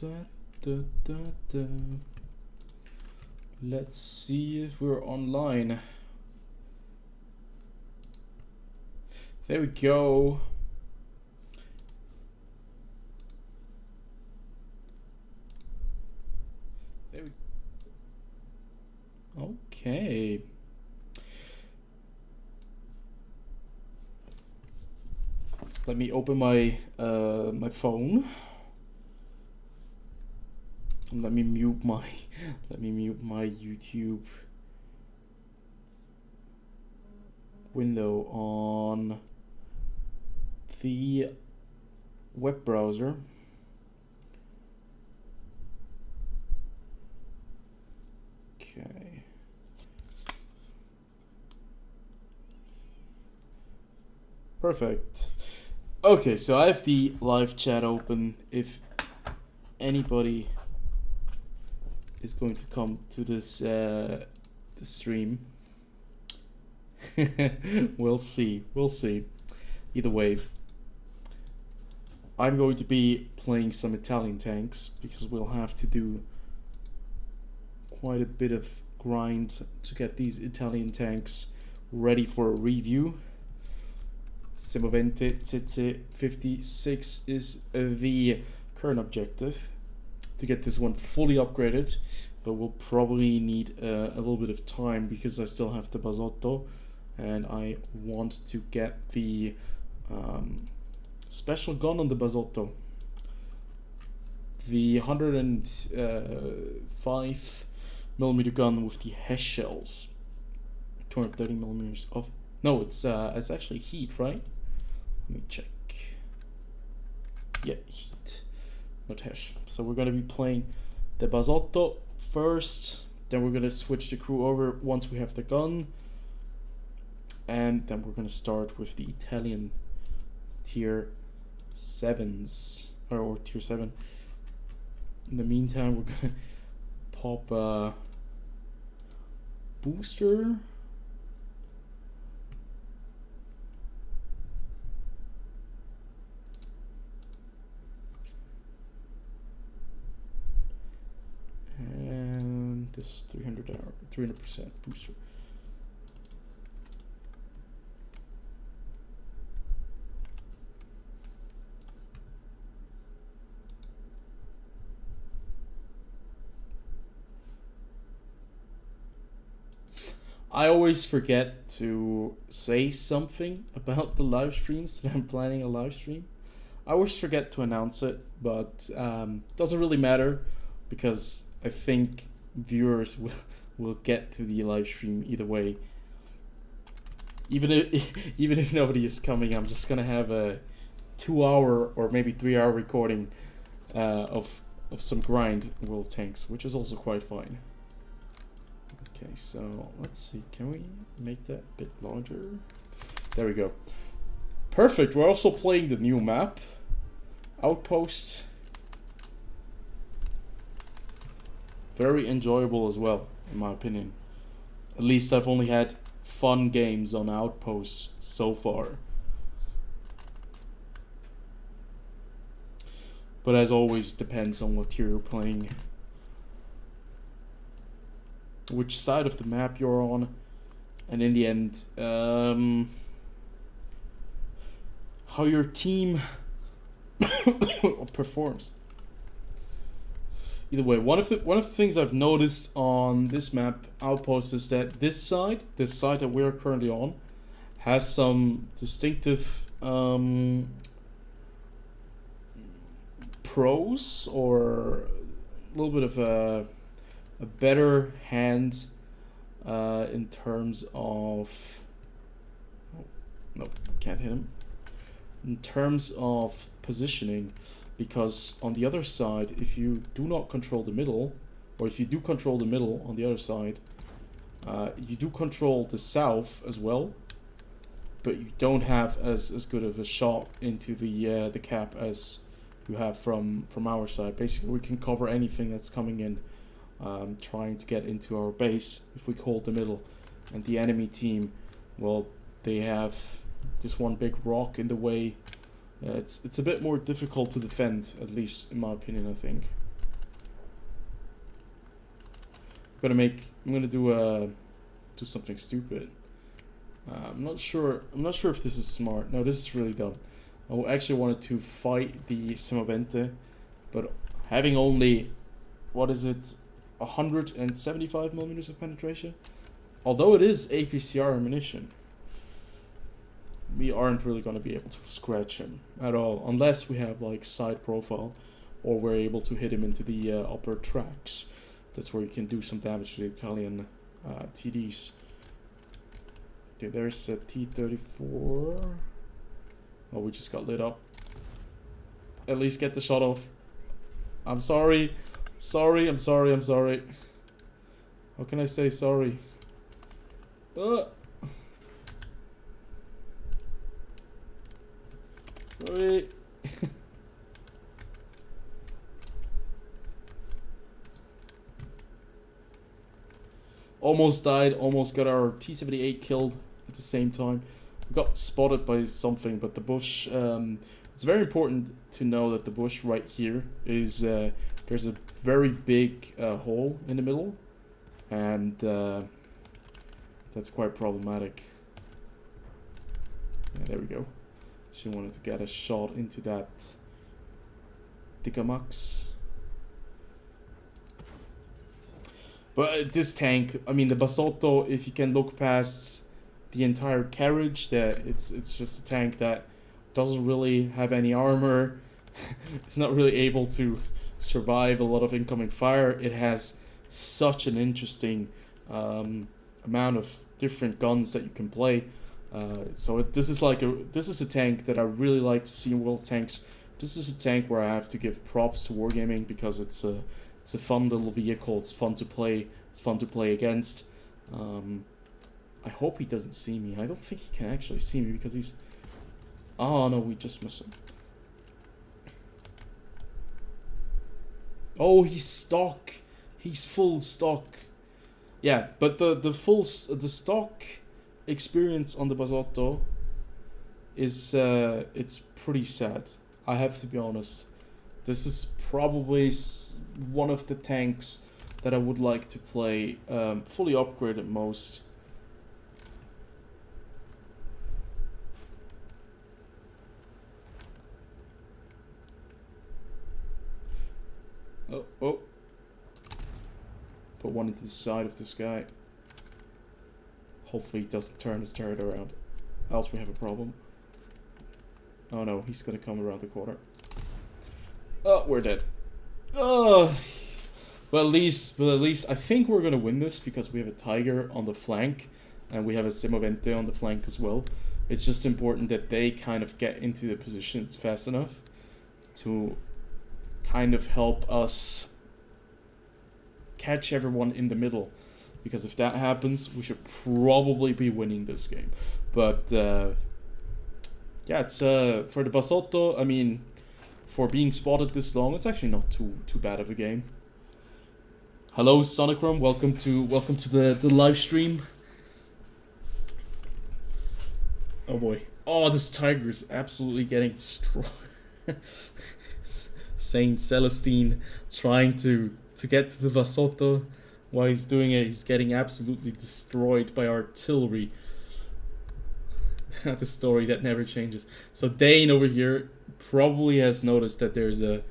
Da, da, da, da. Let's see if we're online. There we go. Okay. Let me open my my phone. And let me mute my YouTube window on the web browser. Okay. Perfect. Okay, so I have the live chat open. If anybody is going to come to this the stream, we'll see. Either way, I'm going to be playing some Italian tanks because we'll have to do quite a bit of grind to get these Italian tanks ready for a review. Semovente CC 56 is the current objective, to get this one fully upgraded, but we'll probably need a little bit of time because I still have the Basotto and I want to get the special gun on the Basotto, the 105mm gun with the HESH shells, 230mm of, no, it's actually heat, right? Let me check. Yeah, heat, not HESH. So we're gonna be playing the Basotto first, then we're gonna switch the crew over once we have the gun, and then we're gonna start with the Italian tier 7s, or tier 7. In the meantime, we're gonna pop a booster. And this 300% booster. I always forget to say something about the live streams that I'm planning a live stream. I always forget to announce it, but doesn't really matter because I think viewers will get to the live stream either way. Even if nobody is coming, I'm just gonna have a 2-hour or maybe 3-hour recording of some grind world tanks, which is also quite fine. Okay, so let's see, can we make that a bit larger? There we go. Perfect, we're also playing the new map, Outpost. Very enjoyable as well, in my opinion. At least I've only had fun games on Outpost so far. But as always, depends on what tier you're playing, which side of the map you're on, and in the end, how your team performs. Either way, one of the things I've noticed on this map, Outpost, is that this side that we're currently on, has some distinctive pros, or a little bit of a better hand in terms of, oh, no, can't hit him, in terms of positioning, because on the other side, if you do not control the middle, or if you do control the middle on the other side, you do control the south as well, but you don't have as good of a shot into the cap as you have from our side. Basically, we can cover anything that's coming in, trying to get into our base if we hold the middle. And the enemy team, well, they have this one big rock in the way. It's a bit more difficult to defend, at least in my opinion, I think. I'm gonna do something stupid. I'm not sure if this is smart. No, this is really dumb. I actually wanted to fight the Semovente, but having only, what is it, 175 millimeters of penetration? Although it is APCR ammunition, we aren't really going to be able to scratch him at all, unless we have like side profile, or we're able to hit him into the upper tracks. That's where you can do some damage to the Italian TDs. Okay, there's a T-34. Oh, we just got lit up. At least get the shot off. I'm sorry. I'm sorry. How can I say sorry? Sorry. Almost died, almost got our T-78 killed at the same time. We got spotted by something, but the bush, it's very important to know that the bush right here is, there's a very big hole in the middle, and that's quite problematic. Yeah, there we go. She wanted to get a shot into that Amx. But this tank, I mean the Basotto, if you can look past the entire carriage, that it's just a tank that doesn't really have any armor. It's not really able to survive a lot of incoming fire. It has such an interesting amount of different guns that you can play. So this is a tank that I really like to see in World Tanks. This is a tank where I have to give props to Wargaming, because it's a fun little vehicle. It's fun to play. It's fun to play against. I hope he doesn't see me. I don't think he can actually see me because he's... Oh no, we just missed him. Oh, he's stock. He's full stock. Yeah, but the stock experience on the Basotto is it's pretty sad. I have to be honest. This is probably one of the tanks that I would like to play fully upgraded most. Oh. Put one into the side of this guy. Hopefully he doesn't turn his turret around, else we have a problem. Oh no, he's gonna come around the corner. Oh, we're dead. Oh, but at least I think we're gonna win this, because we have a Tiger on the flank and we have a Semovente on the flank as well. It's just important that they kind of get into the positions fast enough to kind of help us catch everyone in the middle, because if that happens, we should probably be winning this game. But yeah, it's for the Basotto, I mean, for being spotted this long, it's actually not too bad of a game. Hello Sonicrom, welcome to the live stream. Oh boy. Oh, this Tiger is absolutely getting destroyed. Saint Celestine trying to get to the Basotto. While he's doing it, he's getting absolutely destroyed by artillery. The story that never changes. So Dane over here probably has noticed that there's a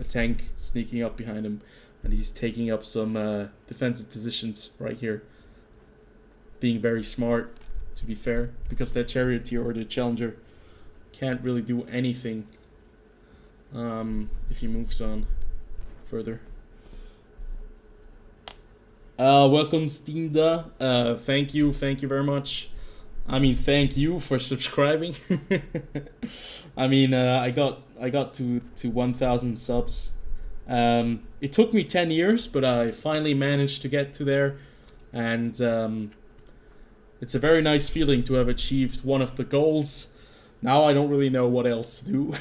tank sneaking up behind him, and he's taking up some defensive positions right here. Being very smart, to be fair, because that Charioteer or the Challenger can't really do anything if he moves on further. Welcome Steamda. Thank you very much. I mean, thank you for subscribing. I mean, I got to 1,000 subs. It took me 10 years, but I finally managed to get to there, and it's a very nice feeling to have achieved one of the goals. Now I don't really know what else to do.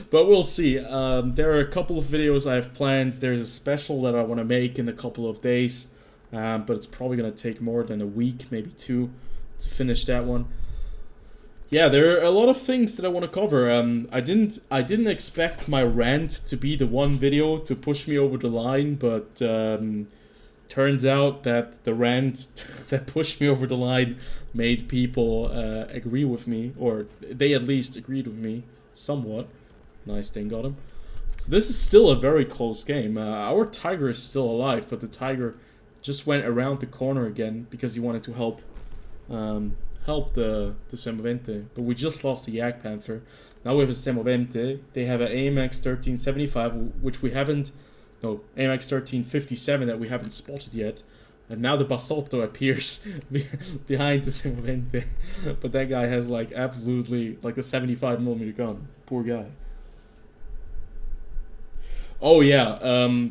But we'll see. There are a couple of videos I have planned. There's a special that I want to make in a couple of days, but it's probably going to take more than a week, maybe 2, to finish that one. Yeah, there are a lot of things that I want to cover. I didn't expect my rant to be the one video to push me over the line, but turns out that the rant that pushed me over the line made people agree with me, or they at least agreed with me somewhat. Nice thing, got him. So this is still a very close game. Our tiger is still alive, but the tiger just went around the corner again because he wanted to help the Semovente. But we just lost the Yak Panther. Now we have a Semovente. They have an AMX 1375, which we haven't... No, AMX 1357 that we haven't spotted yet. And now the Basalto appears behind the Semovente. But that guy has like absolutely like a 75mm gun. Poor guy. Oh yeah,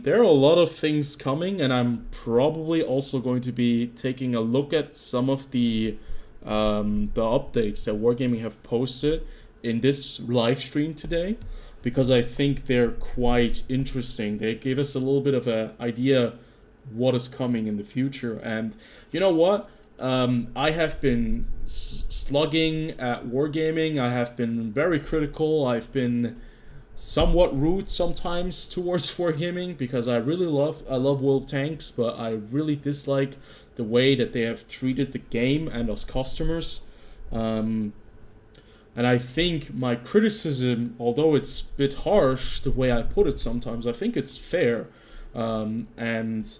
there are a lot of things coming, and I'm probably also going to be taking a look at some of the updates that Wargaming have posted in this live stream today, because I think they're quite interesting. They gave us a little bit of an idea what is coming in the future, and you know what? I have been slugging at Wargaming. I have been very critical. I've been somewhat rude sometimes towards Wargaming because I love World of Tanks, but I really dislike the way that they have treated the game and us customers. And I think my criticism, although it's a bit harsh the way I put it sometimes, I think it's fair. And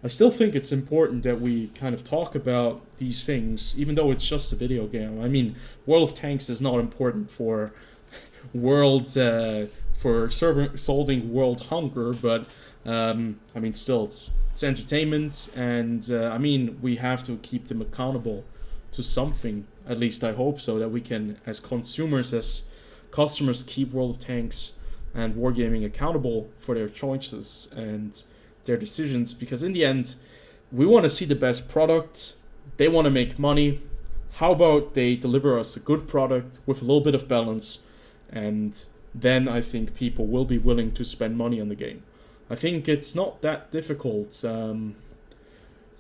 I still think it's important that we kind of talk about these things, even though it's just a video game. I mean, World of Tanks is not important for worlds, for solving world hunger, but I mean, still, it's entertainment, and I mean, we have to keep them accountable to something. At least I hope so, that we can, as consumers, as customers, keep World of Tanks and Wargaming accountable for their choices and their decisions, because in the end, we want to see the best product. They want to make money. How about they deliver us a good product with a little bit of balance, and then I think people will be willing to spend money on the game. I think it's not that difficult.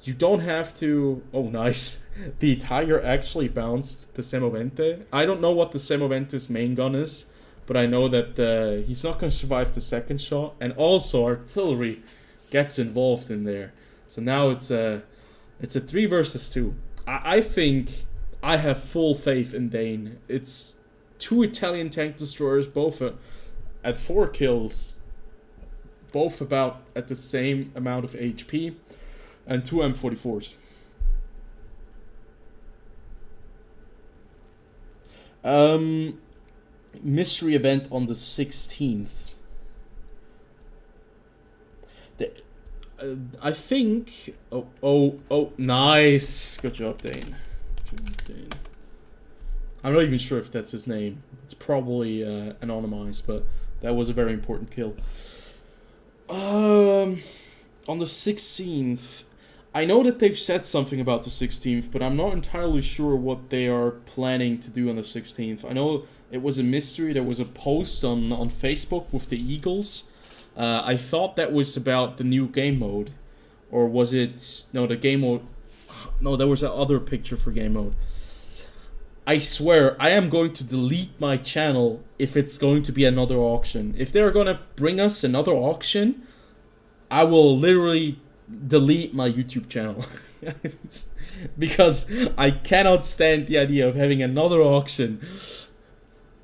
You don't have to... Oh, nice. The Tiger actually bounced the Semovente. I don't know what the Semovente's main gun is, but I know that he's not going to survive the second shot. And also artillery gets involved in there. So now it's a 3 versus 2. I think I have full faith in Dane. It's 2 Italian tank destroyers, both at 4 kills, both about at the same amount of HP, and 2 M44s. Mystery event on the 16th. I think... Oh, nice. Good job, Dane. I'm not even sure if that's his name. It's probably anonymized, but that was a very important kill. On the 16th, I know that they've said something about the 16th, but I'm not entirely sure what they are planning to do on the 16th. I know it was a mystery. There was a post on Facebook with the Eagles. I thought that was about the new game mode. Or was it... No, the game mode... No, there was another picture for game mode. I swear, I am going to delete my channel if it's going to be another auction. If they're going to bring us another auction, I will literally delete my YouTube channel. Because I cannot stand the idea of having another auction.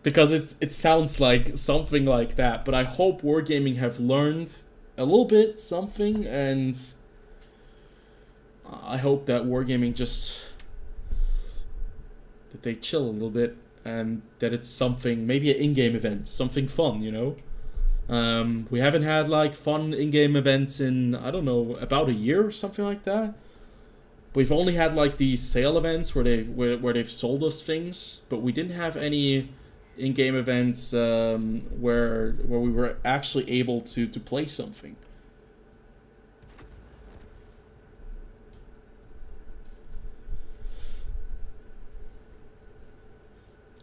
Because it sounds like something like that. But I hope Wargaming have learned a little bit something, and I hope that Wargaming just... that they chill a little bit, and that it's something, maybe an in-game event, something fun, you know? We haven't had like fun in-game events in, I don't know, about a year or something like that. We've only had like these sale events where they've sold us things, but we didn't have any in-game events where we were actually able to play something.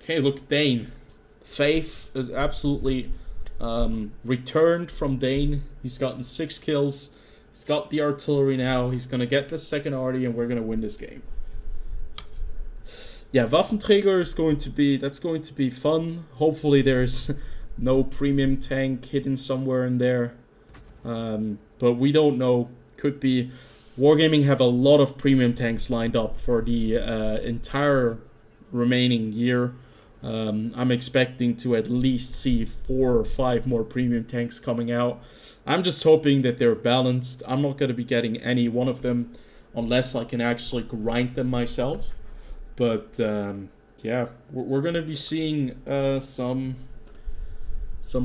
Okay, look, Dane. Faith is absolutely returned from Dane. He's gotten 6 kills. He's got the artillery now. He's going to get the second arty, and we're going to win this game. Yeah, Waffenträger is going to be... That's going to be fun. Hopefully there's no premium tank hidden somewhere in there. But we don't know. Could be. Wargaming have a lot of premium tanks lined up for the entire remaining year. I'm expecting to at least see 4 or 5 more premium tanks coming out. I'm just hoping that they're balanced. I'm not going to be getting any one of them unless I can actually grind them myself. But yeah, we're going to be seeing some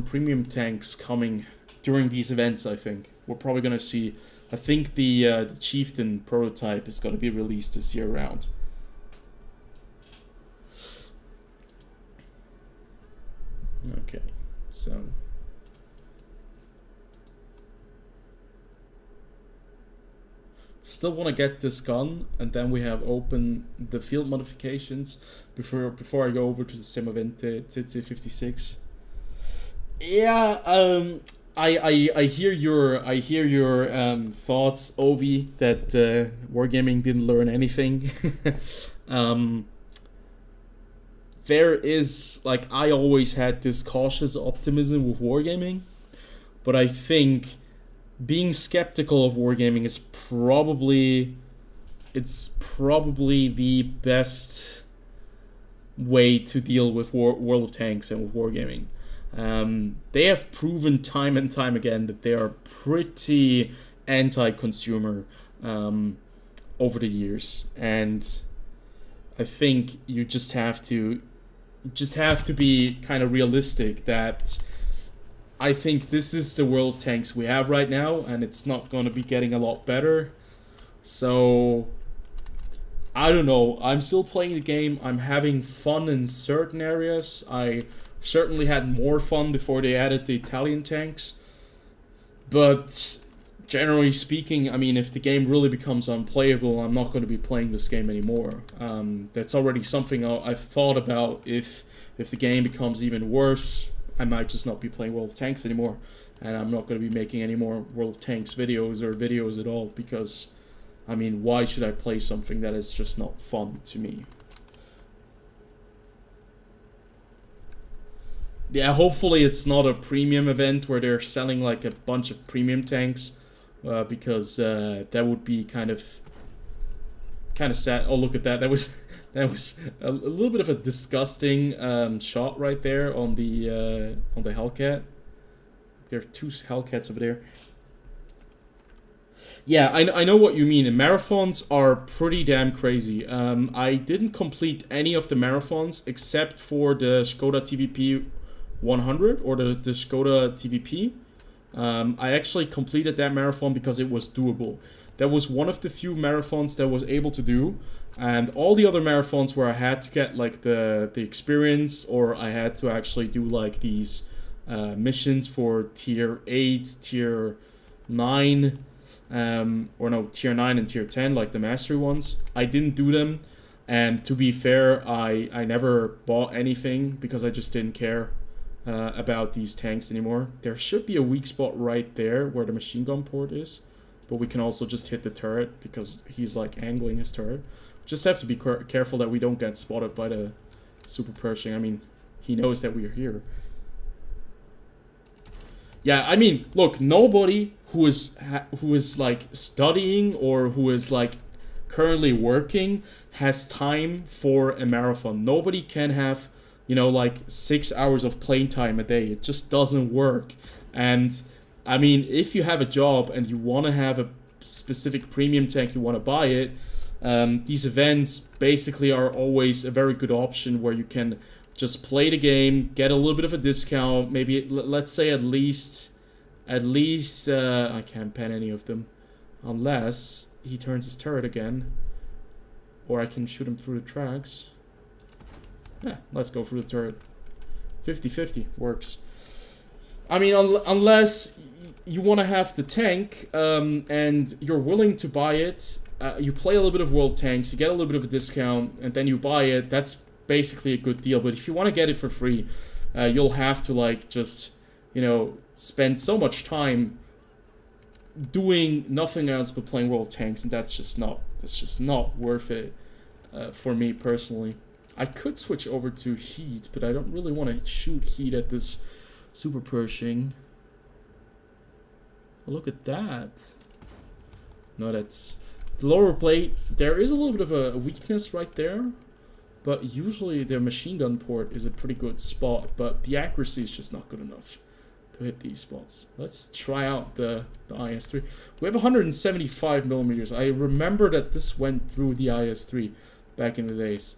premium tanks coming during these events, I think. We're probably going to see... I think the Chieftain prototype is going to be released this year round. Okay, so... Still want to get this gun, and then we have open the field modifications before I go over to the sim event T56. Yeah, I hear your thoughts, Ovi, that Wargaming didn't learn anything. There is, like, I always had this cautious optimism with Wargaming, but I think being skeptical of Wargaming is probably the best way to deal with World of Tanks and with Wargaming. They have proven time and time again that they are pretty anti-consumer over the years, and I think you just have to be kind of realistic that I think this is the World of Tanks we have right now, and it's not going to be getting a lot better. So I don't know. I'm still playing the game. I'm having fun in certain areas. I certainly had more fun before they added the Italian tanks. But generally speaking, I mean, if the game really becomes unplayable, I'm not going to be playing this game anymore. That's already something I've thought about. If the game becomes even worse, I might just not be playing World of Tanks anymore. And I'm not going to be making any more World of Tanks videos or videos at all, because, I mean, why should I play something that is just not fun to me? Yeah, hopefully it's not a premium event where they're selling like a bunch of premium tanks, because that would be kind of sad. Oh, look at that! That was a little bit of a disgusting shot right there on the Hellcat. There are 2 Hellcats over there. Yeah, I know what you mean. And marathons are pretty damn crazy. I didn't complete any of the marathons except for the Skoda TVP 100 or the Skoda TVP. I actually completed that marathon because it was doable. That was one of the few marathons that was able to do, and all the other marathons where I had to get like the experience, or I had to actually do like these missions for tier 8, tier 9, or no, tier 9 and tier 10, like the mastery ones. I didn't do them, and to be fair, I never bought anything because I just didn't care about these tanks anymore. There should be a weak spot right there where the machine gun port is, but we can also just hit the turret because he's like angling his turret. Just have to be careful that we don't get spotted by the Super Pershing. I mean, he knows that we are here. Yeah, I mean, look, nobody who is like studying or who is like currently working has time for a marathon. Nobody can have, you know, like 6 hours of playing time a day. It just doesn't work. And I mean, if you have a job and you want to have a specific premium tank, you want to buy it, these events basically are always a very good option where you can just play the game, get a little bit of a discount, maybe, let's say at least, I can't pen any of them, unless he turns his turret again, or I can shoot him through the tracks. Yeah, let's go through the turret. 50-50 works. I mean, unless you want to have the tank, and you're willing to buy it, you play a little bit of World Tanks, you get a little bit of a discount, and then you buy it, that's basically a good deal. But if you want to get it for free, you'll have to like just, you know, spend so much time doing nothing else but playing World Tanks, and that's just not worth it for me personally. I could switch over to Heat, but I don't really want to shoot Heat at this Super Pershing. Oh, look at that. No, that's... The lower plate, there is a little bit of a weakness right there. But usually their machine gun port is a pretty good spot. But the accuracy is just not good enough to hit these spots. Let's try out the IS-3. We have 175 millimeters. I remember that this went through the IS-3 back in the days.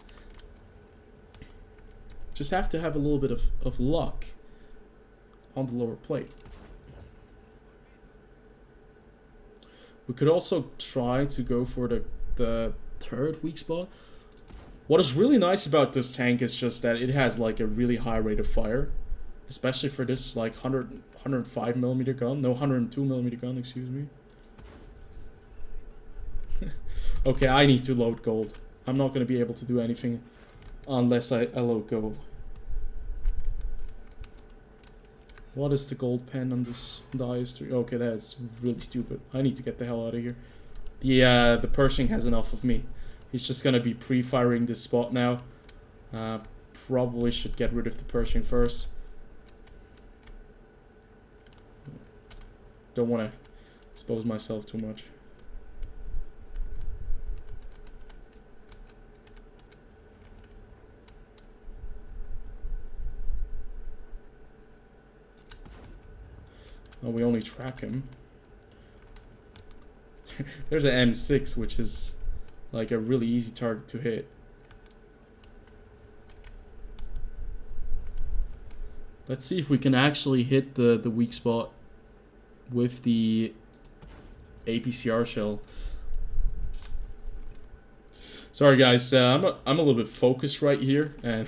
Just have to have a little bit of luck on the lower plate. We could also try to go for the third weak spot. What is really nice about this tank is just that it has like a really high rate of fire. Especially for this like 105 millimeter gun. No, 102 millimeter gun, excuse me. Okay, I need to load gold. I'm not going to be able to do anything unless I load gold. What is the gold pen on this IS-3? Okay, that's really stupid. I need to get the hell out of here. The Pershing has enough of me. He's just gonna be pre-firing this spot now. Probably should get rid of the Pershing first. Don't want to expose myself too much. Oh, we only track him. There's an M6, which is like a really easy target to hit. Let's see if we can actually hit the weak spot with the APCR shell. Sorry guys, I'm a little bit focused right here, and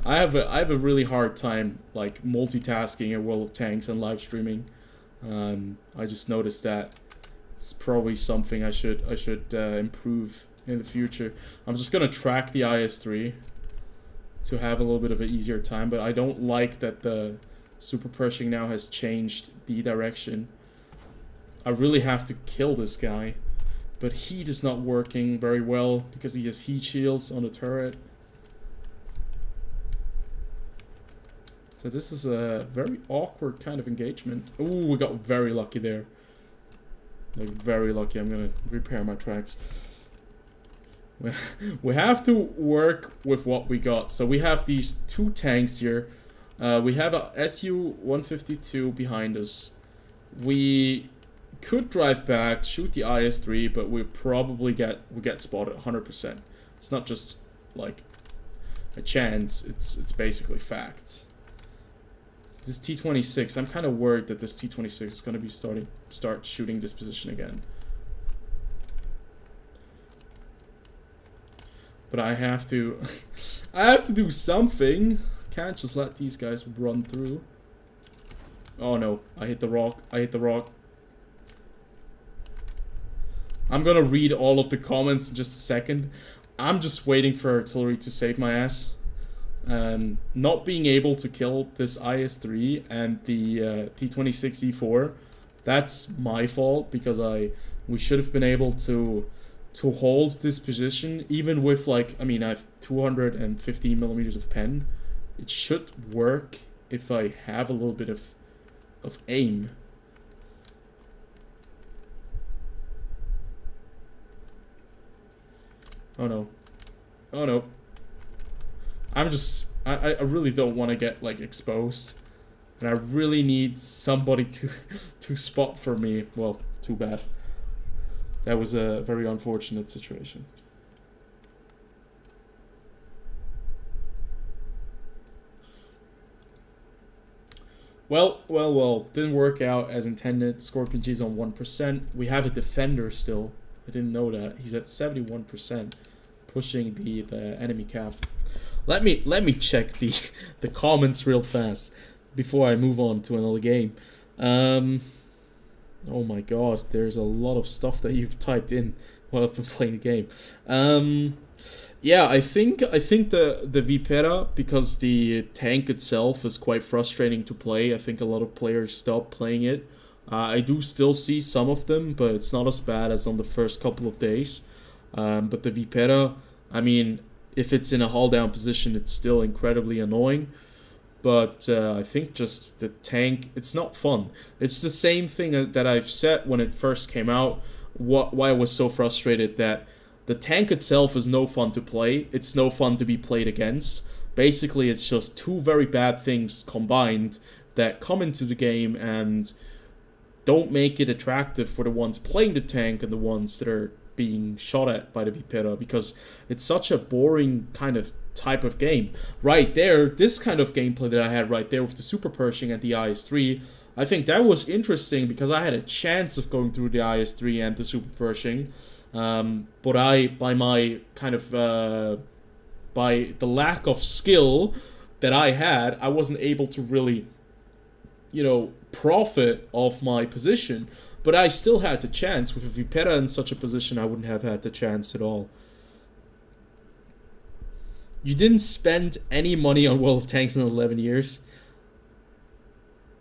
I have a really hard time like multitasking at World of Tanks and live streaming. I just noticed that it's probably something I should improve in the future. I'm just gonna track the IS-3 to have a little bit of an easier time, but I don't like that the Super Pershing now has changed the direction. I really have to kill this guy, but heat is not working very well because he has heat shields on the turret. So this is a very awkward kind of engagement. Ooh, we got very lucky there. Like, very lucky. I'm gonna repair my tracks. We have to work with what we got. So we have these two tanks here. We have a Su-152 behind us. We could drive back, shoot the IS-3, but we probably get spotted 100%. It's not just like a chance. It's basically fact. This T-26, I'm kind of worried that this T-26 is going to be start shooting this position again. But I have to do something. Can't just let these guys run through. Oh no, I hit the rock. I hit the rock. I'm gonna read all of the comments in just a second. I'm just waiting for artillery to save my ass. Not being able to kill this IS-3 and the T-26E4, that's my fault, because we should have been able to hold this position, even with like, I mean, I have 250 millimeters of pen. It should work if I have a little bit of aim. Oh no. Oh no. I really don't want to get like exposed, and I really need somebody to spot for me. Well, too bad. That was a very unfortunate situation. Well, didn't work out as intended. Scorpion G's on 1%. We have a defender still. I didn't know that. He's at 71%, pushing the enemy cap. Let me check the comments real fast before I move on to another game. Oh my god, there's a lot of stuff that you've typed in while I've been playing the game. Yeah, I think the Vipera, because the tank itself is quite frustrating to play. I think a lot of players stop playing it. I do still see some of them, but it's not as bad as on the first couple of days. But the Vipera, I mean, if it's in a hull down position, it's still incredibly annoying. But I think just the tank, it's not fun. It's the same thing that I've said when it first came out. Why I was so frustrated that the tank itself is no fun to play. It's no fun to be played against. Basically, it's just two very bad things combined that come into the game and don't make it attractive for the ones playing the tank and the ones that are being shot at by the Vipera, because it's such a boring kind of type of game. Right there, this kind of gameplay that I had right there with the Super Pershing and the IS-3, I think that was interesting because I had a chance of going through the IS-3 and the Super Pershing, but by my kind of, by the lack of skill that I had, I wasn't able to really, profit off my position. But I still had the chance. With a Vipera in such a position, I wouldn't have had the chance at all. You didn't spend any money on World of Tanks in 11 years.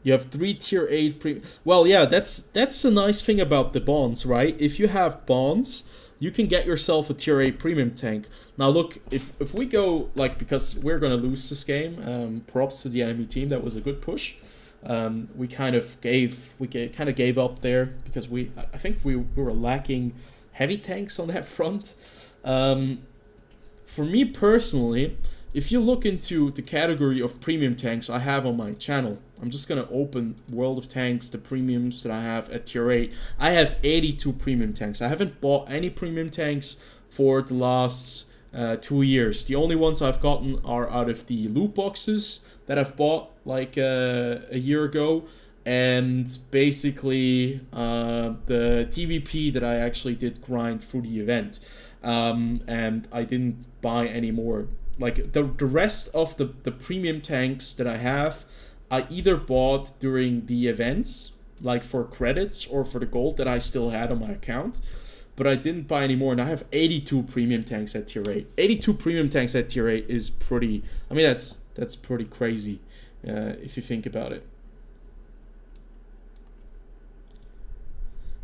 You have 3 tier 8 premium. Well, yeah, that's a nice thing about the bonds, right? If you have bonds, you can get yourself a tier 8 premium tank. Now look, if we go, because we're going to lose this game, props to the enemy team, that was a good push. We kind of gave up there because I think we were lacking heavy tanks on that front. For me personally, if you look into the category of premium tanks I have on my channel, I'm just gonna open World of Tanks, the premiums that I have at tier 8. I have 82 premium tanks. I haven't bought any premium tanks for the last 2 years. The only ones I've gotten are out of the loot boxes that I've bought a year ago, and basically the TVP that I actually did grind through the event, and I didn't buy any more. The rest of the premium tanks that I have, I either bought during the events, for credits or for the gold that I still had on my account, but I didn't buy any more, and I have 82 premium tanks at tier 8. 82 premium tanks at tier 8 is pretty, that's pretty crazy, if you think about it.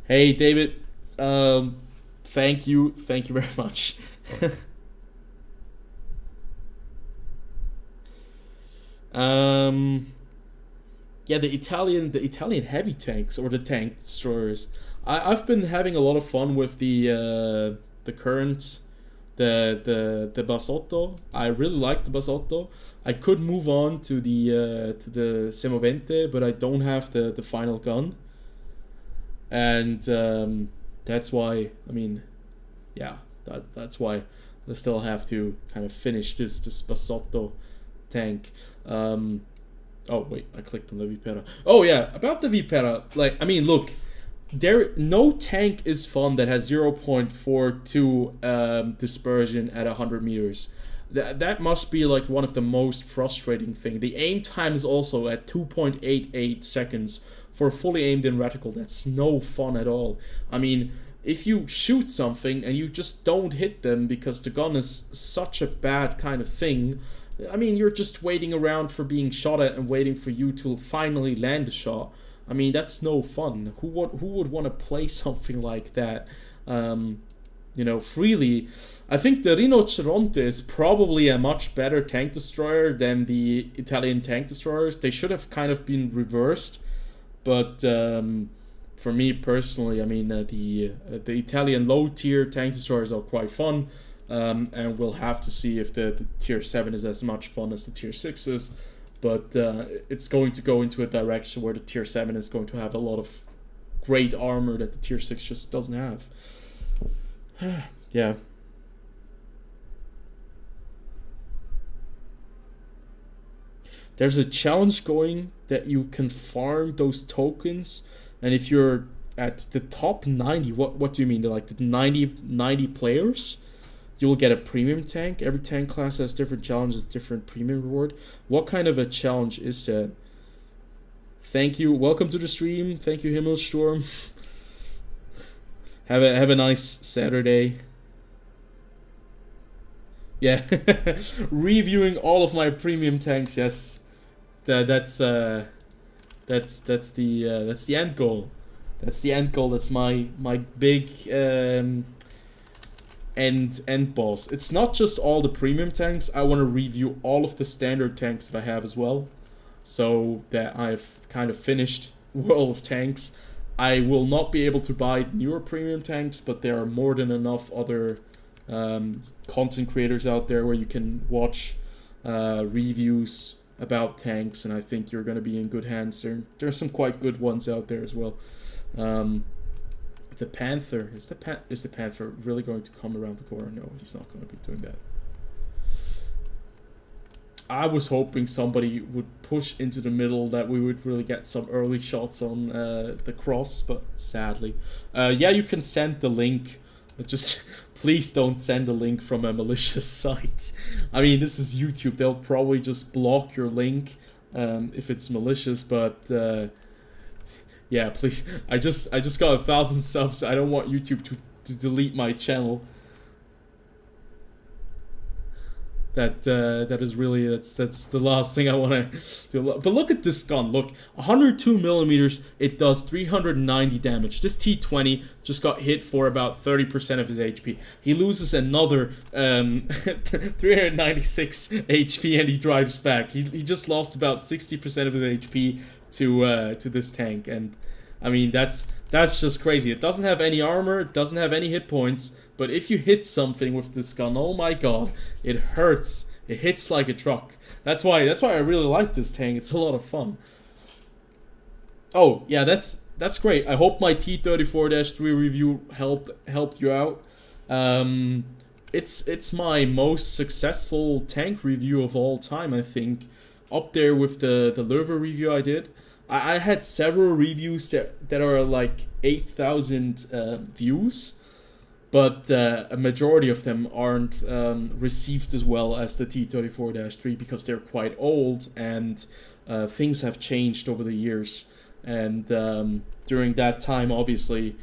Hey, David. Thank you very much. Yeah, the Italian heavy tanks, or the tank destroyers. I've been having a lot of fun with the current, the Basotto. I really like the Basotto. I could move on to the Semovente, but I don't have the final gun, and that's why. That's why I still have to kind of finish this Basotto tank. Oh wait, I clicked on the Vipera. Oh yeah, about the Vipera. Look, no tank is fun that has 0.42 dispersion at 100 meters. That must be one of the most frustrating thing. The aim time is also at 2.88 seconds for a fully aimed in reticle. That's no fun at all. If you shoot something and you just don't hit them because the gun is such a bad kind of thing, you're just waiting around for being shot at and waiting for you to finally land a shot. That's no fun. Who would want to play something like that, freely? I think the Rinoceronte is probably a much better tank destroyer than the Italian tank destroyers. They should have kind of been reversed, but for me personally, the Italian low tier tank destroyers are quite fun. And we'll have to see if the tier 7 is as much fun as the tier 6 is, but it's going to go into a direction where the tier 7 is going to have a lot of great armor that the tier 6 just doesn't have. Yeah. There's a challenge going that you can farm those tokens, and if you're at the top 90, what do you mean? The 90 players? You'll get a premium tank. Every tank class has different challenges, different premium reward. What kind of a challenge is that? Thank you. Welcome to the stream. Thank you, Himmelsturm. Have a nice Saturday. Yeah, reviewing all of my premium tanks. Yes, that's the end goal. That's the end goal. That's my big end boss. It's not just all the premium tanks. I want to review all of the standard tanks that I have as well. so that I've kind of finished World of Tanks. I will not be able to buy newer premium tanks, but there are more than enough other content creators out there where you can watch reviews about tanks, and I think you're going to be in good hands. There are some quite good ones out there as well. The Panther, is the Panther really going to come around the corner? No, he's not going to be doing that. I was hoping somebody would push into the middle, that we would really get some early shots on the cross, but sadly. Yeah, you can send the link. Just please don't send a link from a malicious site. I mean, this is YouTube. They'll probably just block your link if it's malicious, but yeah, please. I just got 1,000 subs. I don't want YouTube to delete my channel. That is really, that's the last thing I want to do. But look at this gun. Look, 102 millimeters. It does 390 damage. This T20 just got hit for about 30% of his HP. He loses another 396 HP and he drives back. He just lost about 60% of his HP to this tank, and I mean that's just crazy. It doesn't have any armor. It doesn't have any hit points. But if you hit something with this gun, oh my god, it hurts. It hits like a truck. That's why I really like this tank. It's a lot of fun. Oh yeah, that's great. I hope my T34-3 review helped you out. It's my most successful tank review of all time, I think, up there with the Löwe review I did. I had several reviews that are like 8,000 views. But a majority of them aren't received as well as the T34-3 because they're quite old and things have changed over the years. And during that time, obviously,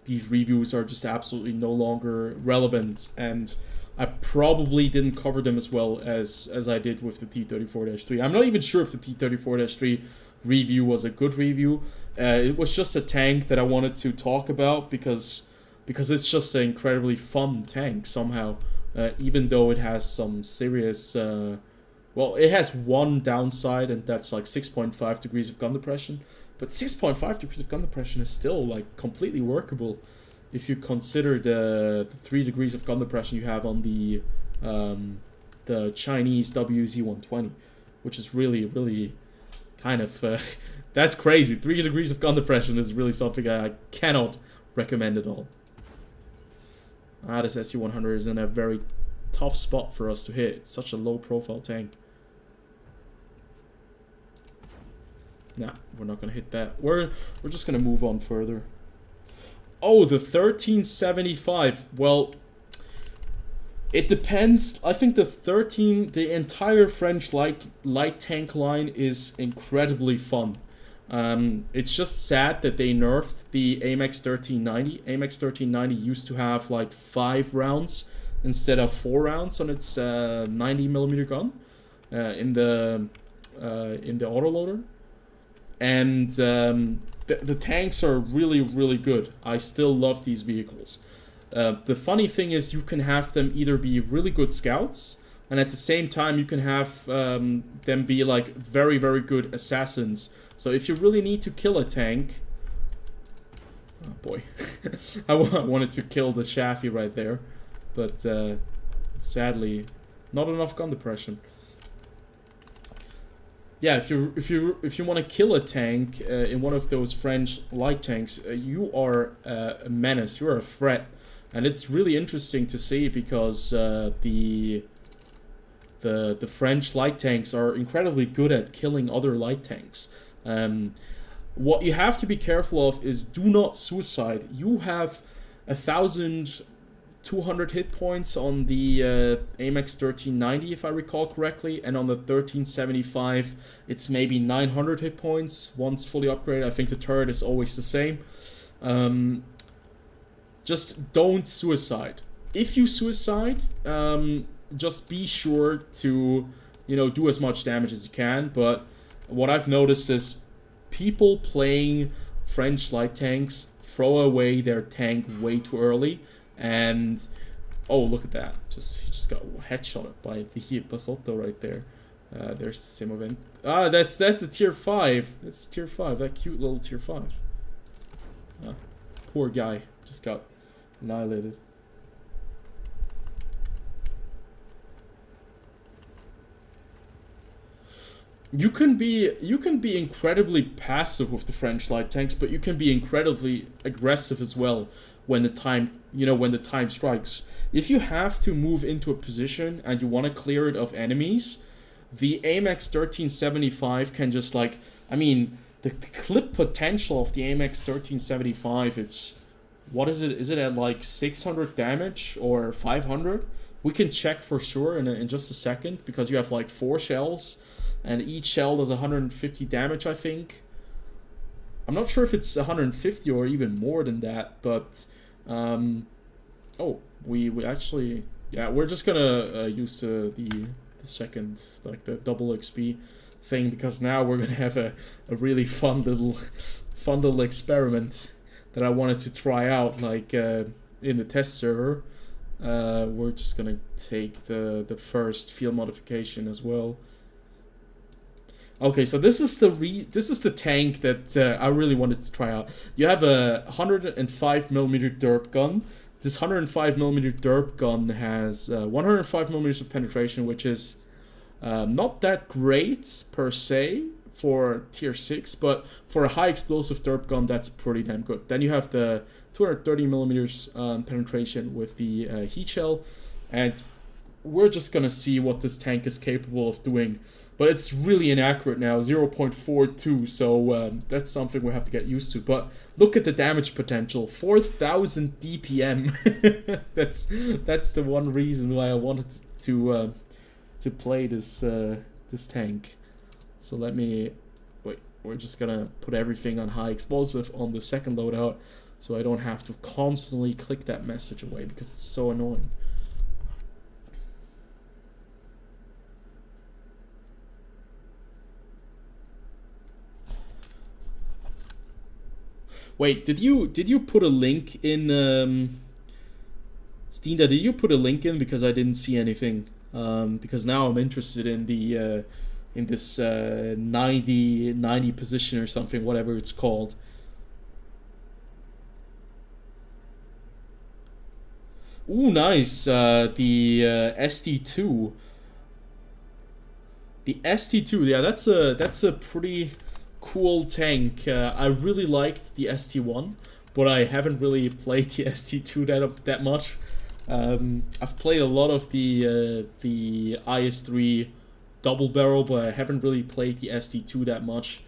these reviews are just absolutely no longer relevant. And I probably didn't cover them as well as I did with the T34-3. I'm not even sure if the T34-3 review was a good review. It was just a tank that I wanted to talk about because it's just an incredibly fun tank somehow, even though it has some serious, well, it has one downside, and that's like 6.5 degrees of gun depression, but 6.5 degrees of gun depression is still like completely workable if you consider the 3 degrees of gun depression you have on the Chinese WZ-120, which is really kind of, that's crazy. 3 degrees of gun depression is really something I cannot recommend at all. This SC-100 is in a very tough spot for us to hit. It's such a low-profile tank. Nah, we're not going to hit that. We're just going to move on further. Oh, the 1375. Well, it depends. I think the entire French light tank line is incredibly fun. It's just sad that they nerfed the Amx 1390. Amx 1390 used to have like 5 rounds instead of 4 rounds on its 90mm gun in the autoloader, and the tanks are really good. I still love these vehicles. The funny thing is you can have them either be really good scouts, and at the same time you can have them be like very good assassins. So if you really need to kill a tank... Oh boy. I wanted to kill the Shafi right there. But sadly, not enough gun depression. Yeah, if you want to kill a tank in one of those French light tanks, you are a menace, you're a threat. And it's really interesting to see because the French light tanks are incredibly good at killing other light tanks. What you have to be careful of is do not suicide. You have 1,200 hit points on the Amx 1390, if I recall correctly, and on the 1375 it's maybe 900 hit points once fully upgraded. I think the turret is always the same. Just don't suicide. If you suicide, just be sure to, do as much damage as you can. But what I've noticed is people playing French light tanks throw away their tank way too early, and oh, look at that! He just got headshotted by the Basotto right there. There's the same event. Ah, that's the tier 5. That's tier 5. That cute little tier 5. Poor guy. Just got annihilated. You can be incredibly passive with the French light tanks, but you can be incredibly aggressive as well when the time strikes. If you have to move into a position and you want to clear it of enemies, the Amx 1375 can just like, I mean, the clip potential of the Amx 1375, it's, what is it? Is it at like 600 damage or 500? We can check for sure in just a second, because you have like 4 shells. And each shell does 150 damage, I think. I'm not sure if it's 150 or even more than that, but... oh, we actually... Yeah, we're just gonna use the second, like the double XP thing, because now we're gonna have a really fun little experiment that I wanted to try out, like in the test server. We're just gonna take the first field modification as well. Okay, so this is the tank that I really wanted to try out. You have a 105mm derp gun. This 105mm derp gun has 105mm of penetration, which is not that great per se for tier 6, but for a high explosive derp gun, that's pretty damn good. Then you have the 230mm penetration with the heat shell, and we're just gonna see what this tank is capable of doing. But it's really inaccurate now, 0.42, so that's something we have to get used to. But look at the damage potential, 4,000 DPM. that's the one reason why I wanted to play this tank. So let me wait. We're just gonna put everything on high explosive on the second loadout, so I don't have to constantly click that message away because it's so annoying. Wait, did you put a link in Stinda? Did you put a link in, because I didn't see anything? Because now I'm interested in the in this 90 position or something, whatever it's called. Ooh, nice. The ST2. The ST2, yeah, that's a pretty cool tank. I really liked the ST1, but I haven't really played the ST2 that much. I've played a lot of the IS3 double barrel, but I haven't really played the ST2 that much.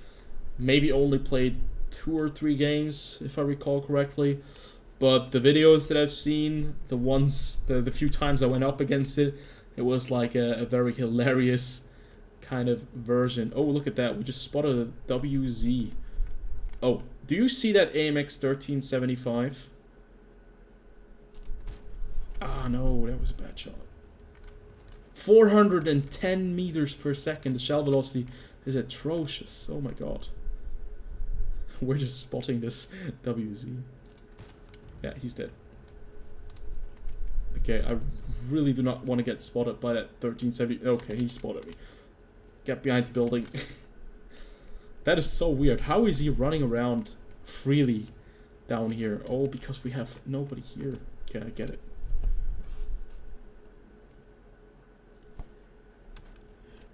Maybe only played 2 or 3 games, if I recall correctly. But the videos that I've seen, the few times I went up against it, it was like a very hilarious kind of version. Oh, look at that. We just spotted a WZ. Oh, do you see that Amx 1375? Ah, no, that was a bad shot. 410 meters per second. The shell velocity is atrocious. Oh my god. We're just spotting this WZ. Yeah, he's dead. Okay, I really do not want to get spotted by that 1370. Okay, he spotted me. Get behind the building. That is so weird. How is he running around freely down here? Oh, because we have nobody here. Okay, I get it.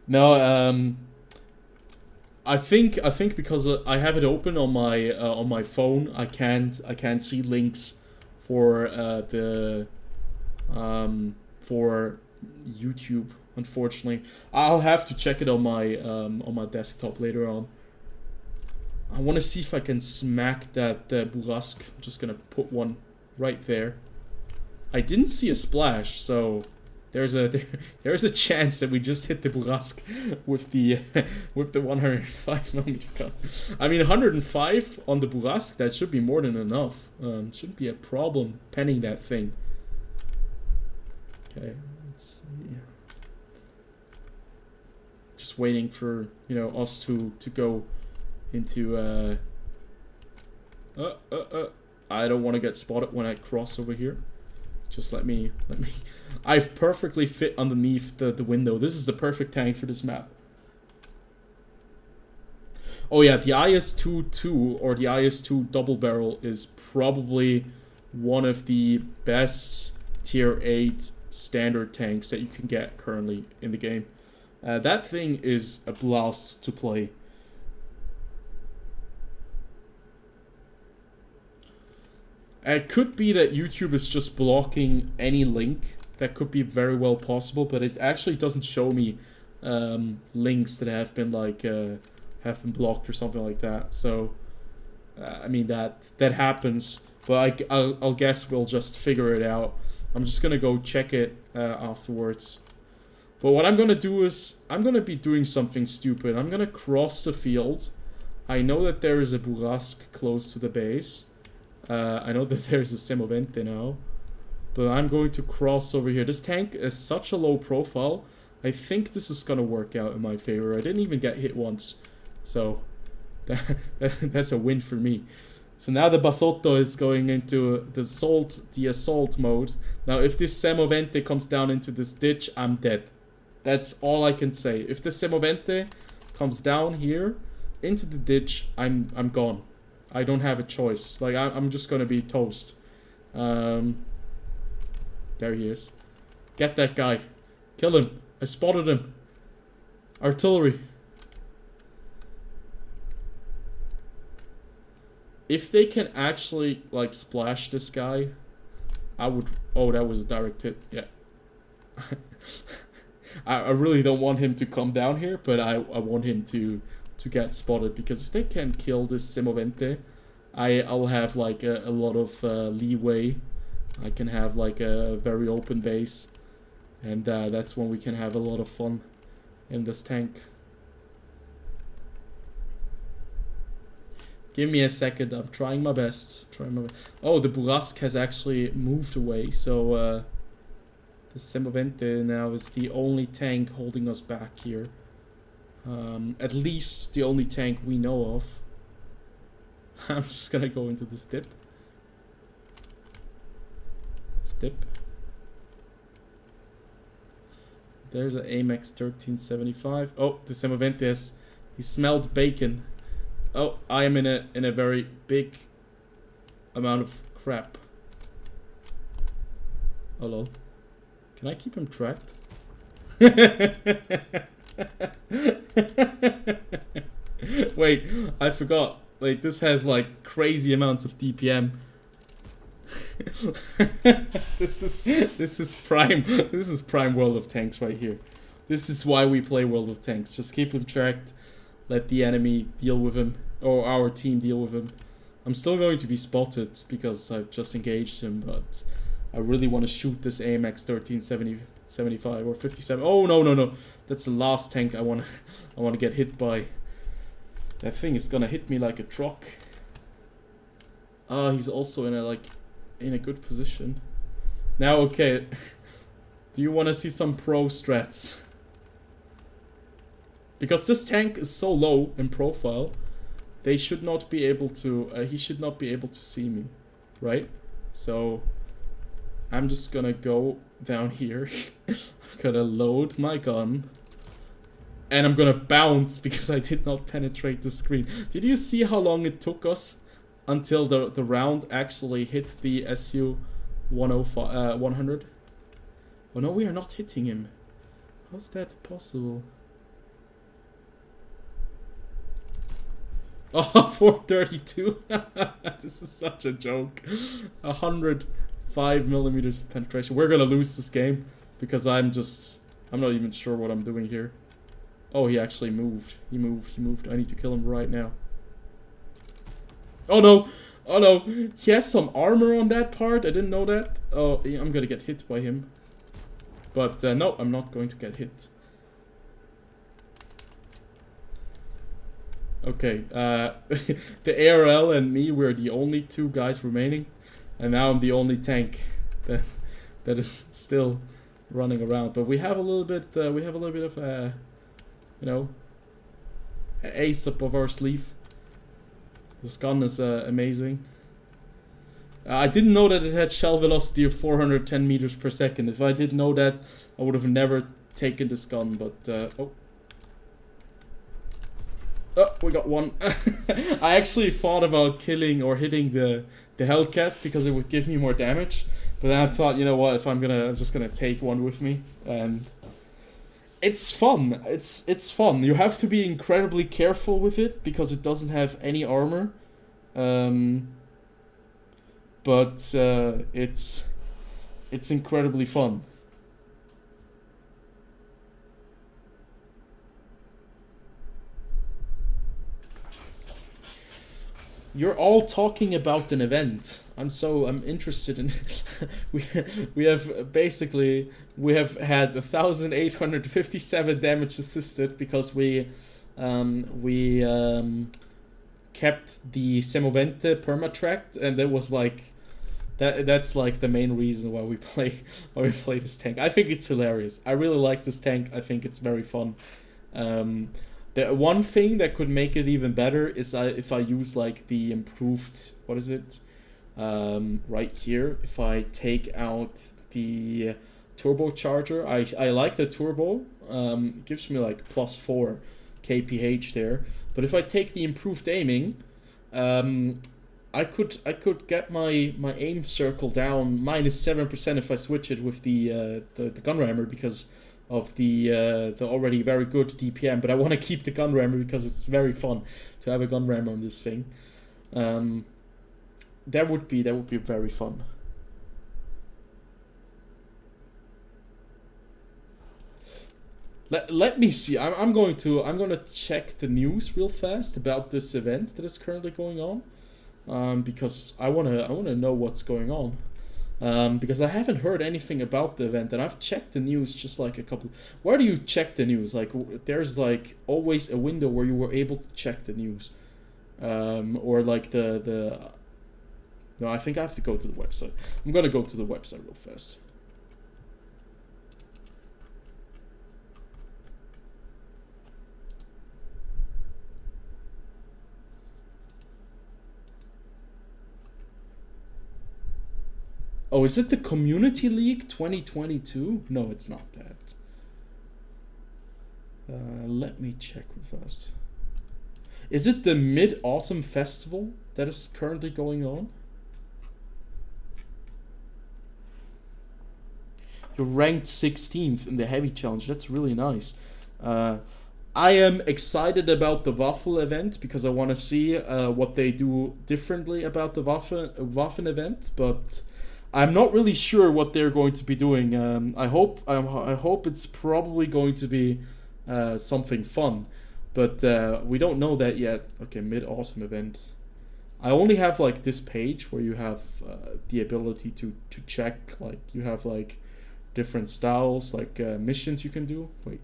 No, I think because I have it open on my phone, I can't see links for for YouTube. Unfortunately, I'll have to check it on my desktop later on. I want to see if I can smack that Burrasque. I'm just gonna put one right there. I didn't see a splash, so there's a chance that we just hit the Burrasque with the 105mm gun. I mean, 105 on the Burrasque, that should be more than enough. Shouldn't be a problem penning that thing. Okay, let's see. Just waiting for, you know, us to go into I don't want to get spotted when I cross over here. Just let me I've perfectly fit underneath the window. This is the perfect tank for this map. Oh yeah, the IS-2 or the IS-2 double barrel is probably one of the best tier 8 standard tanks that you can get currently in the game. That thing is a blast to play. It could be that YouTube is just blocking any link. That could be very well possible, but it actually doesn't show me links that have been like have been blocked or something like that. So I mean that happens, but I'll guess we'll just figure it out. I'm just gonna go check it afterwards. But what I'm gonna do is I'm gonna be doing something stupid. I'm gonna cross the field. I know that there is a Burrasque close to the base. I know that there's a Semovente now, but I'm going to cross over here. This tank is such a low profile. I think this is gonna work out in my favor. I didn't even get hit once, so that's a win for me. So now the Basotto is going into the assault mode. Now if this Semovente comes down into this ditch, I'm dead. That's all I can say. If the Semovente comes down here into the ditch, I'm gone. I don't have a choice. Like I'm just gonna be toast. There he is. Get that guy. Kill him. I spotted him. Artillery. If they can actually like splash this guy, I would. Oh, that was a direct hit. Yeah. I really don't want him to come down here, but I want him to get spotted, because if they can kill this Semovente, I'll have like a lot of leeway. I can have like a very open base, and that's when we can have a lot of fun in this tank. Give me a second, I'm trying my best. Oh, the Burrasque has actually moved away, so the Semovente now is the only tank holding us back here. At least the only tank we know of. I'm just gonna go into this dip. There's an Amx 1375. Oh, the Semovente he smelled bacon. Oh, I am in a very big amount of crap. Hello. Can I keep him tracked? Wait, I forgot. Like, this has like crazy amounts of DPM. This is prime World of Tanks right here. This is why we play World of Tanks. Just keep him tracked. Let the enemy deal with him, or our team deal with him. I'm still going to be spotted because I've just engaged him, but I really want to shoot this AMX 1375 or 57. Oh no! That's the last tank I want to get hit by. That thing is gonna hit me like a truck. He's also in a good position. Now, okay. Do you want to see some pro strats? Because this tank is so low in profile, they should not be able to. He should not be able to see me, right? So I'm just gonna go down here. I'm gonna load my gun, and I'm gonna bounce because I did not penetrate the screen. Did you see how long it took us until the round actually hit the SU 100? Oh no, we are not hitting him. How's that possible? Oh, 432. This is such a joke. 105 millimeters of penetration. We're gonna lose this game because I'm not even sure what I'm doing here. Oh, he actually moved. He moved. I need to kill him right now. Oh no! Oh no! He has some armor on that part. I didn't know that. Oh, I'm gonna get hit by him. But no, I'm not going to get hit. Okay, the ARL and me, we're the only two guys remaining, and now I'm the only tank that is still running around. But we have a little bit of you know, ace up of our sleeve. This gun is amazing. I didn't know that it had shell velocity of 410 meters per second. If I did know that, I would have never taken this gun. But oh. Oh, we got one. I actually thought about killing or hitting the Hellcat because it would give me more damage. But then I thought, you know what, if I'm just gonna take one with me. And it's fun. It's fun. You have to be incredibly careful with it because it doesn't have any armor. But it's incredibly fun. You're all talking about an event. I'm interested in. we have had 1,857 damage assisted because we kept the Semovente permatracked, and that was like that's like the main reason why we play this tank. I think it's hilarious. I really like this tank. I think it's very fun. The one thing that could make it even better is if I use like the improved, what is it? Right here, if I take out the turbocharger, I like the turbo. It gives me like +4 kph there. But if I take the improved aiming, I could get my aim circle down -7% if I switch it with the gun rammer because of the already very good DPM, but I want to keep the gun rammer because it's very fun to have a gun rammer on this thing. That would be very fun. Let me see. I'm gonna check the news real fast about this event that is currently going on, because I wanna know what's going on. Because I haven't heard anything about the event, and I've checked the news just like a couple. Where do you check the news? Like, there's like always a window where you were able to check the news, or like the. No, I think I have to go to the website. I'm gonna go to the website real fast. Oh, is it the Community League 2022? No, it's not that. Let me check real fast. Is it the Mid-Autumn Festival that is currently going on? You're ranked 16th in the Heavy Challenge. That's really nice. I am excited about the Waffle event because I want to see what they do differently about the Waffen event, but I'm not really sure what they're going to be doing. I hope it's probably going to be something fun, but we don't know that yet. Okay, Mid-Autumn event. I only have like this page where you have the ability to check, like you have like different styles, like missions you can do. Wait,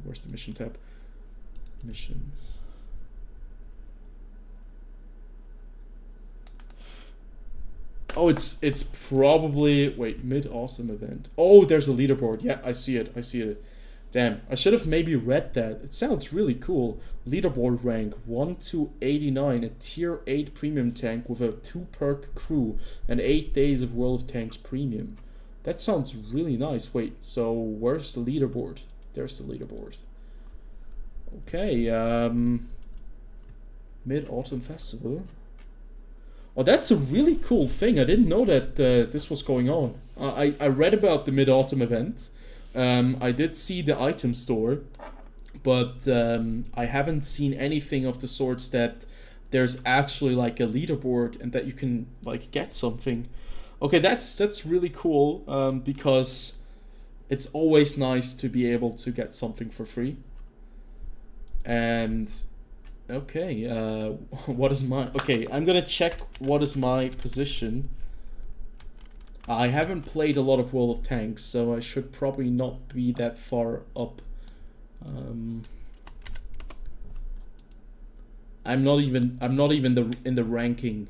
where's the mission tab? Missions. Oh, it's probably, wait, Mid-Autumn event. Oh, there's a leaderboard. Yeah, I see it. Damn, I should have maybe read that. It sounds really cool. Leaderboard rank 1 to 89, a tier 8 premium tank with a 2-perk crew and 8 days of World of Tanks premium. That sounds really nice. Wait, so where's the leaderboard? There's the leaderboard. Okay, Mid-Autumn Festival. Oh, that's a really cool thing. I didn't know that this was going on. I read about the Mid-Autumn event. I did see the item store, but I haven't seen anything of the sorts that there's actually like a leaderboard and that you can like get something. Okay, that's really cool, because it's always nice to be able to get something for free. And okay, what is my... Okay, I'm gonna check what is my position. I haven't played a lot of World of Tanks, so I should probably not be that far up. I'm not even in the ranking.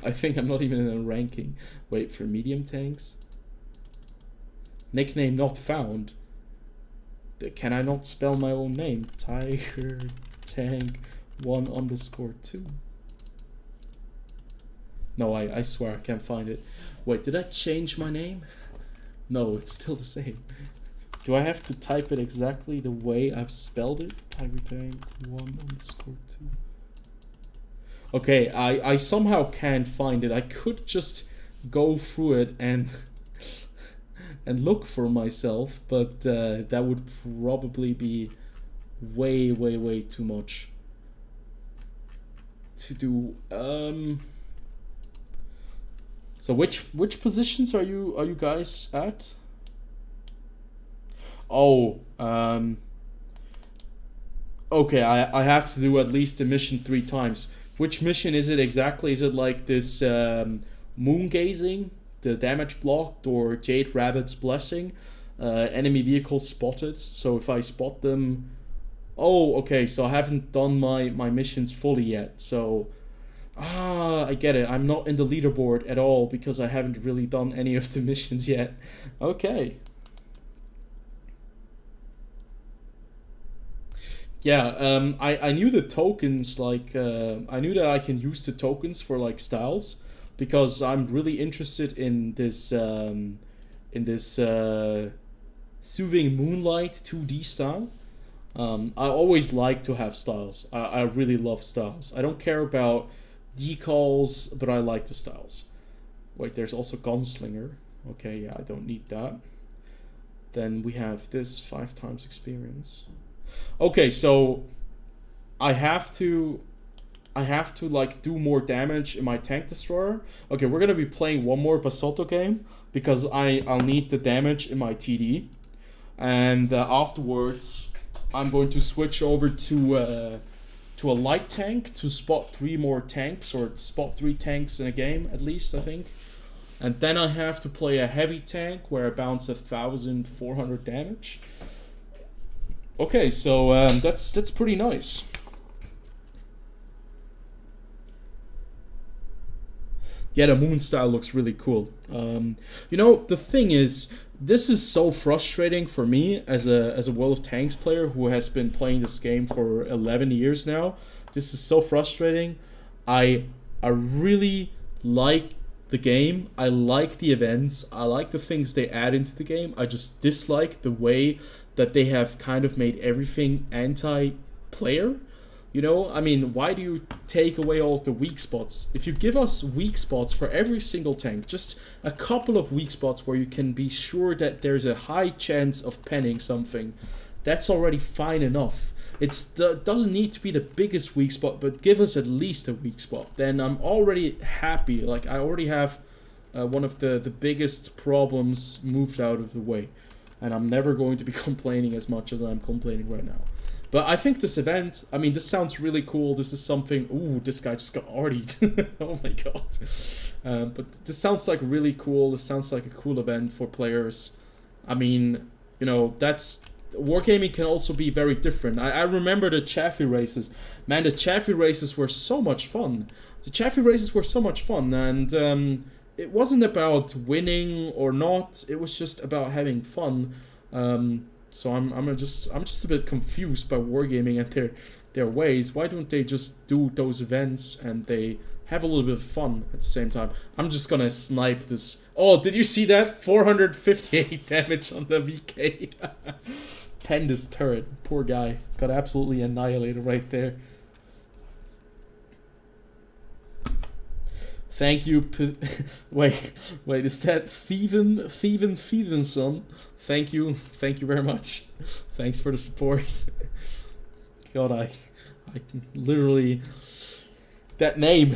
I think I'm not even in the ranking. Wait, for medium tanks? Nickname not found. Can I not spell my own name? Tiger Tank 1_2. No, I swear I can't find it. Wait, did I change my name? No, it's still the same. Do I have to type it exactly the way I've spelled it? Tiger Tank 1_2. Okay, I somehow can't find it. I could just go through it and and look for myself, but that would probably be way too much to do. So which positions are you guys at? Oh, okay, I have to do at least the mission 3 times. Which mission is it exactly? Is it like this moon gazing, the damage blocked, or Jade Rabbit's blessing? Enemy vehicles spotted. So if I spot them, oh, okay. So I haven't done my missions fully yet. So I get it. I'm not in the leaderboard at all because I haven't really done any of the missions yet. Okay. Yeah, I knew the tokens, like, I knew that I can use the tokens for, like, styles, because I'm really interested in this Soothing Moonlight 2D style. I always like to have styles. I really love styles. I don't care about decals, but I like the styles. Wait, there's also Gunslinger. Okay, yeah, I don't need that. Then we have this 5 times experience. Okay, so I have to like do more damage in my tank destroyer. Okay, we're gonna be playing one more Basotto game because I'll need the damage in my TD, and afterwards I'm going to switch over to a light tank to spot 3 more tanks, or spot 3 tanks in a game at least, I think. And then I have to play a heavy tank where I bounce 1,400 damage. Okay, so that's pretty nice. Yeah, the moon style looks really cool. You know, the thing is, this is so frustrating for me as a World of Tanks player who has been playing this game for 11 years now. This is so frustrating. I really like the game. I like the events. I like the things they add into the game. I just dislike the way that they have kind of made everything anti-player. You know, I mean, why do you take away all of the weak spots? If you give us weak spots for every single tank, just a couple of weak spots where you can be sure that there's a high chance of penning something, that's already fine enough. It doesn't need to be the biggest weak spot, but give us at least a weak spot. Then I'm already happy. Like, I already have one of the biggest problems moved out of the way. And I'm never going to be complaining as much as I'm complaining right now. But I think this event, I mean, this sounds really cool. This is something... Ooh, this guy just got RD'd. Oh my god. But this sounds like really cool. This sounds like a cool event for players. I mean, you know, that's... Wargaming can also be very different. I remember the Chaffee races. Man, the Chaffee races were so much fun. The Chaffee races were so much fun. And it wasn't about winning or not. It was just about having fun. So I'm just a bit confused by Wargaming and their ways. Why don't they just do those events and they have a little bit of fun at the same time? I'm just gonna snipe this. Oh, did you see that? 458 damage on the VK. Penned his turret. Poor guy. Got absolutely annihilated right there. Thank you. Wait, is that Thievenson? Thank you very much. Thanks for the support. God, I literally, that name.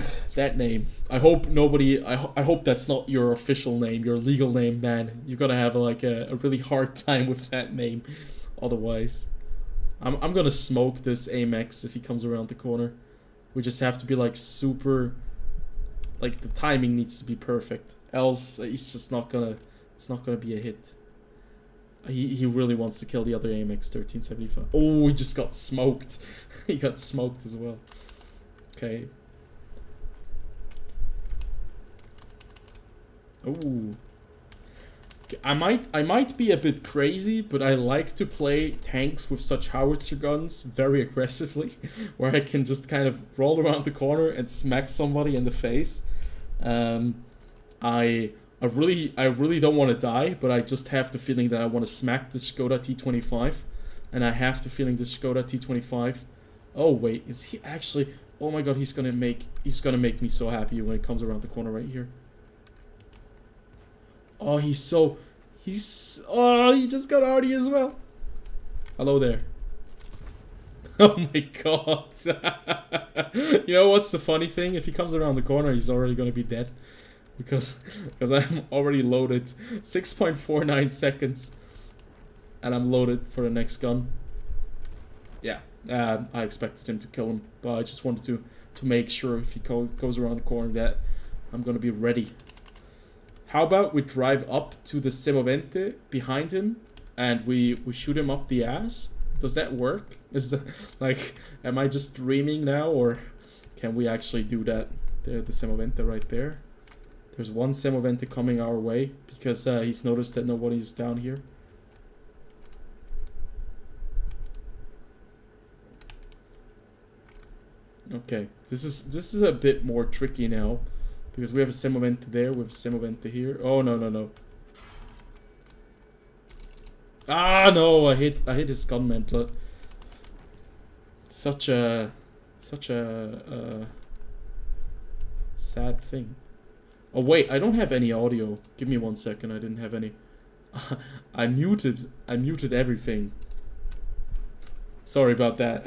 I hope nobody. I hope that's not your official name, your legal name, man. You're gonna have like a really hard time with that name, otherwise. I'm gonna smoke this Amx if he comes around the corner. We just have to be like super. Like, the timing needs to be perfect, else he's just not gonna. It's not gonna be a hit. He really wants to kill the other Amx 1375. Oh, he just got smoked. He got smoked as well. Okay. Oh. I might be a bit crazy, but I like to play tanks with such howitzer guns very aggressively, where I can just kind of roll around the corner and smack somebody in the face. I I really don't want to die, but I just have the feeling that I want to smack the Skoda T25, and I have the feeling the Skoda T25. Oh wait, is he actually? Oh my god, he's gonna make me so happy when it comes around the corner right here. Oh, he just got Artie as well. Hello there. Oh my god. You know what's the funny thing? If he comes around the corner, he's already gonna be dead. Because I'm already loaded. 6.49 seconds. And I'm loaded for the next gun. Yeah, I expected him to kill him. But I just wanted to make sure if he goes around the corner that I'm gonna be ready. How about we drive up to the Semovente behind him and we shoot him up the ass? Does that work? Is that, like, am I just dreaming now, or can we actually do that? The Semovente right there. There's one Semovente coming our way because he's noticed that nobody's down here. Okay, this is a bit more tricky now because we have a Semovente there, we have a Semovente here. Oh no. Ah no, I hit his gun mantlet. Such a sad thing. Oh wait, I don't have any audio. Give me 1 second. I didn't have any. I muted everything. Sorry about that.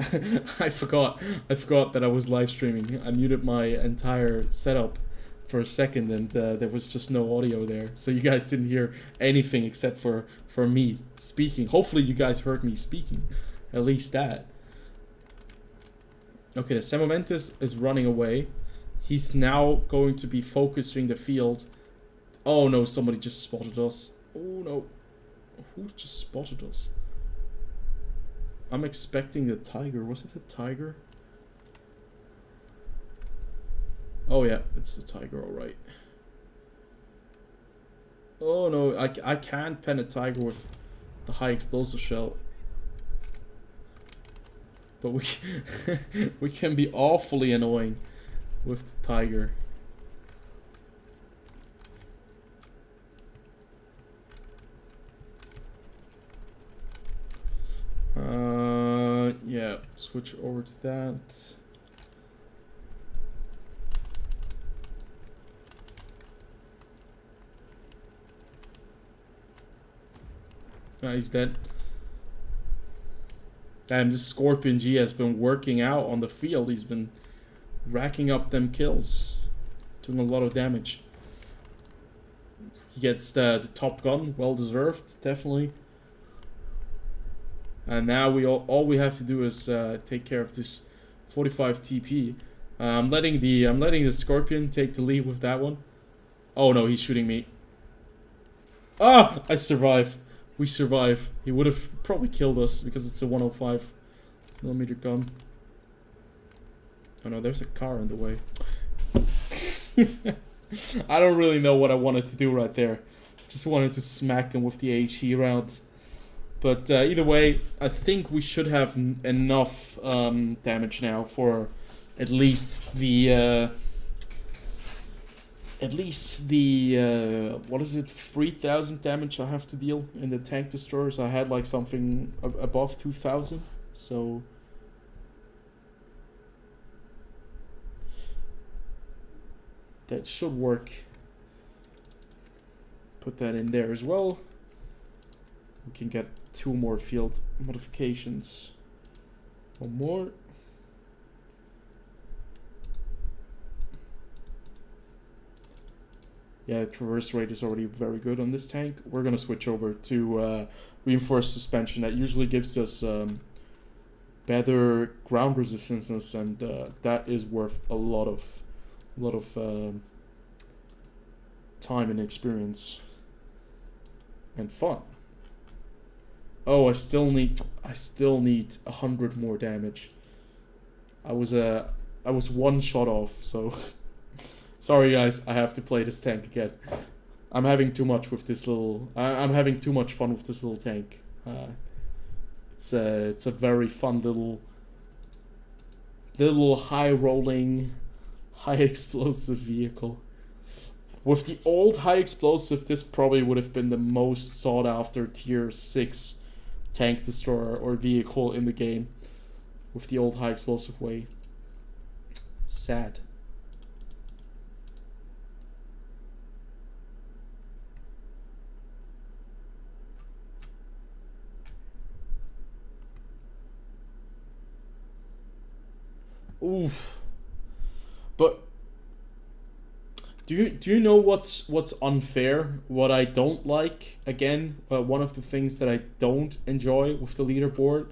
I forgot that I was live streaming. I muted my entire setup for a second, and there was just no audio there, so you guys didn't hear anything except for me speaking. Hopefully you guys heard me speaking, at least that. Okay, the Semovente is running away. He's now going to be focusing the field. Oh no, somebody just spotted us. Oh no, who just spotted us? I'm expecting the tiger. Was it the tiger? Oh yeah, it's the tiger, alright. Oh no, I can't pen a tiger with the high explosive shell. But we can be awfully annoying with the tiger. Yeah, switch over to that. He's dead. Damn, this Scorpion G has been working out on the field. He's been racking up them kills, doing a lot of damage. He gets the top gun, well deserved, definitely. And now all we have to do is take care of this 45 TP. I'm letting the Scorpion take the lead with that one. Oh no, he's shooting me. Ah, I survive. We survive. He would have probably killed us because it's a 105mm gun. Oh no, there's a car in the way. I don't really know what I wanted to do right there. Just wanted to smack him with the HE round. But either way, I think we should have enough damage now for at least the what is it, 3,000 damage I have to deal in the tank destroyers. I had like something above 2,000, so that should work. Put that in there as well. We can get 2 more field modifications. 1 more. Yeah, traverse rate is already very good on this tank. We're gonna switch over to reinforced suspension. That usually gives us better ground resistance, and that is worth a lot of time and experience and fun. Oh, I still need 100 more damage. I was 1 shot off, so sorry guys, I have to play this tank again. I'm having too much with this little. I'm having too much fun with this little tank. It's a very fun little high rolling, high explosive vehicle. With the old high explosive, this probably would have been the most sought after tier 6 tank destroyer or vehicle in the game. With the old high explosive way. Sad. Oof. But do you know what's unfair? What I don't like? Again, one of the things that I don't enjoy with the leaderboard.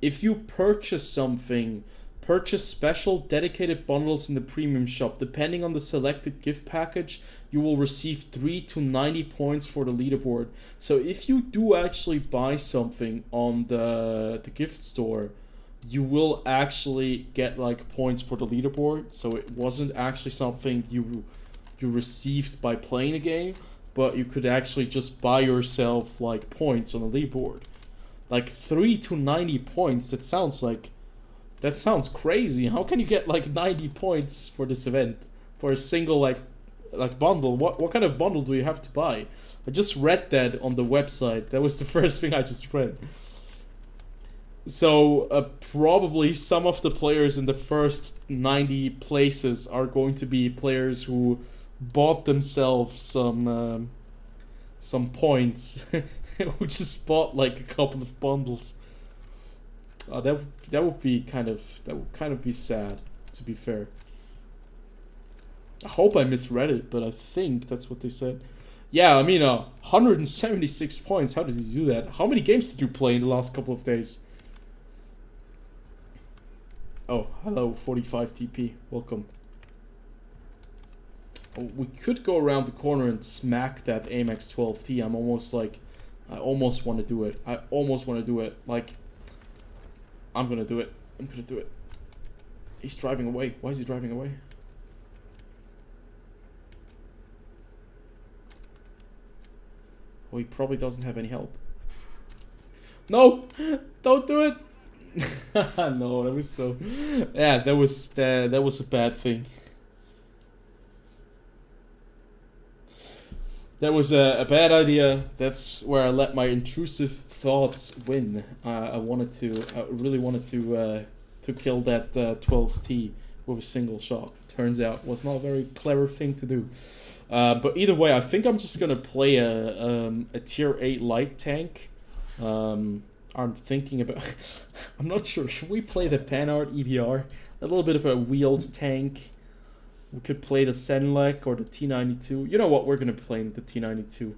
If you purchase something, purchase special dedicated bundles in the premium shop. Depending on the selected gift package, you will receive 3 to 90 points for the leaderboard. So if you do actually buy something on the gift store, you will actually get like points for the leaderboard. So it wasn't actually something you received by playing the game, but you could actually just buy yourself like points on the leaderboard. Like 3 to 90 points, that sounds crazy. How can you get like 90 points for this event for a single like bundle? What kind of bundle do you have to buy? I just read that on the website. That was the first thing I just read. So probably some of the players in the first 90 places are going to be players who bought themselves some points, who just bought like a couple of bundles. That would kind of be sad, to be fair. I hope I misread it, but I think that's what they said. Yeah, I mean, 176 points. How did you do that? How many games did you play in the last couple of days? Oh, hello, 45 TP. Welcome. Oh, we could go around the corner and smack that Amx 12T. I almost want to do it. Like, I'm gonna do it. He's driving away. Why is he driving away? Oh, he probably doesn't have any help. No! Don't do it! No, that was so... Yeah, that was a bad thing. That was a bad idea. That's where I let my intrusive thoughts win. I really wanted to kill that 12T with a single shot. Turns out it was not a very clever thing to do. But either way, I think I'm just gonna play a tier 8 light tank. I'm thinking about... I'm not sure. Should we play the Panhard EBR? A little bit of a wheeled tank. We could play the Senlek or the T92. You know what? We're going to be playing the T92.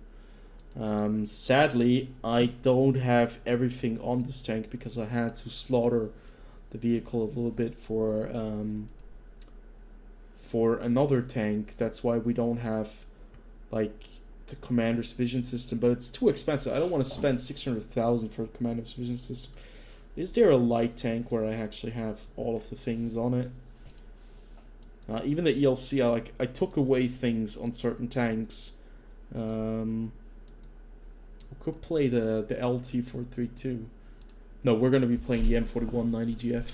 Sadly, I don't have everything on this tank because I had to slaughter the vehicle a little bit for another tank. That's why we don't have like the commander's vision system, but it's too expensive. I don't want to spend 600,000 for a commander's vision system. Is there a light tank where I actually have all of the things on it? Even the ELC, I took away things on certain tanks. We could play the LT432. No, we're going to be playing the M4190GF.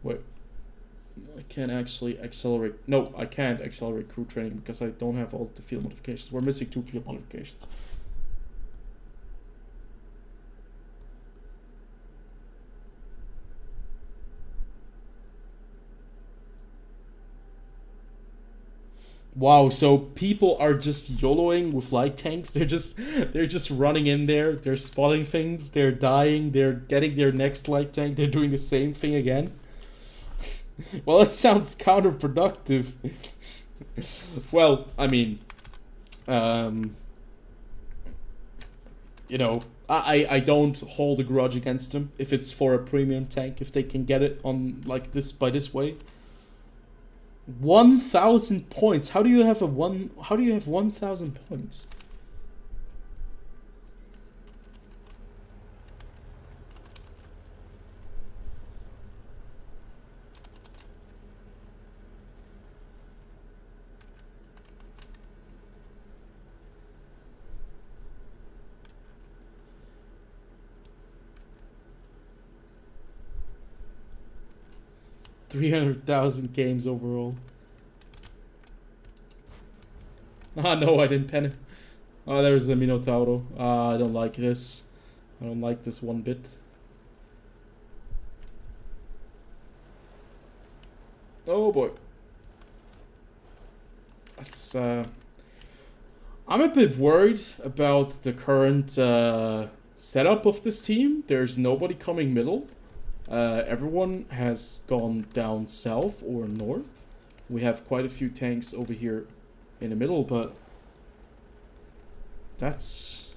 Wait. I can't actually accelerate. No, I can't accelerate crew training because I don't have all the field modifications. We're missing 2 field modifications. Wow, so people are just YOLOing with light tanks. They're just running in there. They're spotting things. They're dying. They're getting their next light tank. They're doing the same thing again. Well, that sounds counterproductive. Well, I mean, you know, I don't hold a grudge against them if it's for a premium tank, if they can get it on like this by this way. 1,000 points. How do you have 1,000 points? $300,000 games overall. Ah, no, I didn't pen him. Oh, there's the Minotauro. I don't like this. I don't like this one bit. Oh boy. That's I'm a bit worried about the current setup of this team. There's nobody coming middle. Everyone has gone down south or north. We have quite a few tanks over here in the middle, but it's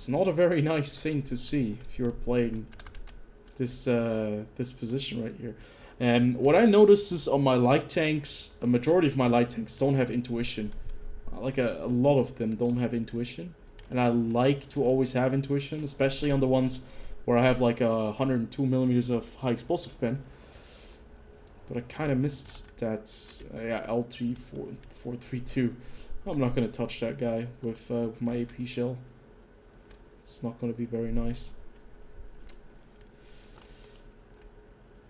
not a very nice thing to see if you're playing this this position right here. And what I noticed is on my light tanks, a majority of my light tanks don't have intuition. Like a lot of them don't have intuition. And I like to always have intuition, especially on the ones where I have like 102 millimeters of high explosive pen. But I kind of missed that. Yeah, L3432. I'm not going to touch that guy with my AP shell. It's not going to be very nice.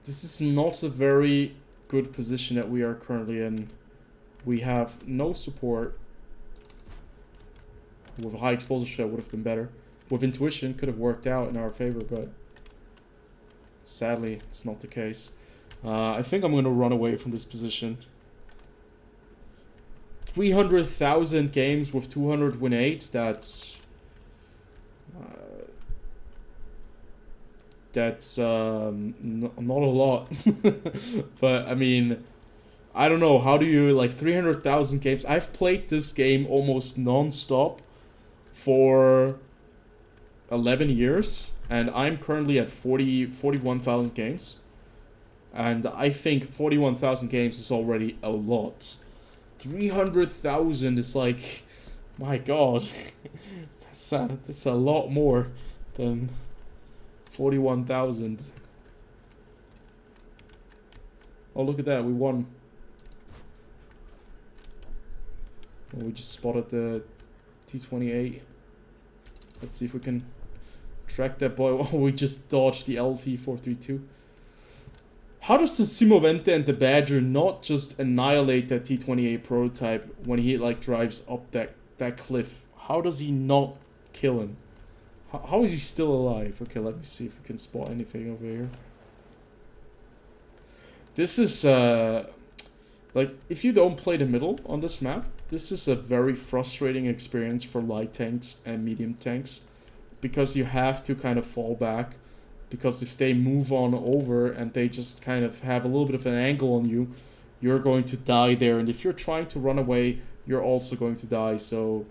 This is not a very good position that we are currently in. We have no support. With a high explosive shell would have been better. With intuition could have worked out in our favor, but sadly it's not the case. I think I'm going to run away from this position. 300,000 games with 200 win 8. That's not a lot. But I mean, I don't know. How do you like 300,000 games? I've played this game almost non-stop for 11 years, and I'm currently at 41,000 games. And I think 41,000 games is already a lot. 300,000 is like, my god, that's a lot more than 41,000. Oh, look at that, we won. Oh, we just spotted the T28. Let's see if we can track that boy. Oh, we just dodged the LT432. How does the Simovente and the Badger not just annihilate that T28 prototype when he like drives up that cliff? How does he not kill him? How is he still alive? Okay, let me see if we can spot anything over here. This is like, if you don't play the middle on this map, this is a very frustrating experience for light tanks and medium tanks, because you have to kind of fall back. Because if they move on over and they just kind of have a little bit of an angle on you, you're going to die there. And if you're trying to run away, you're also going to die. So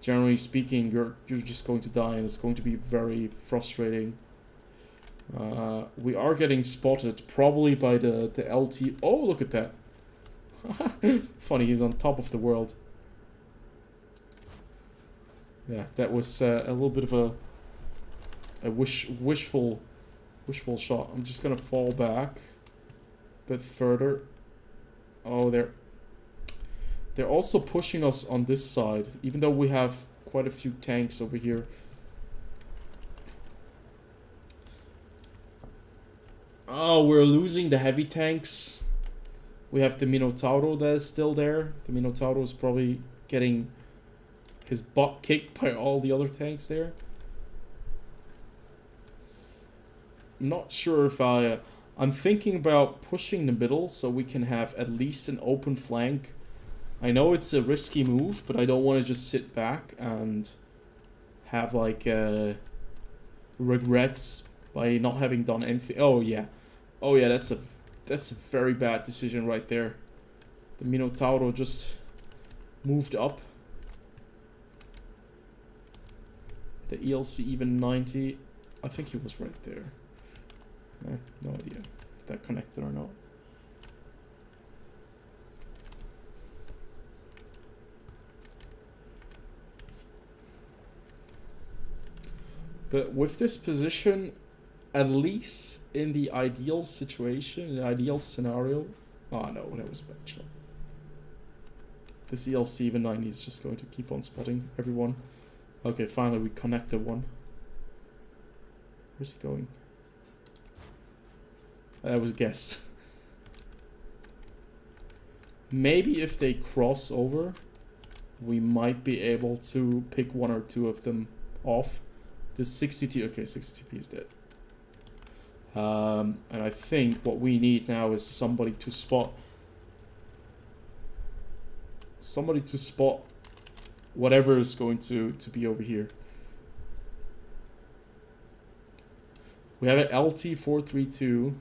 generally speaking, you're just going to die, and it's going to be very frustrating. We are getting spotted, probably by the LT. Oh, look at that. Funny, he's on top of the world. Yeah, that was a little bit of a wishful shot. I'm just gonna fall back a bit further. Oh, they're also pushing us on this side, even though we have quite a few tanks over here. Oh, we're losing the heavy tanks. We have the Minotauro that is still there. The Minotauro is probably getting his butt kicked by all the other tanks there. I'm not sure if I'm thinking about pushing the middle so we can have at least an open flank. I know it's a risky move, but I don't want to just sit back and have like regrets by not having done anything. Oh yeah, that's a very bad decision right there. The Minotauro just moved up. The ELC even 90. I think he was right there. No idea if that connected or not. But with this position, at least in the ideal situation, in the ideal scenario... Oh no, that was a bad shot. This ELC even 90 is just going to keep on spotting everyone. Okay, finally we connected one. Where's he going? That was a guess. Maybe if they cross over, we might be able to pick 1 or 2 of them off. This 60T, okay, 60TP is dead. And I think what we need now is somebody to spot whatever is going to be over here. We have an LT432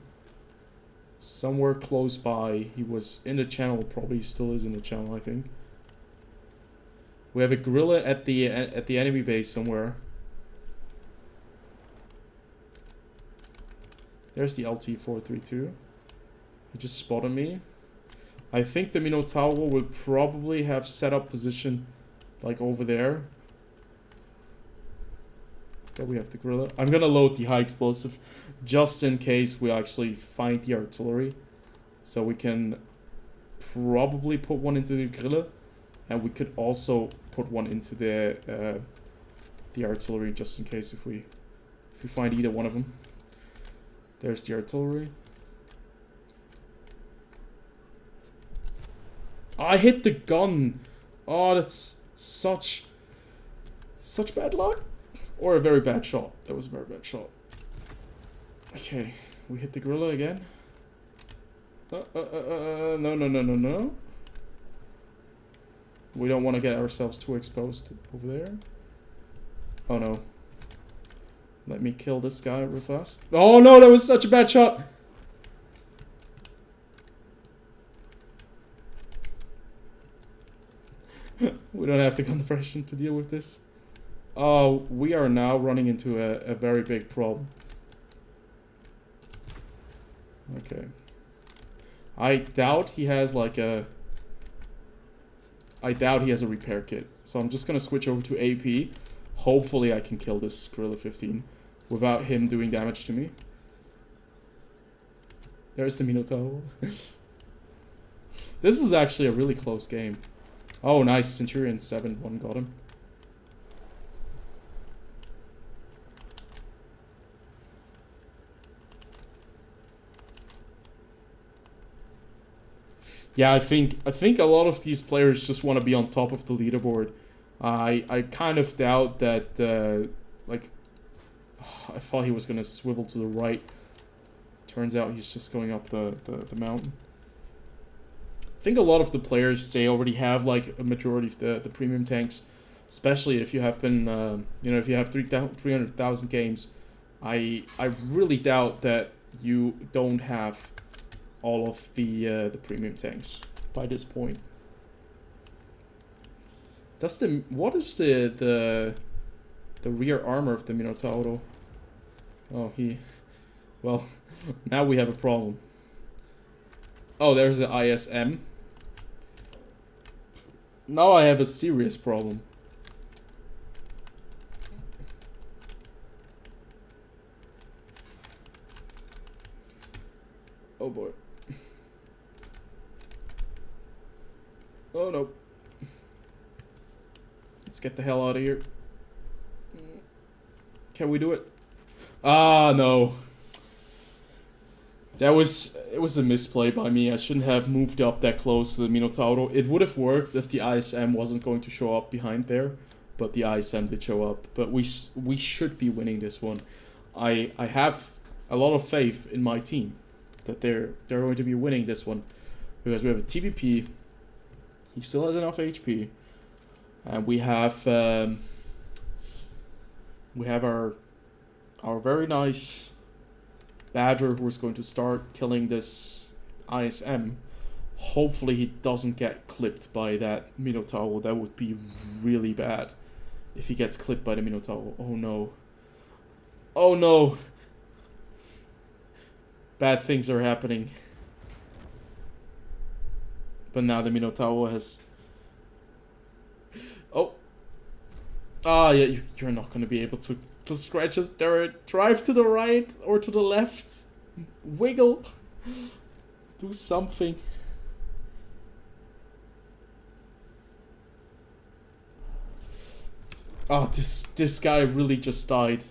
somewhere close by. He was in the channel, probably still is in the channel, I think. We have a gorilla at the enemy base somewhere. There's the LT432. He just spotted me. I think the Minotaur will probably have set up position like over there. There we have the gorilla. I'm gonna load the high explosive just in case we actually find the artillery. So we can probably put one into the gorilla, and we could also put one into the artillery just in case if we find either one of them. There's the artillery. I hit the gun. Oh, that's such bad luck. Or a very bad shot. That was a very bad shot. Okay, we hit the gorilla again. No. We don't want to get ourselves too exposed over there. Oh no. Let me kill this guy real fast. Oh no, that was such a bad shot. We don't have the compression to deal with this. Oh, we are now running into a very big problem. Okay. I doubt he has like a... I doubt he has a repair kit. So I'm just gonna switch over to AP. Hopefully I can kill this Gorilla 15 without him doing damage to me. There's the Minotaur. This is actually a really close game. Oh, nice. Centurion 7-1 got him. Yeah, I think a lot of these players just want to be on top of the leaderboard. I kind of doubt that, like, I thought he was going to swivel to the right. Turns out he's just going up the mountain. I think a lot of the players, they already have, like, a majority of the premium tanks. Especially if you have been, you know, if you have 300,000 games. I really doubt that you don't have all of the premium tanks by this point. What is the rear armor of the Minotauro? Oh, well, now we have a problem. Oh, there's the ISM. Now I have a serious problem. Oh boy. Oh no. Let's get the hell out of here. Can we do it? Ah, no. It was a misplay by me. I shouldn't have moved up that close to the Minotauro. It would have worked if the ISM wasn't going to show up behind there, but the ISM did show up. But we should be winning this one. I have a lot of faith in my team that they're going to be winning this one because we have a TVP. He still has enough HP, and we have our very nice Badger who is going to start killing this ISM. Hopefully he doesn't get clipped by that Minotaur. That would be really bad if he gets clipped by the Minotaur. Oh no. Oh no. Bad things are happening. But now the Minotaur has... Oh. Ah, yeah, you're not going to be able to scratch his turret. Drive to the right or to the left. Wiggle. Do something. Oh, this guy really just died.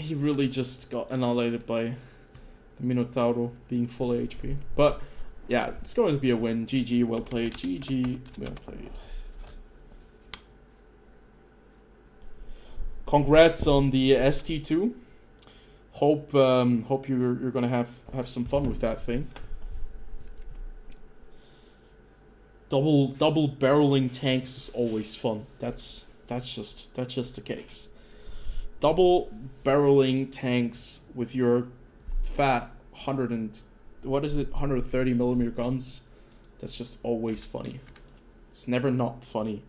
he really just got annihilated by the Minotauro being full HP. But yeah, it's going to be a win. GG, well played. GG, well played. Congrats on the ST2. Hope you're gonna have some fun with that thing. Double barreling tanks is always fun. That's just the case. Double barreling tanks with your fat 130 millimeter guns. That's just always funny. It's never not funny.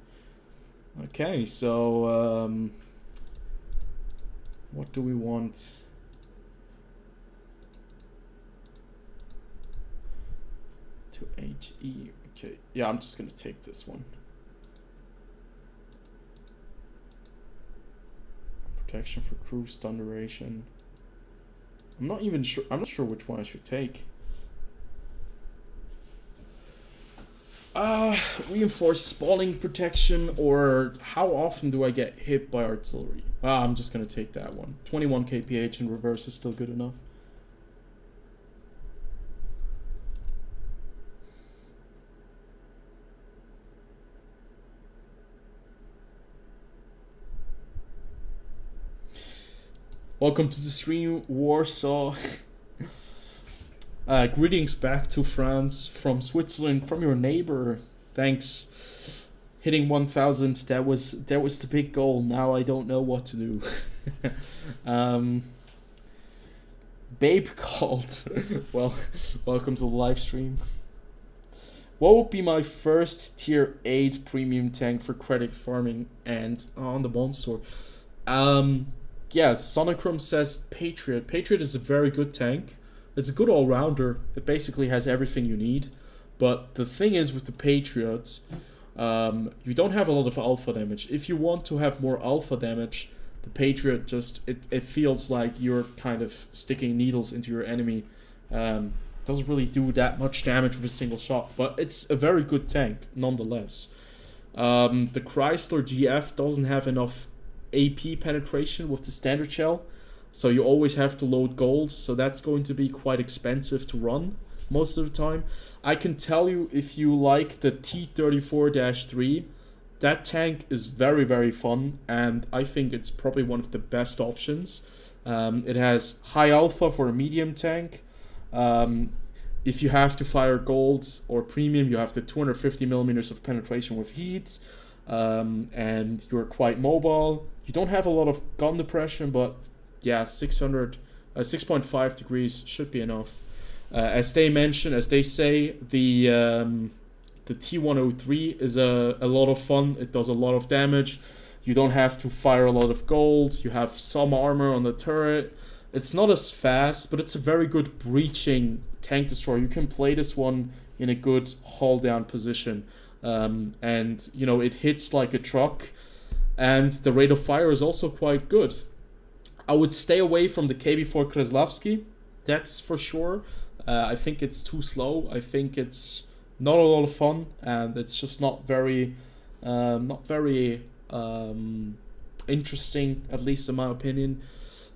Okay, so what do we want? To HE. Okay, yeah, I'm just gonna take this one. Protection for crew, stun duration. I'm not even sure. I'm not sure which one I should take. Reinforced spawning protection, or how often do I get hit by artillery? I'm just gonna take that one. 21 kph in reverse is still good enough. Welcome to the stream, Warsaw. Greetings back to France from Switzerland, from your neighbor. Thanks. Hitting 1,000. That was the big goal. Now I don't know what to do. Babe called. Well, welcome to the live stream. What would be my first tier 8 premium tank for credit farming and on the bond store? Yeah, Sonicrum says Patriot. Patriot is a very good tank. It's a good all-rounder. It basically has everything you need. But the thing is with the Patriot, you don't have a lot of alpha damage. If you want to have more alpha damage, the Patriot just, it feels like you're kind of sticking needles into your enemy. Doesn't really do that much damage with a single shot, but it's a very good tank nonetheless. The Chrysler GF doesn't have enough AP penetration with the standard shell, so you always have to load gold, so that's going to be quite expensive to run most of the time. I can tell you, if you like the T-34-3, that tank is very, very fun, and I think it's probably one of the best options. It has high alpha for a medium tank. If you have to fire gold or premium, you have the 250 millimeters of penetration with heat, and you're quite mobile. You don't have a lot of gun depression, but yeah, 6.5 degrees should be enough. As they mention, as they say, the T103 is a lot of fun. It does a lot of damage. You don't have to fire a lot of gold. You have some armor on the turret. It's not as fast, but it's a very good breaching tank destroyer. You can play this one in a good hull down position. And, you know, it hits like a truck. And the rate of fire is also quite good. I would stay away from the KV-4 Kraslavsky. That's for sure. I think it's too slow. I think it's not a lot of fun. And it's just not very interesting, at least in my opinion.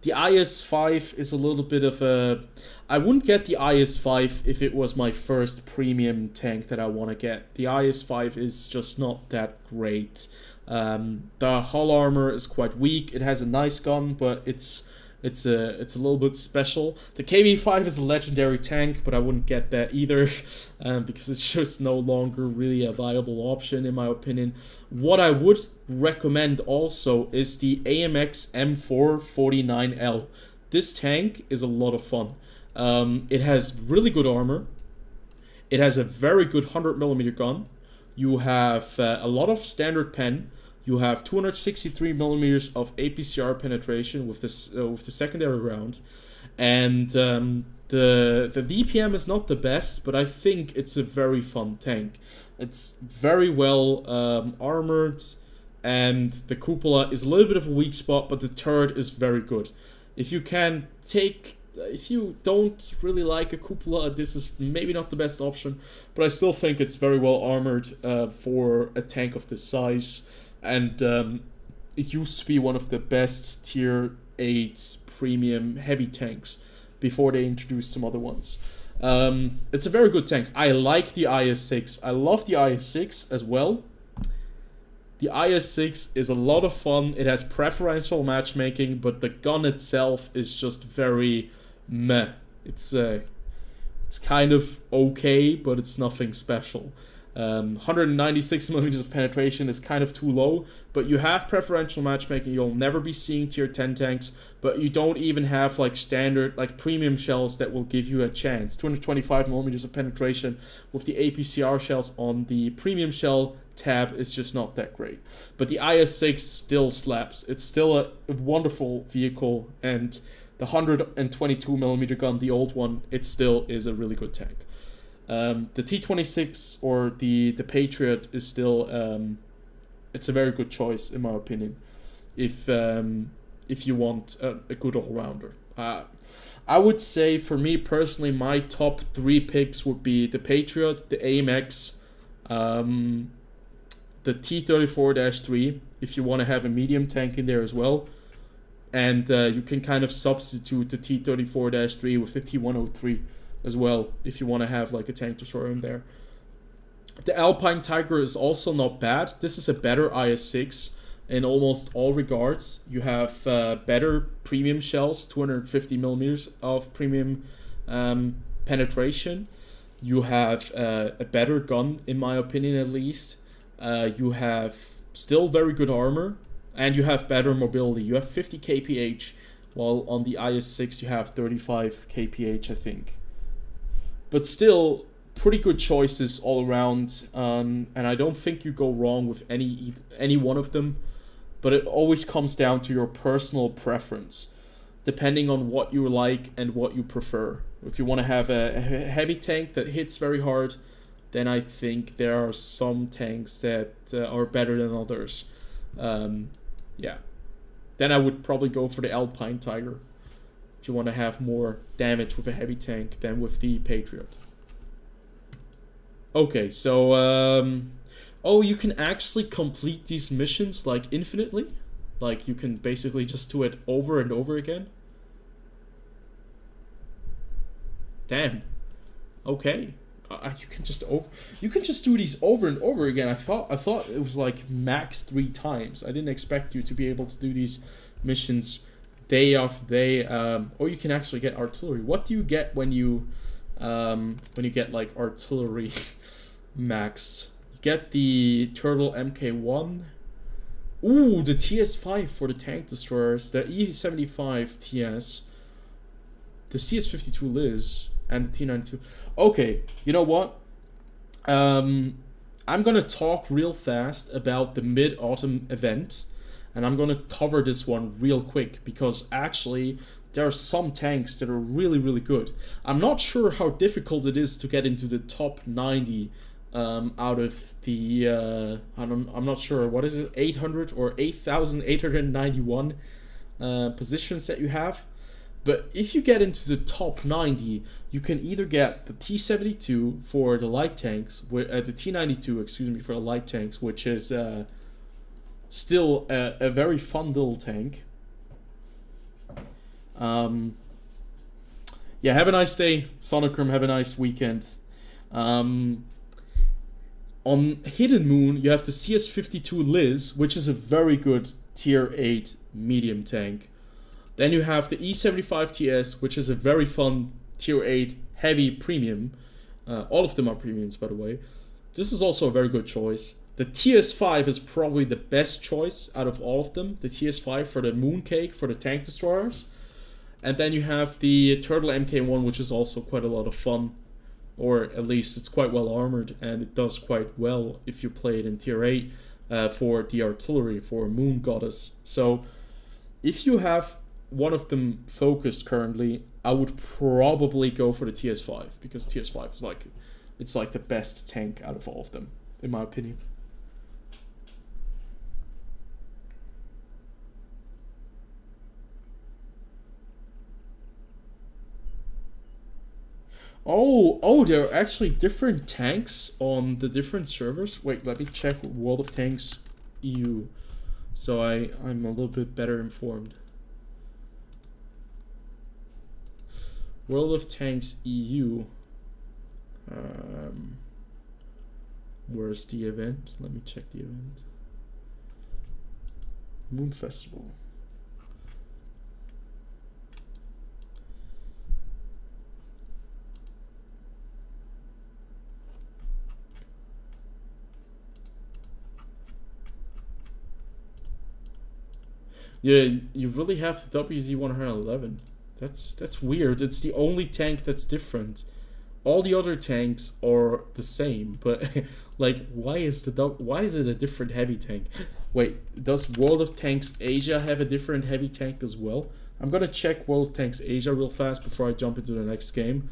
The IS-5 is a little bit of a... I wouldn't get the IS-5 if it was my first premium tank that I want to get. The IS-5 is just not that great. The hull armor is quite weak. It has a nice gun, but it's a little bit special. The KV-5 is a legendary tank, but I wouldn't get that either, because it's just no longer really a viable option in my opinion. What I would recommend also is the Amx M449l. This tank is a lot of fun. It has really good armor. It has a very good 100mm gun. You have a lot of standard pen. You have 263 millimeters of APCR penetration with this with the secondary round, and the VPM is not the best, but I think it's a very fun tank. It's very well armored, and the cupola is a little bit of a weak spot, but the turret is very good. If you don't really like a cupola, this is maybe not the best option, but I still think it's very well armored for a tank of this size. And it used to be one of the best tier 8 premium heavy tanks before they introduced some other ones. It's a very good tank. I like the IS-6. I love the IS-6 as well. The IS-6 is a lot of fun. It has preferential matchmaking, but the gun itself is just very meh. It's kind of okay, but it's nothing special. 196 millimeters of penetration is kind of too low, but you have preferential matchmaking. You'll never be seeing tier 10 tanks, but you don't even have like standard, like premium shells that will give you a chance. 225 millimeters of penetration with the APCR shells on the premium shell tab is just not that great. But the IS-6 still slaps. It's still a wonderful vehicle, and the 122 millimeter gun, the old one, it still is a really good tank. The T-26 or the Patriot is still it's a very good choice in my opinion if you want a good all-rounder. I would say for me personally, my top 3 picks would be the Patriot, the Amx, the T-34-3 if you want to have a medium tank in there as well, and you can kind of substitute the T-34-3 with the T-103 as well if you want to have like a tank destroyer in there. The Alpine Tiger is also not bad. This is a better IS-6 in almost all regards. You have better premium shells, 250 millimeters of premium penetration. You have a better gun, in my opinion at least. You have still very good armor, and you have better mobility. You have 50 kph, while on the IS-6 you have 35 kph, I think. But still, pretty good choices all around, and I don't think you go wrong with any one of them. But it always comes down to your personal preference, depending on what you like and what you prefer. If you want to have a heavy tank that hits very hard, then I think there are some tanks that are better than others. Yeah. Then I would probably go for the Alpine Tiger if you want to have more damage with a heavy tank than with the Patriot. Okay, so oh, you can actually complete these missions like infinitely? Like you can basically just do it over and over again? Damn. Okay. You can just do these over and over again. I thought it was like max 3 times. I didn't expect you to be able to do these missions day after day. Or you can actually get artillery. What do you get when you get like artillery max? You get the Turtle MK1. Ooh, the TS5 for the tank destroyers, the E75 TS, the CS52 Liz, and the T92. Okay, you know what? I'm gonna talk real fast about the Mid-Autumn event, and I'm gonna cover this one real quick because actually there are some tanks that are really, really good. I'm not sure how difficult it is to get into the top 90 out of the I'm not sure, what is it, 800 or 8,891 positions that you have. But if you get into the top 90, you can either get the T72 for the light tanks, the T92, excuse me, for the light tanks, which is still a very fun little tank. Yeah, have a nice day, Sonicrum, have a nice weekend. On Hidden Moon, you have the CS52 Liz, which is a very good tier 8 medium tank. Then you have the E75 TS, which is a very fun tier 8 heavy premium. All of them are premiums, by the way. This is also a very good choice. The TS5 is probably the best choice out of all of them. The TS5 for the Mooncake, for the tank destroyers. And then you have the Turtle MK1, which is also quite a lot of fun. Or at least it's quite well armored, and it does quite well if you play it in tier 8 for the artillery, for Moon Goddess. So if you have one of them focused currently, I would probably go for the TS5, because TS5 is like, it's like the best tank out of all of them, in my opinion. Oh, there are actually different tanks on the different servers. Wait, let me check World of Tanks EU, so I'm a little bit better informed. World of Tanks EU. Where's the event? Let me check the event. Moon Festival. Yeah, you really have the WZ-111. That's weird. It's the only tank that's different. All the other tanks are the same, but like, why is it a different heavy tank? Wait, does World of Tanks Asia have a different heavy tank as well? I'm gonna check World of Tanks Asia real fast before I jump into the next game.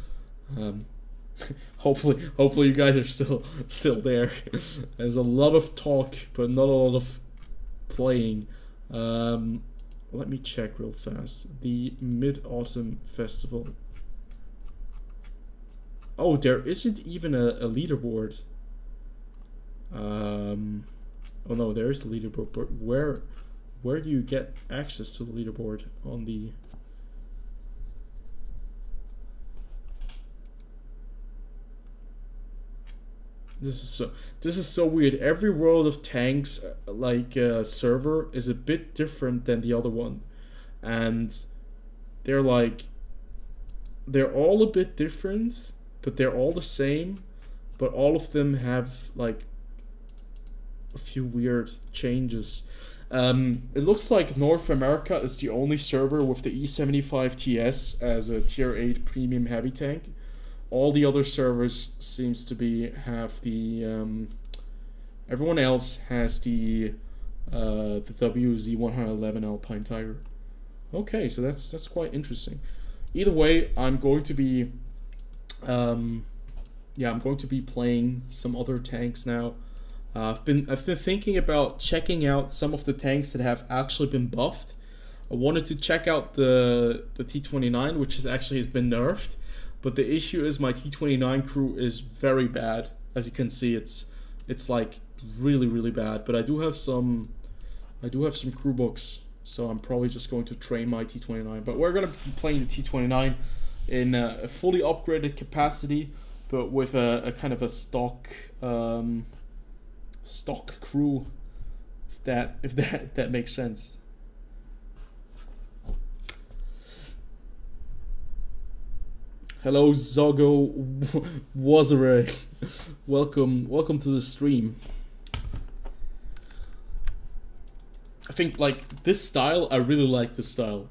Hopefully you guys are still there. There's a lot of talk, but not a lot of playing. Let me check real fast. The Mid-Autumn Festival. Oh, there isn't even a leaderboard. Oh no, there is the leaderboard, but where do you get access to the leaderboard on the... This is so weird. Every World of Tanks server is a bit different than the other one, and they're all a bit different, but they're all the same. But all of them have like a few weird changes. It looks like North America is the only server with the E75TS as a tier 8 premium heavy tank. All the other servers seems to have the everyone else has the WZ-111 Alpine Tiger. Okay, so that's quite interesting. Either way, I'm going to be I'm going to be playing some other tanks now. I've been thinking about checking out some of the tanks that have actually been buffed. I wanted to check out the T29, which has been nerfed. But the issue is my T29 crew is very bad. As you can see, it's like really bad. But I do have some crew books, so I'm probably just going to train my T29. But we're gonna be playing the T29 in a fully upgraded capacity, but with a kind of a stock crew, if that makes sense. Hello, Zogo Wazare. Welcome to the stream. I think like this style, I really like this style.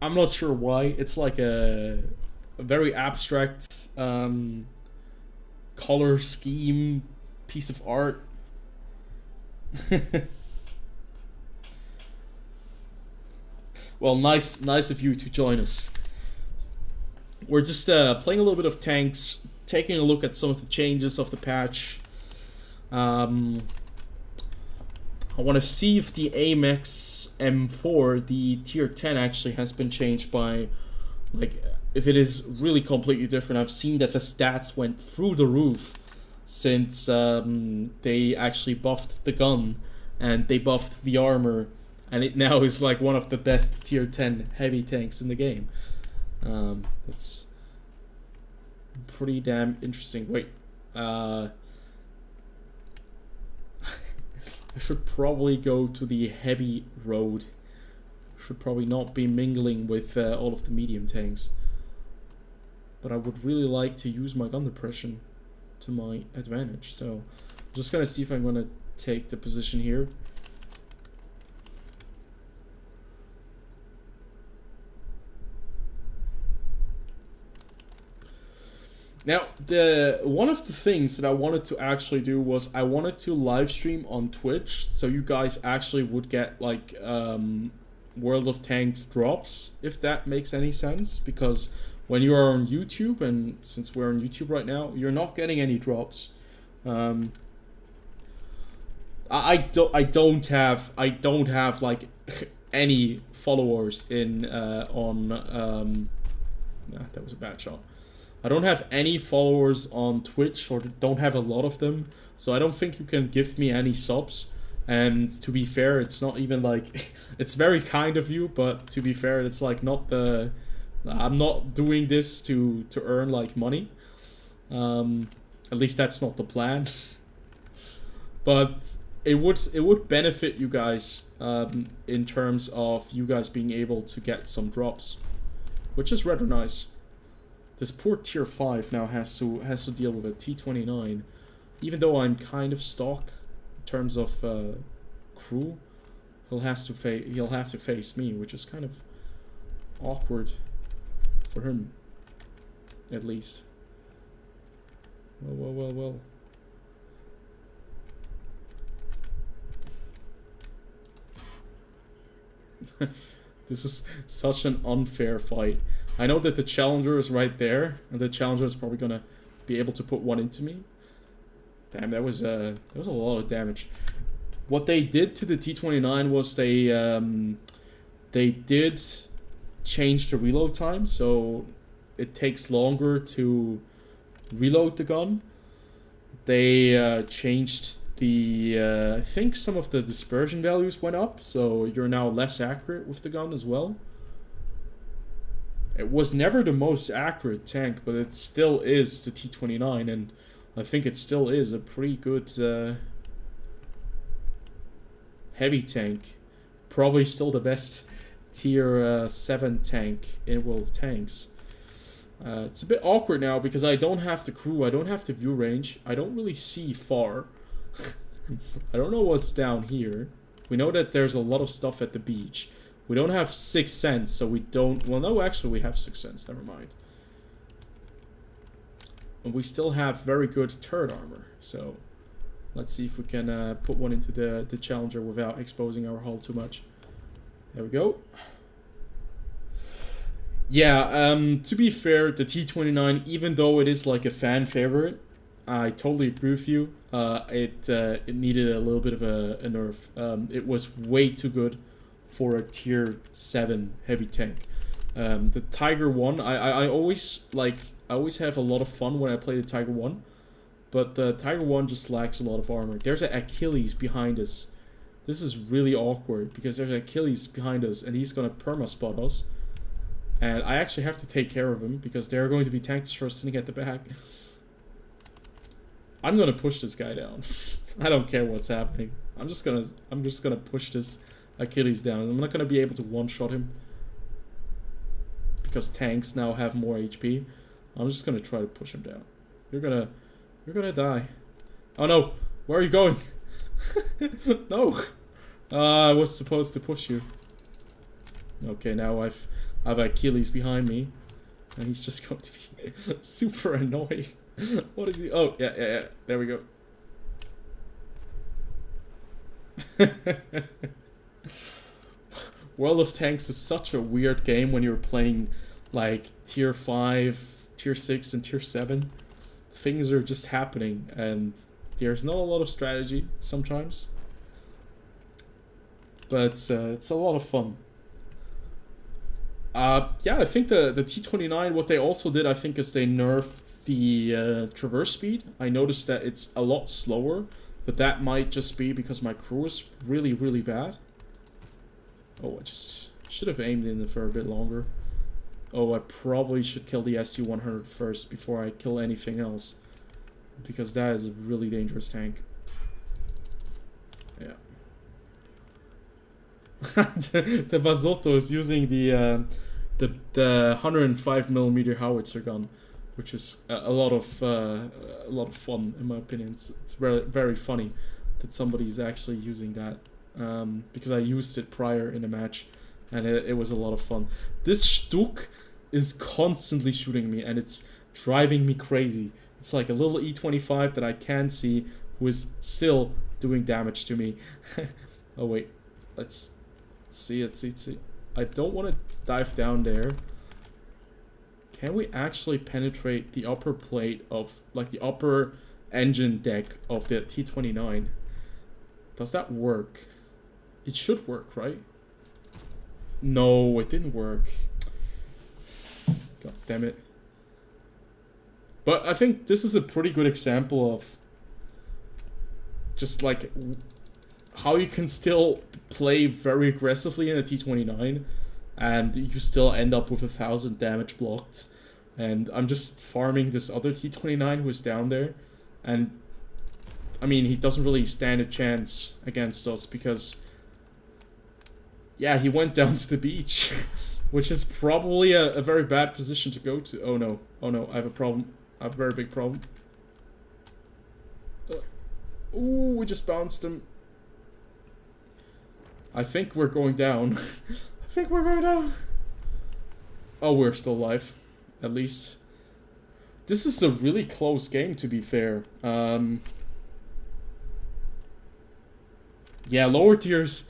I'm not sure why. It's like a very abstract color scheme piece of art. Well, nice of you to join us. We're just playing a little bit of tanks, taking a look at some of the changes of the patch. I want to see if the Amx M4, the tier 10, actually has been changed by, like, if it is really completely different. I've seen that the stats went through the roof since they actually buffed the gun and they buffed the armor, and it now is like one of the best tier 10 heavy tanks in the game. That's pretty damn interesting. Wait, I should probably go to the heavy road. Should probably not be mingling with all of the medium tanks. But I would really like to use my gun depression to my advantage. So I'm just gonna see if I'm gonna take the position here. Now, one of the things that I wanted to actually do was I wanted to live stream on Twitch, so you guys actually would get like World of Tanks drops, if that makes any sense. Because when you are on YouTube, and since we're on YouTube right now, you're not getting any drops. I don't have like any followers in on that was a bad shot. I don't have any followers on Twitch, or don't have a lot of them, so I don't think you can give me any subs. And to be fair, it's not even like it's very kind of you, but to be fair, it's like not the I'm not doing this to earn like money. At least that's not the plan. But it would benefit you guys in terms of you guys being able to get some drops, which is rather nice. This poor tier 5 now has to deal with a T29, even though I'm kind of stock in terms of crew. He'll have to face me, which is kind of awkward for him, at least. Well. This is such an unfair fight. I know that the challenger is right there, and the challenger is probably gonna be able to put one into me. Damn, that was a lot of damage. What they did to the T29 was they did change the reload time, so it takes longer to reload the gun. They changed the I think some of the dispersion values went up, so you're now less accurate with the gun as well. It was never the most accurate tank, but it still is the T29, and I think it still is a pretty good heavy tank. Probably still the best tier 7 tank in World of Tanks. It's a bit awkward now because I don't have the crew, I don't have the view range, I don't really see far. I don't know what's down here. We know that there's a lot of stuff at the beach. We don't have 6th sense, so we don't... Well, no, actually we have 6th sense, never mind. And we still have very good turret armor, so... Let's see if we can put one into the Challenger without exposing our hull too much. There we go. Yeah, to be fair, the T29, even though it is like a fan favorite, I totally agree with you. It needed a little bit of a nerf. It was way too good for a tier 7 heavy tank. The Tiger 1, I always have a lot of fun when I play the Tiger 1, but the Tiger 1 just lacks a lot of armor. There's an Achilles behind us. This is really awkward because there's an Achilles behind us and he's gonna perma-spot us. And I actually have to take care of him because there are going to be tank destroyers sitting at the back. I'm gonna push this guy down. I don't care what's happening. I'm just gonna push this Achilles down. I'm not gonna be able to one-shot him because tanks now have more HP. I'm just gonna try to push him down. You're gonna die. Oh no! Where are you going? No! I was supposed to push you. Okay, now I've Achilles behind me, and he's just going to be super annoying. What is he? Oh, yeah. There we go. World of Tanks is such a weird game when you're playing like tier 5, tier 6, and tier 7. Things are just happening, and there's not a lot of strategy sometimes. But it's a lot of fun. Yeah, I think the T29, what they also did, I think, is they nerfed the traverse speed. I noticed that it's a lot slower, but that might just be because my crew is really, really bad. Oh, I just should have aimed in for a bit longer. Oh, I probably should kill the SU-100 first before I kill anything else, because that is a really dangerous tank. Yeah. The Basotto is using the 105mm howitzer gun, which is a lot of fun in my opinion. It's very, very funny that somebody's actually using that, because I used it prior in a match, and it was a lot of fun. This Stuk is constantly shooting me, and it's driving me crazy. It's like a little E25 that I can see, who is still doing damage to me. Oh wait, let's see. I don't want to dive down there. Can we actually penetrate the upper plate of, like, the upper engine deck of the T29? Does that work? It should work, right? No, it didn't work. God damn it. But I think this is a pretty good example of just like how you can still play very aggressively in a T29 and you still end up with 1,000 damage blocked. And I'm just farming this other T-29 who's down there, and I mean, he doesn't really stand a chance against us because, yeah, he went down to the beach, which is probably a very bad position to go to. Oh no, I have a problem. I have a very big problem. Ooh, we just bounced him. I think we're going down. I think we're going down. Oh, we're still alive. At least. This is a really close game, to be fair. Yeah, lower tiers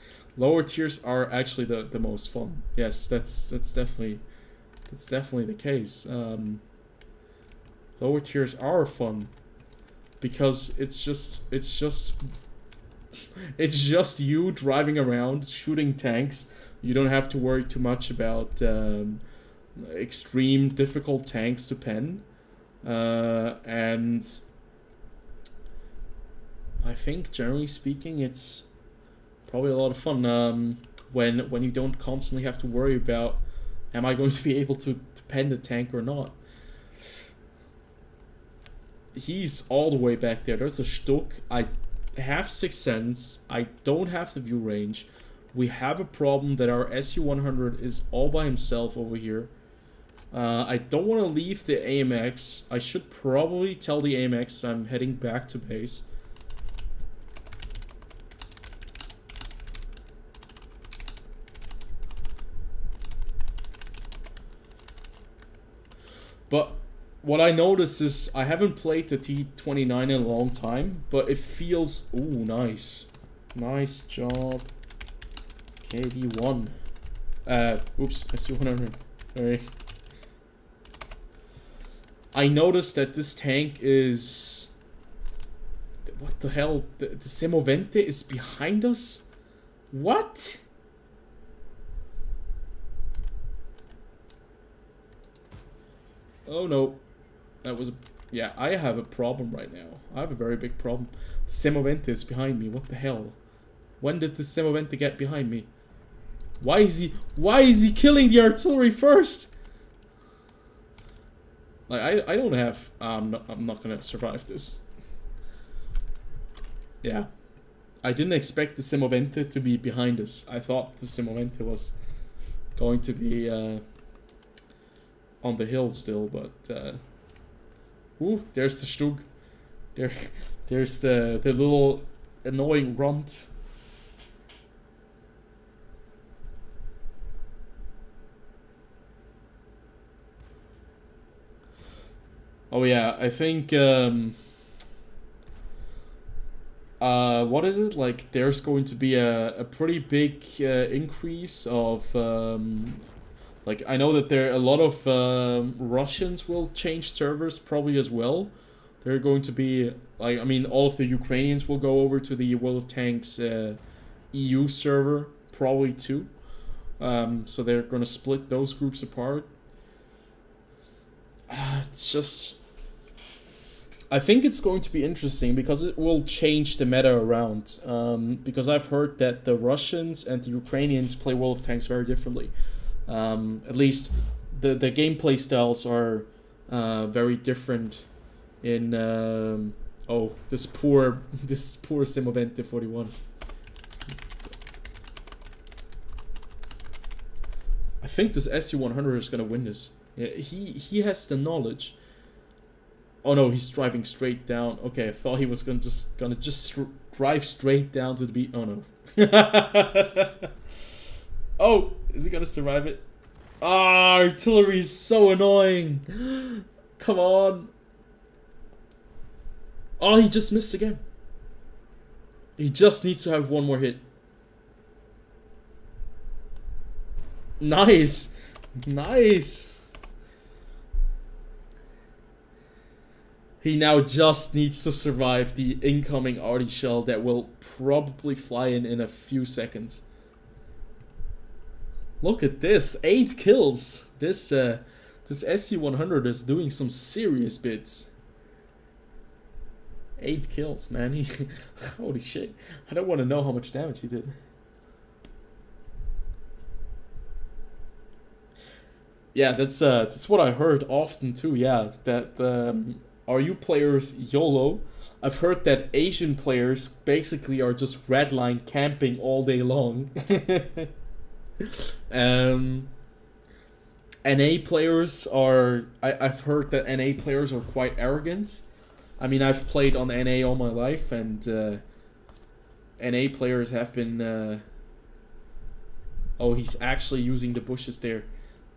are actually the most fun. Yes, that's definitely the case. Lower tiers are fun because it's just you driving around shooting tanks. You don't have to worry too much about extreme difficult tanks to pen, and I think generally speaking it's probably a lot of fun when you don't constantly have to worry about, am I going to be able to pen the tank or not. He's all the way back there. There's a Stuck. I have Sixth Sense. I don't have the view range. We have a problem that our SU-100 is all by himself over here. I don't want to leave the AMX. I should probably tell the AMX that I'm heading back to base. But what I notice is I haven't played the T-29 in a long time, but it feels... Ooh, nice. Nice job. KV-1. Oops, SU-100. Sorry. I noticed that this tank is... What the hell? The Semovente is behind us? What? Oh no. That was... Yeah, I have a problem right now. I have a very big problem. The Semovente is behind me. What the hell? When did the Semovente get behind me? Why is he killing the artillery first? Like, I don't have... I'm not gonna survive this. Yeah. I didn't expect the Semovente to be behind us. I thought the Semovente was going to be on the hill still, but ooh, there's the Stug. There's the little annoying runt. Oh yeah, I think what is it? Like, there's going to be a pretty big increase of like, I know that there a lot of Russians will change servers probably as well. They're going to be, like, I mean, all of the Ukrainians will go over to the World of Tanks EU server probably too. So they're going to split those groups apart. It's just... I think it's going to be interesting because it will change the meta around. Because I've heard that the Russians and the Ukrainians play World of Tanks very differently. At least the gameplay styles are very different in... oh, this poor Semovente 41. I think this SU-100 is going to win this. He has the knowledge. Oh no, he's driving straight down. Okay, I thought he was gonna just drive straight down to the beach. Oh no. Oh, is he gonna survive it? Ah, artillery is so annoying. Come on. Oh, he just missed again. He just needs to have one more hit. Nice. Nice. He now just needs to survive the incoming arty shell that will probably fly in a few seconds. Look at this, 8 kills. This SU-100 is doing some serious bits. 8 kills, man. Holy shit. I don't want to know how much damage he did. Yeah, that's what I heard often too. Yeah, that the RU players YOLO. I've heard that Asian players basically are just redline camping all day long. um, NA players are. I've heard that NA players are quite arrogant. I mean, I've played on NA all my life, and NA players have been. Oh, he's actually using the bushes there.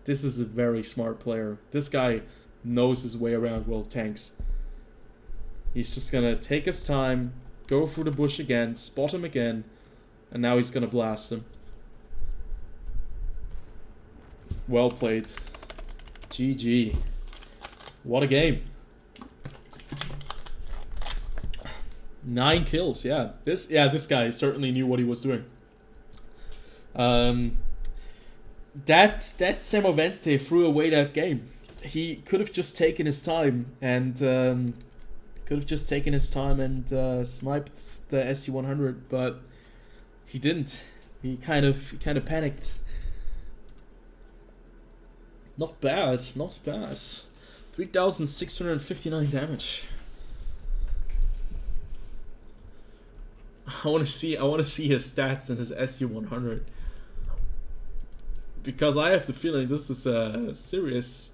This is a very smart player. This guy knows his way around world tanks. He's just gonna take his time, go through the bush again, spot him again, and now he's gonna blast him. Well played. GG. What a game. 9 kills, yeah. This guy certainly knew what he was doing. That Semovente threw away that game. He could have just taken his time and sniped the SC-100, but he didn't. He kind of panicked. Not bad, not bad. 3,659 damage. I want to see his stats and his SU-100, because I have the feeling this is a serious.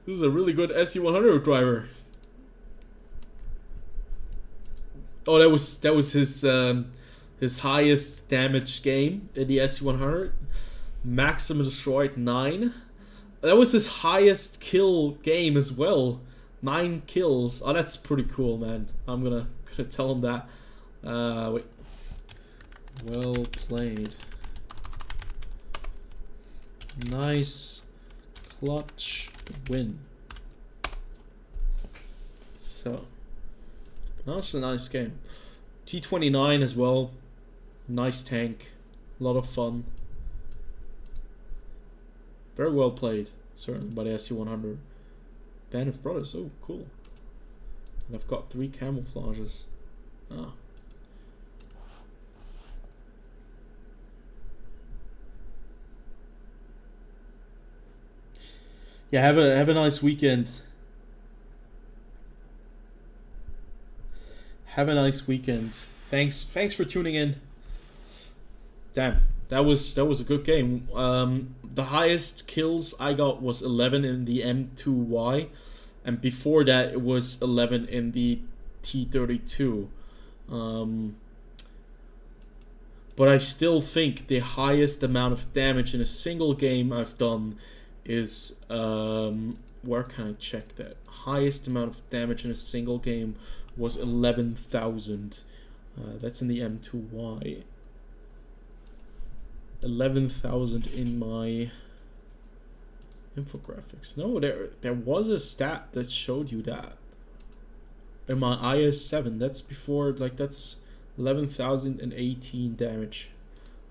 This is a really good SU-100 driver. Oh, that was his highest damage game in the SU-100. Maximum destroyed 9. That was his highest kill game as well. 9 kills. Oh, that's pretty cool, man. I'm gonna tell him that. Wait. Well played. Nice clutch win. So, that's a nice game. T29 as well. Nice tank. A lot of fun. Very well played, certainly, by the SC-100. Band of Brothers, oh, cool. And I've got 3 camouflages. Ah. Yeah, have a nice weekend. Have a nice weekend. Thanks for tuning in. Damn, that was a good game. The highest kills I got was 11 in the M2Y, and before that it was 11 in the T32. But I still think the highest amount of damage in a single game I've done is where can I check that? Highest amount of damage in a single game was 11,000. That's in the M2Y. 11,000 in my infographics. No, there was a stat that showed you that. In my IS-7, that's before, like, that's 11,018 damage.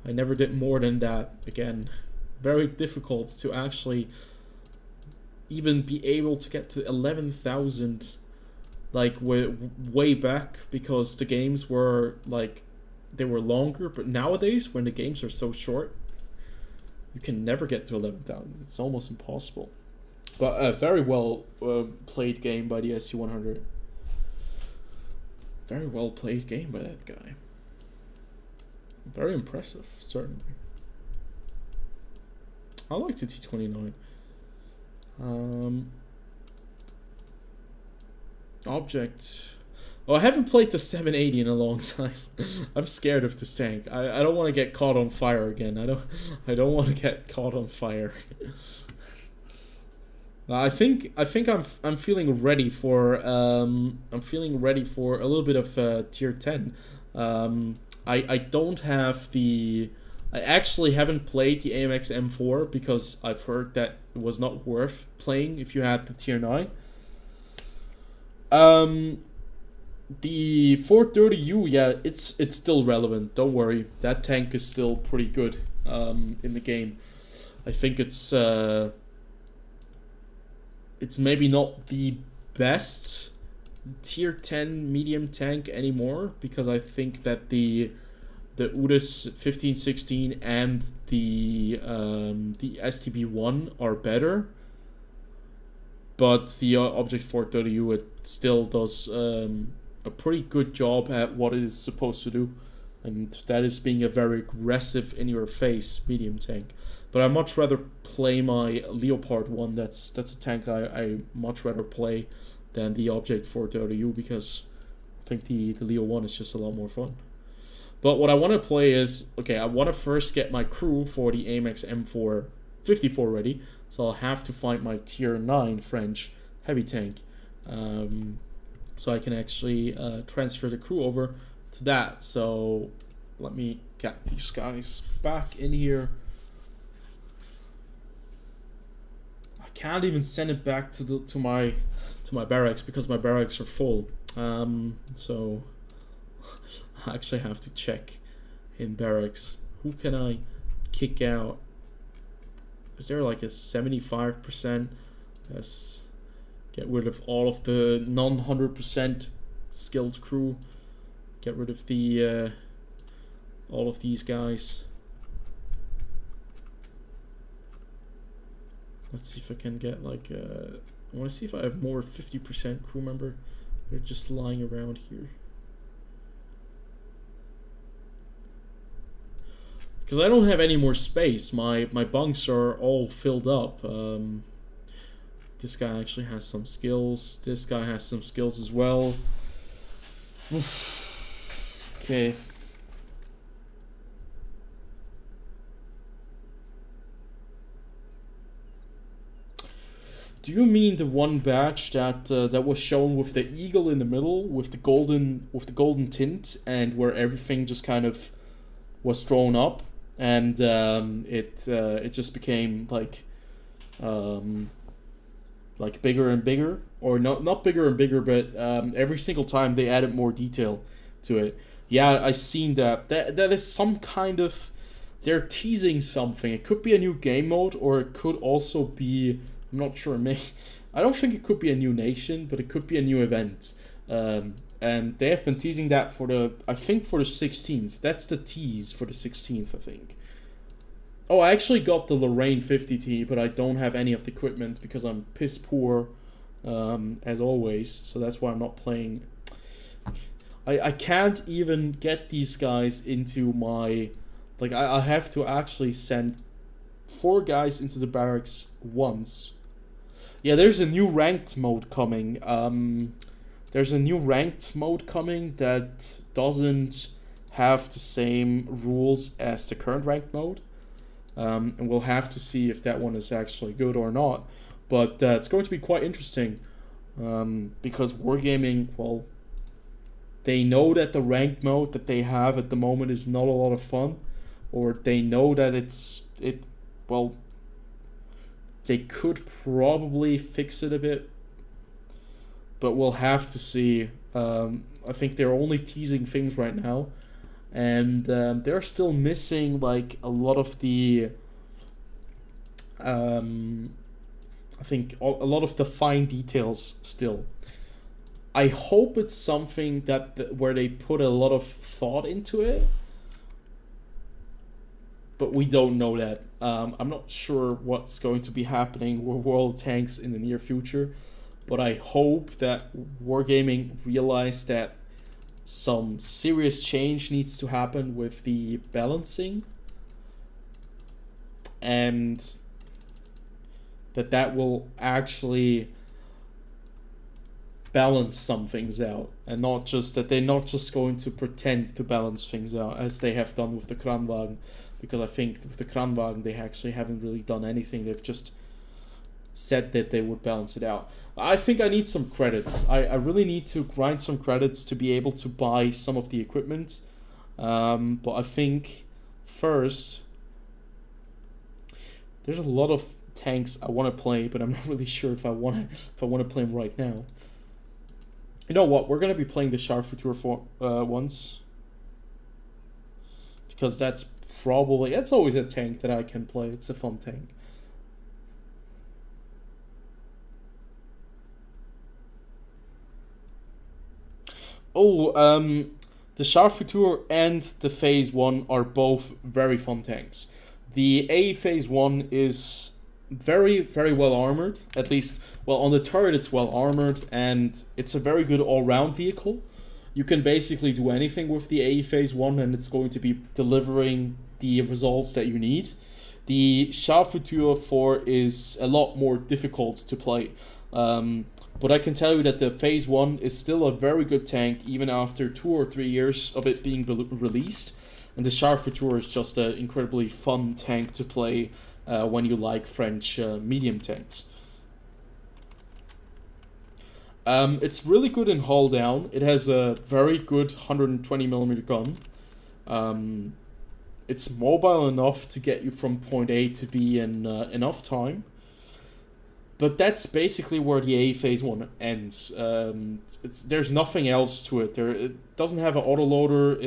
I never did more than that. Again, very difficult to actually even be able to get to 11,000 like way back, because the games were like, they were longer. But nowadays, when the games are so short, you can never get to 11,000. It's almost impossible. But a very well played game by the SC-100. Very well played game by that guy. Very impressive, certainly. I like the T29. Object. Oh, I haven't played the 780 in a long time. I'm scared of this tank. I don't want to get caught on fire again. I don't want to get caught on fire. I think I'm feeling ready for a little bit of tier 10. I don't have the. I actually haven't played the Amx M4 because I've heard that it was not worth playing if you had the tier 9. The 430U, yeah, it's still relevant. Don't worry, that tank is still pretty good in the game. I think it's maybe not the best tier 10 medium tank anymore, because I think that the Udis 1516 and the STB1 are better. but the Object 430U, it still does a pretty good job at what it is supposed to do, and that is being a very aggressive, in-your-face medium tank. But I much rather play my Leopard 1. That's a tank I much rather play than the Object 430U, because I think the Leo 1 is just a lot more fun. But what I want to play is, okay, I want to first get my crew for the Amx M454 ready, so I'll have to find my tier 9 French heavy tank, so I can actually transfer the crew over to that. So let me get these guys back in here. I can't even send it back to my barracks because my barracks are full. So I actually have to check in barracks. Who can I kick out? Is there like a 75%? Let's get rid of all of the non-100% skilled crew. Get rid of the all of these guys. Let's see if I can get like I want to see if I have more 50% crew member. They're just lying around here. Because I don't have any more space. My bunks are all filled up. This guy actually has some skills. This guy has some skills as well. Okay. Do you mean the one batch that that was shown with the eagle in the middle, with the golden tint, and where everything just kind of was drawn up, and it just became like bigger and bigger, or not bigger and bigger, but every single time they added more detail to it. Yeah, I seen that. That is some kind of, they're teasing something. It could be a new game mode, or it could also be, I'm not sure. I don't think it could be a new nation, but it could be a new event. And they have been teasing that for the, I think for the 16th. That's the tease for the 16th, I think. Oh, I actually got the Lorraine 50T, but I don't have any of the equipment because I'm piss poor, as always. So that's why I'm not playing. I can't even get these guys into my, like, I have to actually send 4 guys into the barracks once. Yeah, there's a new ranked mode coming. There's a new ranked mode coming that doesn't have the same rules as the current ranked mode. And we'll have to see if that one is actually good or not. But it's going to be quite interesting. Because Wargaming, well, they know that the ranked mode that they have at the moment is not a lot of fun. Or they know that well, they could probably fix it a bit. But we'll have to see. I think they're only teasing things right now. And they're still missing like a lot of the I think a lot of the fine details still. I hope it's something that where they put a lot of thought into it, but we don't know that. I'm not sure what's going to be happening with World Tanks in the near future, but I hope that Wargaming realized that some serious change needs to happen with the balancing, and that will actually balance some things out, and not just that they're not just going to pretend to balance things out as they have done with the Kranwagen, because I think with the Kranwagen they actually haven't really done anything. They've just said that they would balance it out. I think I need some credits. I really need to grind some credits to be able to buy some of the equipment. But I think first, there's a lot of tanks I want to play, but I'm not really sure if I want to play them right now. You know what? We're gonna be playing the Scharfenfutur once, because that's always a tank that I can play. It's a fun tank. Oh, the Scharfenfutur and the Phase 1 are both very fun tanks. The A Phase 1 is very, very well armored. At least, well, on the turret it's well armored, and it's a very good all-round vehicle. You can basically do anything with the AE Phase 1, and it's going to be delivering the results that you need. The Scharffutur 4 is a lot more difficult to play. But I can tell you that the Phase 1 is still a very good tank, even after 2 or 3 years of it being released. And the Scharffutur is just an incredibly fun tank to play when you like French medium tanks. It's really good in hull down. It has a very good 120mm gun. It's mobile enough to get you from point A to B in enough time. But that's basically where the A Phase 1 ends. There's nothing else to it. It doesn't have an autoloader.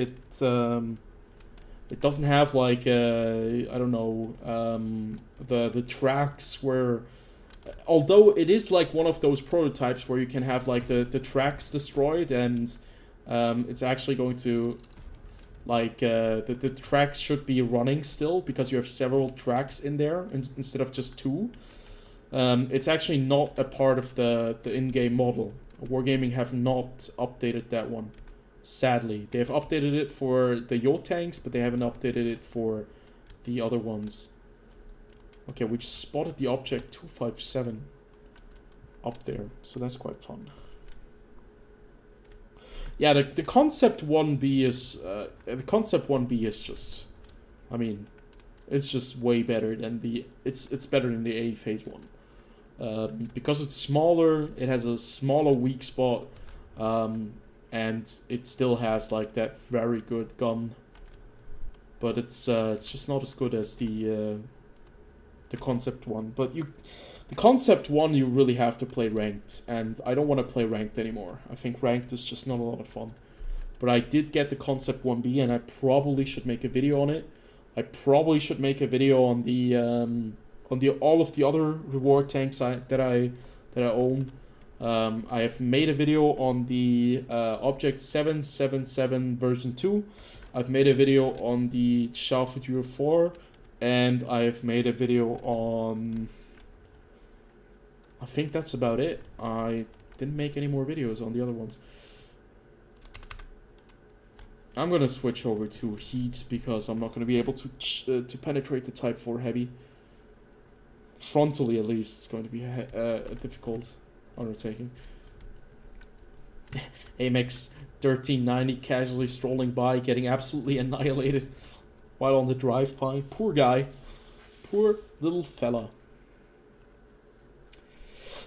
It doesn't have like I don't know, the tracks where, although it is like one of those prototypes where you can have like the tracks destroyed, and it's actually going to like the tracks should be running still because you have several tracks in there instead of just 2. It's actually not a part of the in-game model. Wargaming have not updated that one. Sadly, they have updated it for the yacht tanks, but they haven't updated it for the other ones. Okay, we just spotted the object 257 up there, so that's quite fun. Yeah, the Concept 1B is just, I mean, it's just way better than it's better than the A Phase 1. Because it's smaller, it has a smaller weak spot. And it still has like that very good gun, but it's just not as good as the Concept 1. But the Concept 1 you really have to play ranked, and I don't want to play ranked anymore. I think ranked is just not a lot of fun. But I did get the Concept 1B, and I probably should make a video on it. I probably should make a video on the all of the other reward tanks that I own. I have made a video on the Object 777 version 2. I've made a video on the Scharffutur 4, and I have made a video on, I think that's about it. I didn't make any more videos on the other ones. I'm gonna switch over to Heat because I'm not gonna be able to penetrate the Type 4 Heavy. Frontally, at least, it's going to be a difficult undertaking. Amx 1390 casually strolling by, getting absolutely annihilated while on the drive-by. Poor guy. Poor little fella.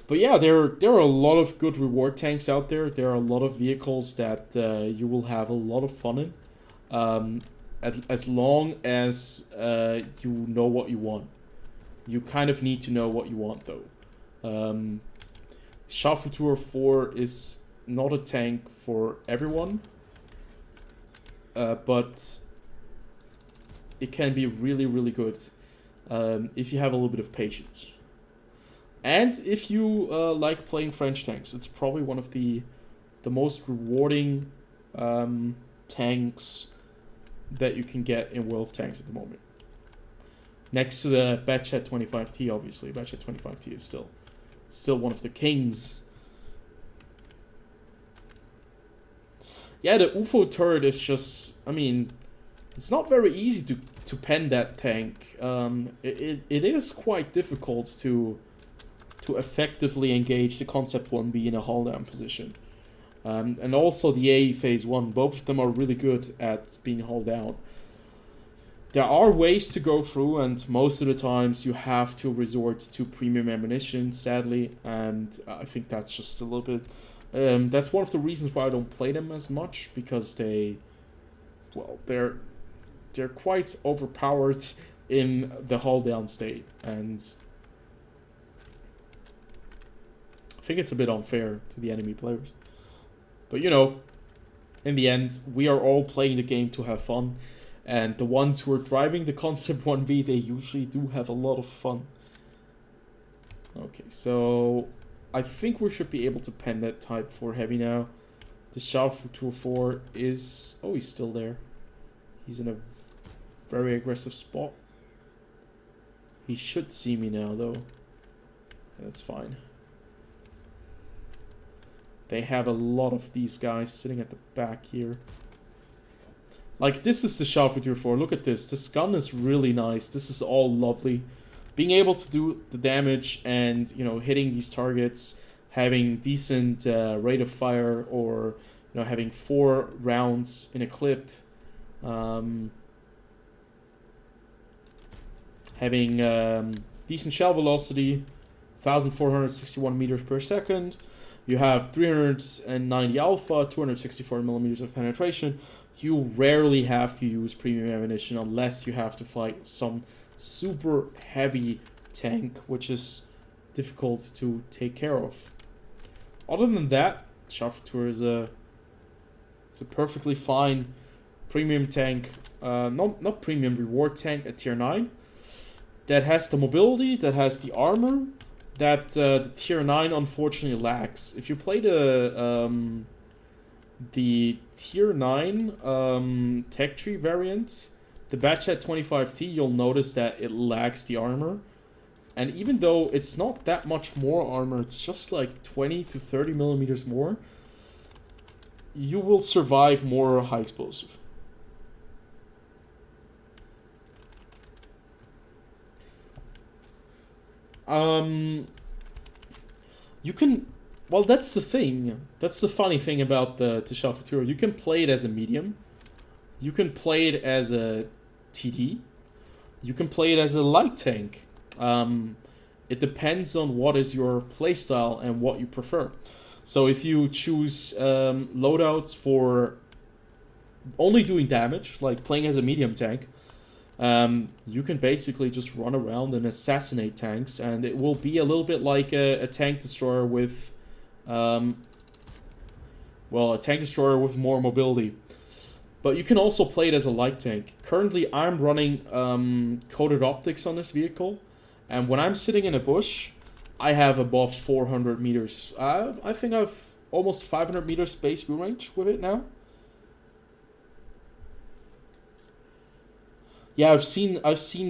But yeah, there are a lot of good reward tanks out there. There are a lot of vehicles that you will have a lot of fun in. As long as you know what you want. You kind of need to know what you want, though. Scharffutur 4 is not a tank for everyone, but it can be really, really good if you have a little bit of patience. And if you like playing French tanks, it's probably one of the most rewarding tanks that you can get in World of Tanks at the moment. Next to the Batchat 25T, obviously. Batchat 25T is still one of the kings. Yeah, the UFO turret is just, I mean, it's not very easy to pen that tank. It is quite difficult to effectively engage the Concept 1B in a hull down position. And also the AE Phase 1, both of them are really good at being hull down. There are ways to go through, and most of the times you have to resort to premium ammunition, sadly, and I think that's just a little bit... that's one of the reasons why I don't play them as much, because they're quite overpowered in the hull down state, and I think it's a bit unfair to the enemy players. But you know, in the end, we are all playing the game to have fun. And the ones who are driving the Concept 1B, they usually do have a lot of fun. Okay, so I think we should be able to pen that Type 4 Heavy now. The Scharffutur 4 is... Oh, he's still there. He's in a very aggressive spot. He should see me now, though. That's fine. They have a lot of these guys sitting at the back here. Like, this is the Scharffutur 4. Look at this. This gun is really nice. This is all lovely. Being able to do the damage and, you know, hitting these targets, having decent rate of fire, or, you know, having 4 rounds in a clip. Having decent shell velocity, 1,461 meters per second. You have 390 alpha, 264 millimeters of penetration. You rarely have to use premium ammunition unless you have to fight some super heavy tank, which is difficult to take care of. Other than that, Scharffutur is it's a perfectly fine premium tank, not premium, reward tank at tier 9. That has the mobility, that has the armor, that the tier 9 unfortunately lacks. If you play the tier 9 tech tree variant, the Batchat 25T, you'll notice that it lacks the armor. And even though it's not that much more armor, it's just like 20 to 30 millimeters more, you will survive more high explosive. You can, well, that's the thing. That's the funny thing about the Scharffutur. You can play it as a medium. You can play it as a TD. You can play it as a light tank. It depends on what is your playstyle and what you prefer. So if you choose loadouts for only doing damage, like playing as a medium tank, you can basically just run around and assassinate tanks, and it will be a little bit like a tank destroyer with, well, a tank destroyer with more mobility. But you can also play it as a light tank. Currently, I'm running coated optics on this vehicle, and when I'm sitting in a bush, I have above 400 meters. I think I have almost 500 meters base view range with it now. Yeah, I've seen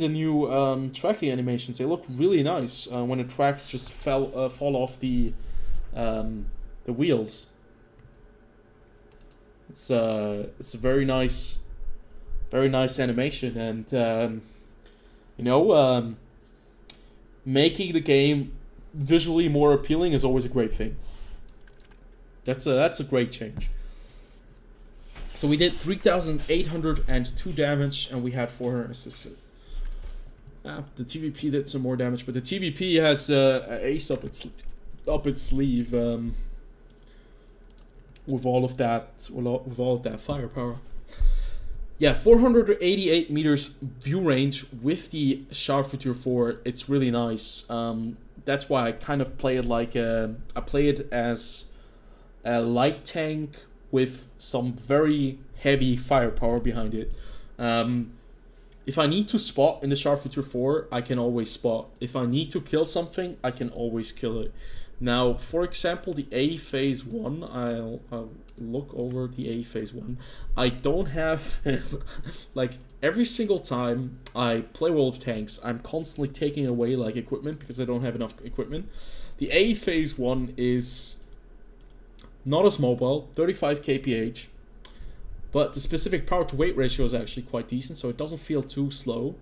the new tracking animations. They look really nice when the tracks just fall off the wheels. It's a very nice animation, and you know, making the game visually more appealing is always a great thing. That's a great change. So we did 3,802 damage, and we had 400 assists. The TVP did some more damage, but the TVP has an ace up its sleeve with all of that firepower. Yeah, 488 meters view range with the Scharffutur 4. It's really nice. That's why I kind of play it like I play it as a light tank with some very heavy firepower behind it. If I need to spot in the Scharffutur 4, I can always spot. If I need to kill something, I can always kill it. Now, for example, the A phase 1, I'll look over the A phase 1. I don't have, like, every single time I play World of Tanks, I'm constantly taking away, like, equipment because I don't have enough equipment. The A phase 1 is not as mobile, 35 kph, but the specific power to weight ratio is actually quite decent, so it doesn't feel too slow.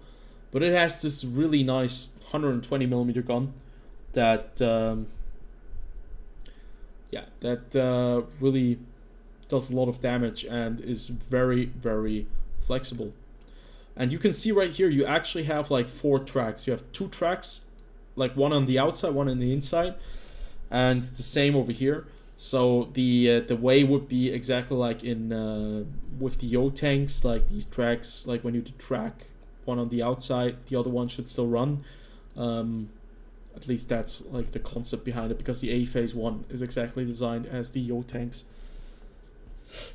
But it has this really nice 120mm gun that really does a lot of damage and is very, very flexible. And you can see right here, you actually have like 4 tracks. You have 2 tracks, like one on the outside, one on the inside, and the same over here. So the way would be exactly like in with the Yo tanks, like these tracks, like when you track one on the outside, the other one should still run. At least that's like the concept behind it, because the A phase 1 is exactly designed as the Yo tanks.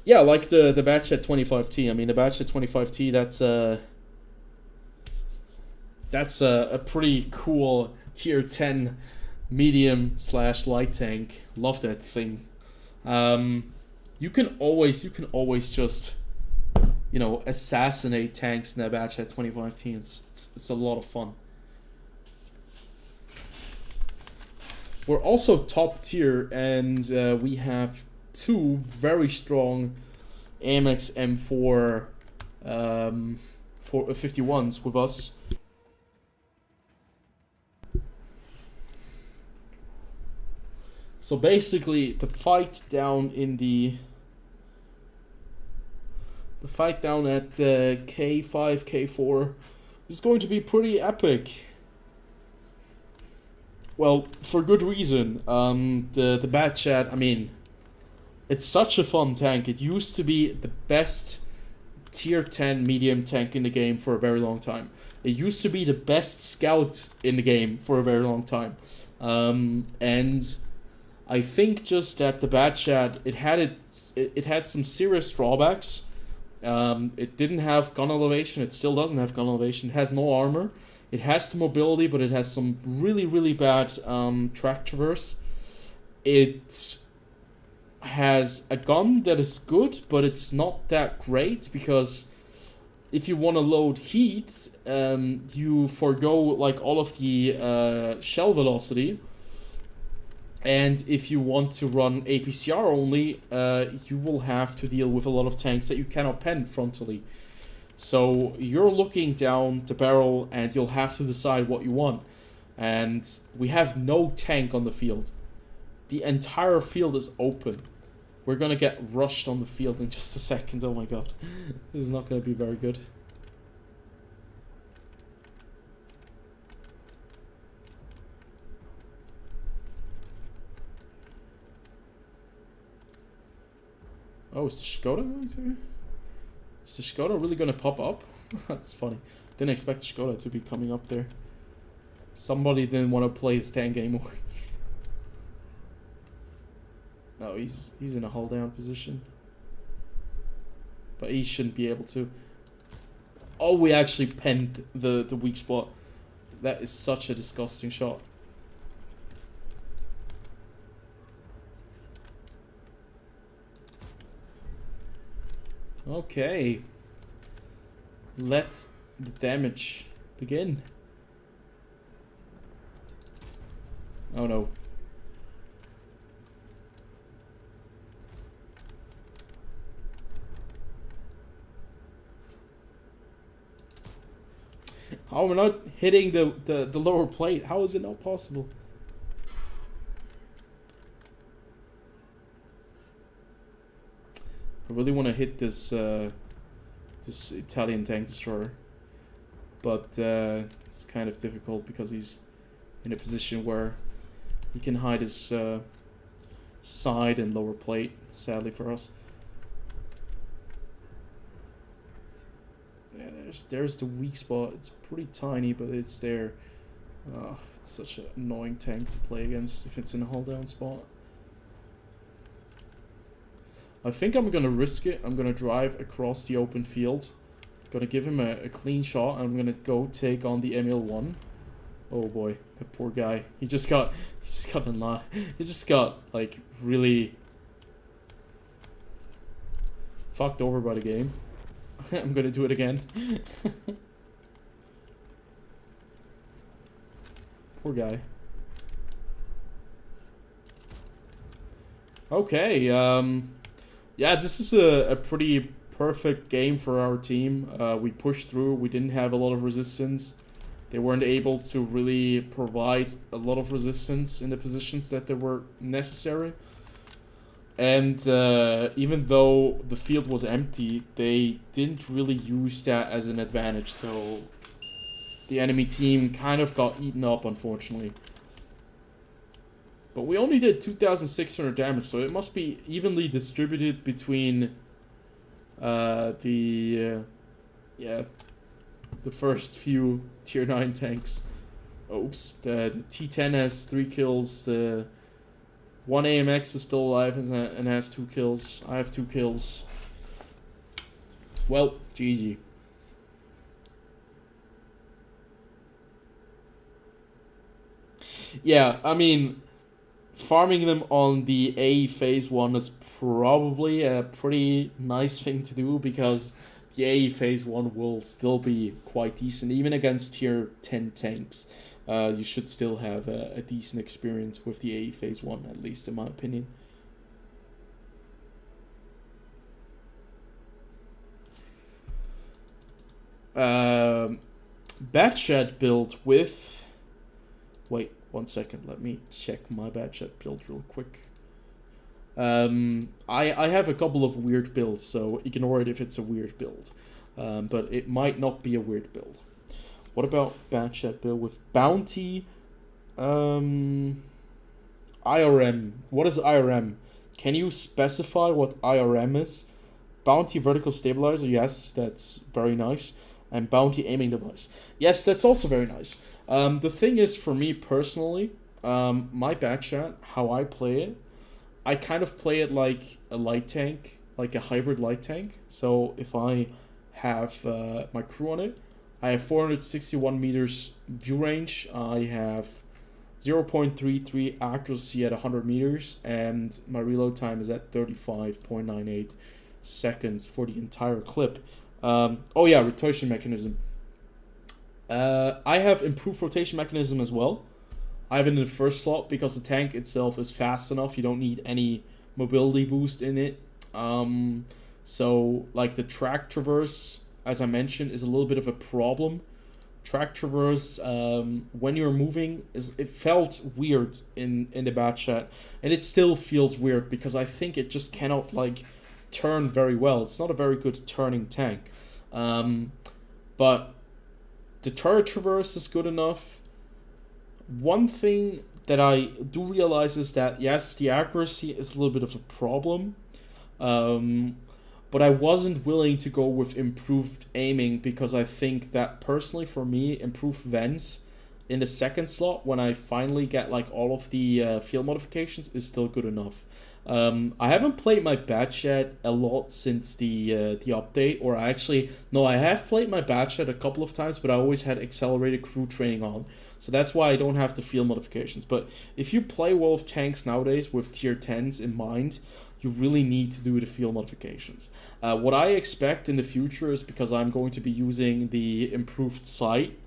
Yeah, like the Batchat 25T. I mean, the Batchat 25T, that's a pretty cool tier 10 medium / light tank. Love that thing. You can always just, you know, assassinate tanks in that Batchat 25T. It's a lot of fun. we're also top tier, and we have 2 very strong Amx M4 51s with us. So basically, the fight down in the fight down at K5, K4 is going to be pretty epic. Well, for good reason. The Bad Chat, I mean, it's such a fun tank. It used to be the best tier 10 medium tank in the game for a very long time. It used to be the best scout in the game for a very long time. And I think just that the Bad Chat, it had some serious drawbacks. It didn't have gun elevation. It still doesn't have gun elevation. It has no armor. It has the mobility, but it has some really, really bad track traverse. It has a gun that is good, but it's not that great, because if you want to load heat, you forgo like all of the shell velocity. And if you want to run APCR only, you will have to deal with a lot of tanks that you cannot pen frontally. So you're looking down the barrel and you'll have to decide what you want. And we have no tank on the field. The entire field is open. We're gonna get rushed on the field in just a second. Oh my god. This is not gonna be very good. Oh, is the Skoda going to? Is the Skoda really going to pop up? That's funny. Didn't expect the Skoda to be coming up there. Somebody didn't want to play his tank anymore. No, he's in a hull down position. But he shouldn't be able to. Oh, we actually penned the weak spot. That is such a disgusting shot. Okay. Let the damage begin. Oh no. How am I not hitting the lower plate? How is it not possible? I really want to hit this this Italian tank destroyer, but it's kind of difficult because he's in a position where he can hide his side and lower plate, sadly for us. Yeah, there's the weak spot. It's pretty tiny, but it's there. It's such an annoying tank to play against if it's in a hull down spot. I think I'm gonna risk it. I'm gonna drive across the open field. Gonna give him a clean shot, and I'm gonna go take on the ML1. Oh boy, that poor guy. He just got like really fucked over by the game. I'm gonna do it again. Poor guy. Okay, yeah, this is a pretty perfect game for our team. We pushed through. We didn't have a lot of resistance. They weren't able to really provide a lot of resistance in the positions that they were necessary. And even though the field was empty, they didn't really use that as an advantage. So the enemy team kind of got eaten up, unfortunately. But we only did 2,600 damage, so it must be evenly distributed between the first few tier 9 tanks. Oops, the T10 has 3 kills, the 1 AMX is still alive and has 2 kills. I have 2 kills. Well, GG. Yeah, I mean, farming them on the A phase 1 is probably a pretty nice thing to do, because the A phase 1 will still be quite decent, even against tier 10 tanks. you should still have a decent experience with the AE Phase 1, at least in my opinion. Batchat build with... Wait, 1 second, let me check my Batchat build real quick. I have a couple of weird builds, so ignore it if it's a weird build. But it might not be a weird build. What about Batchat build with Bounty? IRM. What is IRM? Can you specify what IRM is? Bounty Vertical Stabilizer, yes, that's very nice. And Bounty Aiming Device. Yes, that's also very nice. The thing is, for me personally, my Batchat, how I play it, I kind of play it like a light tank, like a hybrid light tank. So if I have my crew on it, I have 461 meters view range, I have 0.33 accuracy at 100 meters, and my reload time is at 35.98 seconds for the entire clip. Oh yeah, rotation mechanism. I have improved rotation mechanism as well. I have it in the first slot because the tank itself is fast enough. You don't need any mobility boost in it. So like the track traverse, as I mentioned, is a little bit of a problem. Track traverse, when you're moving, it felt weird in the Batchat, and it still feels weird because I think it just cannot like turn very well. It's not a very good turning tank. But the turret traverse is good enough. One thing that I do realize is that, yes, the accuracy is a little bit of a problem. But I wasn't willing to go with improved aiming because I think that personally for me, improved vents in the second slot when I finally get like all of the field modifications is still good enough. I haven't played my Batchat a lot since the update, or I have played my Batchat a couple of times, but I always had accelerated crew training on, so that's why I don't have the field modifications. But if you play World of Tanks nowadays with tier 10s in mind, you really need to do the field modifications. What I expect in the future is, because I'm going to be using the improved sight,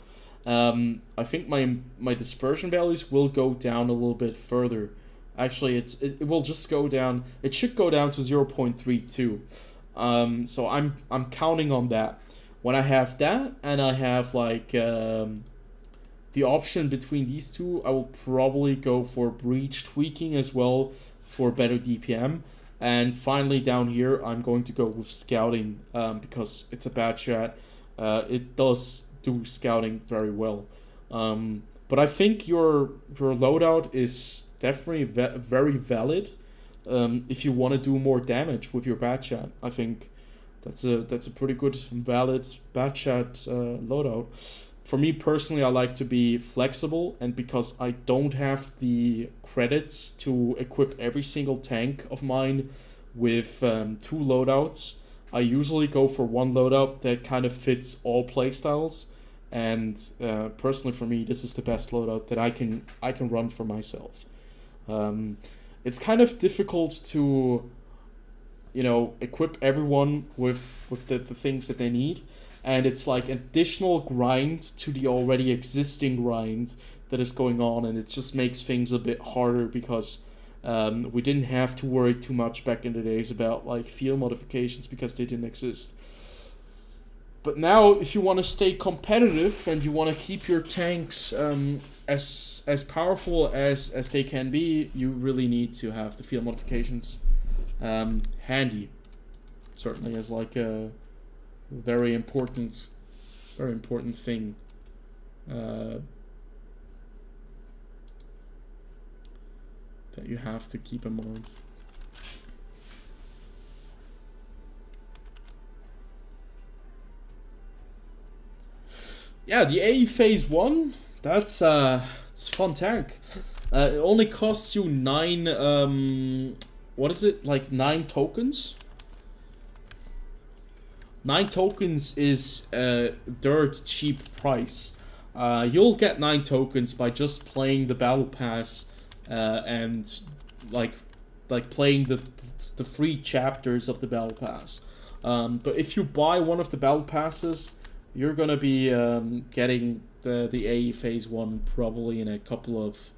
I think my dispersion values will go down a little bit further. Actually, it will just go down. It should go down to 0.32. So I'm counting on that. When I have that, and I have like the option between these two, I will probably go for breach tweaking as well for better DPM. And finally down here, I'm going to go with scouting because it's a Batchat. It does do scouting very well. But I think your loadout is definitely very valid if you want to do more damage with your Batchat. I think that's a pretty good valid Batchat loadout. For me personally, I like to be flexible, and because I don't have the credits to equip every single tank of mine with 2 loadouts, I usually go for one loadout that kind of fits all playstyles. And personally for me, this is the best loadout that I can run for myself. It's kind of difficult to, equip everyone with the things that they need. And it's like additional grind to the already existing grind that is going on. And it just makes things a bit harder because we didn't have to worry too much back in the days about like field modifications because they didn't exist. But now, if you want to stay competitive and you want to keep your tanks as powerful as they can be, you really need to have the field modifications handy. Certainly as like a very important thing. That you have to keep in mind. Yeah, the AE Phase 1, it's a fun tank. It only costs you 9, what is it, like 9 tokens? 9 tokens is a dirt cheap price. You'll get 9 tokens by just playing the battle pass and like playing the free chapters of the battle pass. But if you buy one of the battle passes, you're gonna be getting the A phase 1 probably in a couple of,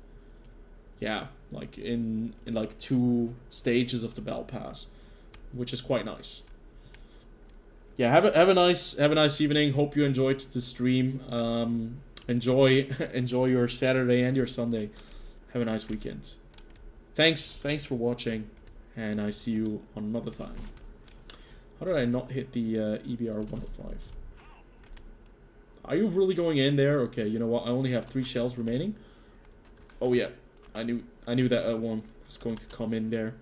yeah, like in like 2 stages of the battle pass, which is quite nice. Yeah, have a nice evening. Hope you enjoyed the stream. Enjoy your Saturday and your Sunday. Have a nice weekend. Thanks for watching, and I see you on another time. How did I not hit the EBR 105? Are you really going in there? Okay, you know what? I only have 3 shells remaining. Oh yeah, I knew that one was going to come in there.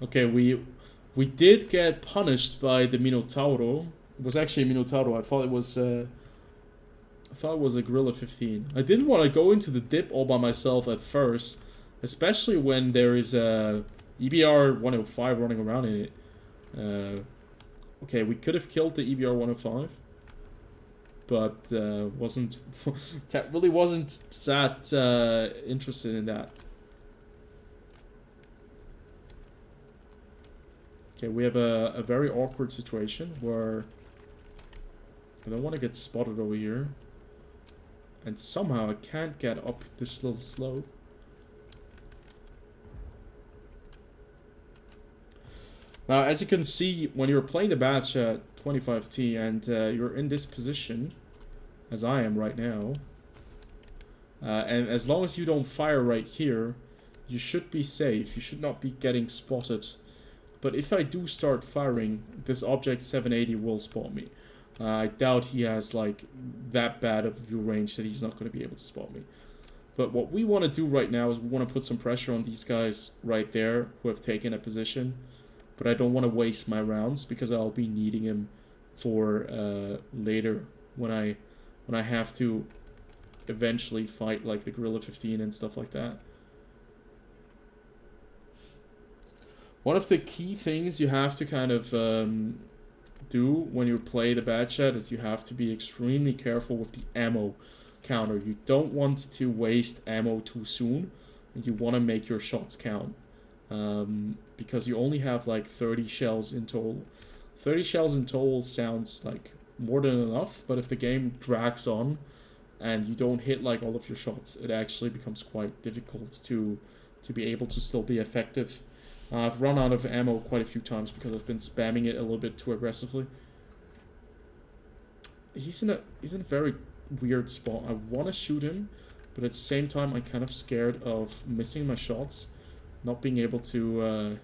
Okay, we did get punished by the Minotauro. It was actually a Minotauro. I thought it was a Gorilla 15. I didn't want to go into the dip all by myself at first, especially when there is a EBR 105 running around in it. Okay, we could have killed the EBR 105, but wasn't really wasn't that interested in that. Okay, we have a very awkward situation where I don't want to get spotted over here. And somehow I can't get up this little slope. Now, as you can see, when you're playing the batch at 25T and you're in this position, as I am right now, and as long as you don't fire right here, you should be safe. You should not be getting spotted. But if I do start firing, this object 780 will spot me. I doubt he has like that bad of view range that he's not going to be able to spot me. But what we want to do right now is we want to put some pressure on these guys right there who have taken a position. But I don't want to waste my rounds because I'll be needing him for later when I have to eventually fight like the Gorilla 15 and stuff like that. One of the key things you have to kind of do when you play the bad chat is you have to be extremely careful with the ammo counter. You don't want to waste ammo too soon, and you want to make your shots count. Because you only have like 30 shells in total. 30 shells in total sounds like more than enough, but if the game drags on and you don't hit like all of your shots, it actually becomes quite difficult to be able to still be effective. I've run out of ammo quite a few times because I've been spamming it a little bit too aggressively. He's in a very weird spot. I want to shoot him, but at the same time I'm kind of scared of missing my shots, not being able to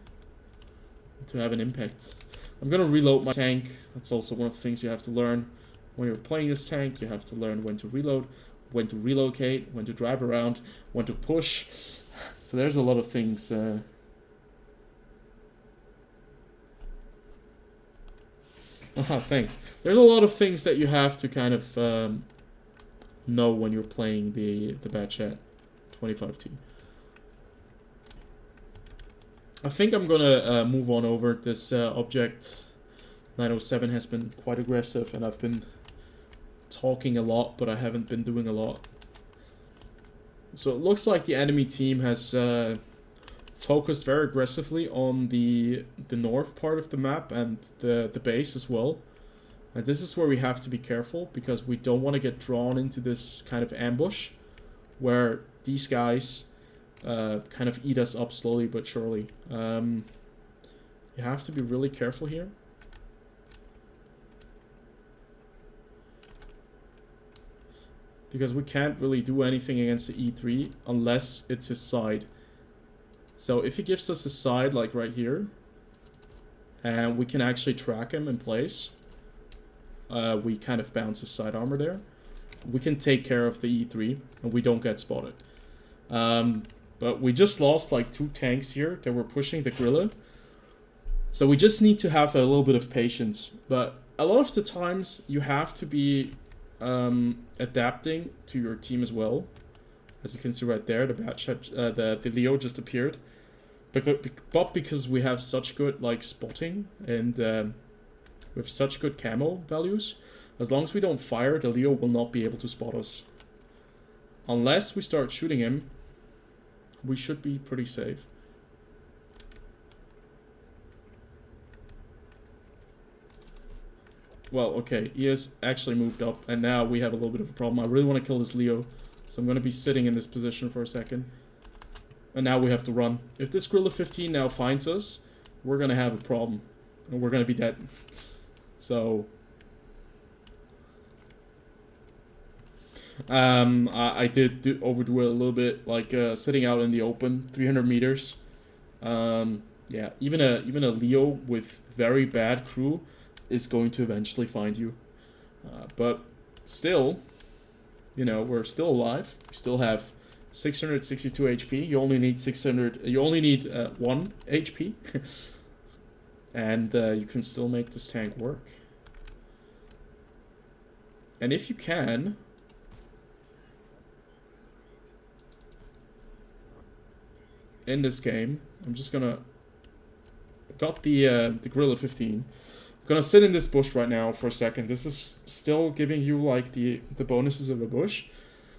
have an impact. I'm gonna reload my tank. That's also one of the things you have to learn when you're playing this tank. You have to learn when to reload, when to relocate, when to drive around, when to push. So there's a lot of things. Thanks. There's a lot of things that you have to kind of know when you're playing the bad chat 25T. I think I'm gonna move on over. This object 907 has been quite aggressive, and I've been talking a lot, but I haven't been doing a lot. So it looks like the enemy team has focused very aggressively on the north part of the map and the base as well. And this is where we have to be careful, because we don't want to get drawn into this kind of ambush where these guys kind of eat us up slowly but surely. You have to be really careful here. Because we can't really do anything against the E3 unless it's his side. So if he gives us a side like right here, and we can actually track him in place, we kind of bounce his side armor there. We can take care of the E3 and we don't get spotted. But we just lost like 2 tanks here that were pushing the gorilla. So we just need to have a little bit of patience. But a lot of the times you have to be adapting to your team as well. As you can see right there, the the Leo just appeared. But because we have such good like spotting and we have such good camo values, as long as we don't fire, the Leo will not be able to spot us. Unless we start shooting him. we should be pretty safe. Well, okay, he has actually moved up, and now we have a little bit of a problem. I really want to kill this Leo, so I'm going to be sitting in this position for a second. And now we have to run. If this Gorilla 15 now finds us, we're going to have a problem. And we're going to be dead. So... I did overdo it a little bit, like sitting out in the open, 300 meters. Yeah, even a Leo with very bad crew is going to eventually find you. But still, you know, we're still alive. We still have 662 HP. You only need 600. You only need 1 HP, and you can still make this tank work. And if you can. In this game, I'm just gonna got the Gorilla 15. I'm gonna sit in this bush right now for a second. This is still giving you like the bonuses of a bush.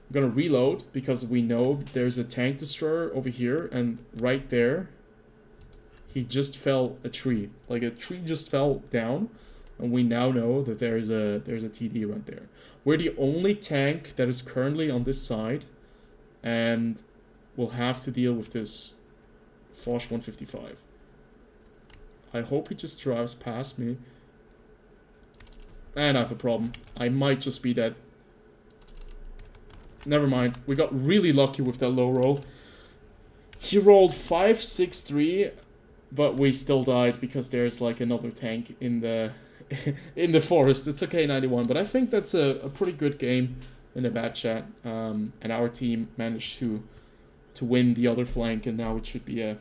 I'm gonna reload because we know there's a tank destroyer over here, and right there, he just fell a tree. Like a tree just fell down, and we now know that there's a TD right there. We're the only tank that is currently on this side, and we'll have to deal with this Foch 155. I hope he just drives past me. And I have a problem. I might just be dead. Never mind. We got really lucky with that low roll. He rolled 563, but we still died because there's like another tank in the in the forest. It's okay, 91, but I think that's a pretty good game in the bad chat. And our team managed to win the other flank, and now it should be a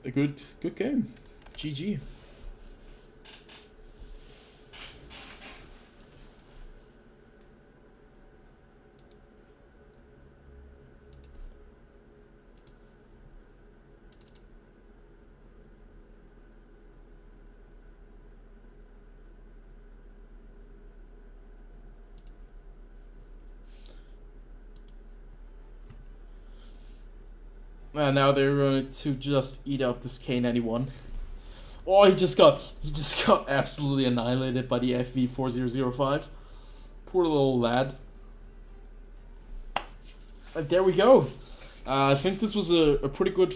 good game. GG. Now they're going to just eat up this K91. Oh, he just got absolutely annihilated by the FV4005. Poor little lad. And there we go. I think this was a pretty good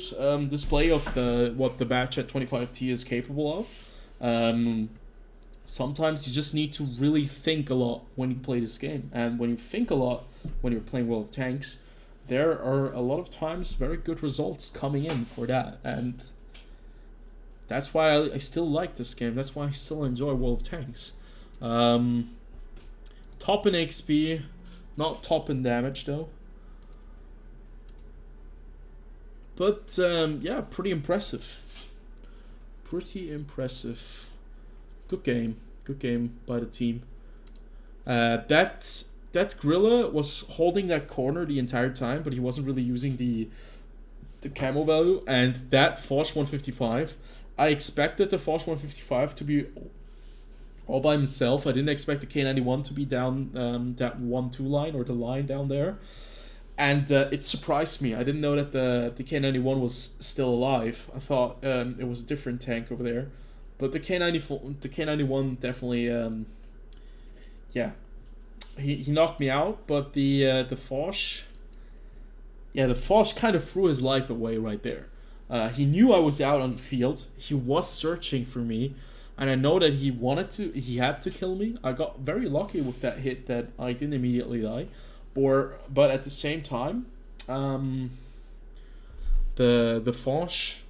display of what the batch at 25T is capable of. Sometimes you just need to really think a lot when you play this game, and when you think a lot when you're playing World of Tanks, there are a lot of times very good results coming in for that, and that's why I still like this game. That's why I still enjoy World of Tanks. Top in XP, not top in damage though. But yeah, pretty impressive. Pretty impressive. Good game by the team. That Gorilla was holding that corner the entire time, but he wasn't really using the camo value. And that Foch 155, I expected the Foch 155 to be all by himself. I didn't expect the K91 to be down that 1-2 line, or the line down there. And it surprised me. I didn't know that the K91 was still alive. I thought it was a different tank over there. But the K91 definitely, yeah. He knocked me out, but the Foch, yeah, the Foch kind of threw his life away right there. He knew I was out on the field. He was searching for me, and I know that he had to kill me. I got very lucky with that hit that I didn't immediately die, but at the same time, the Foch,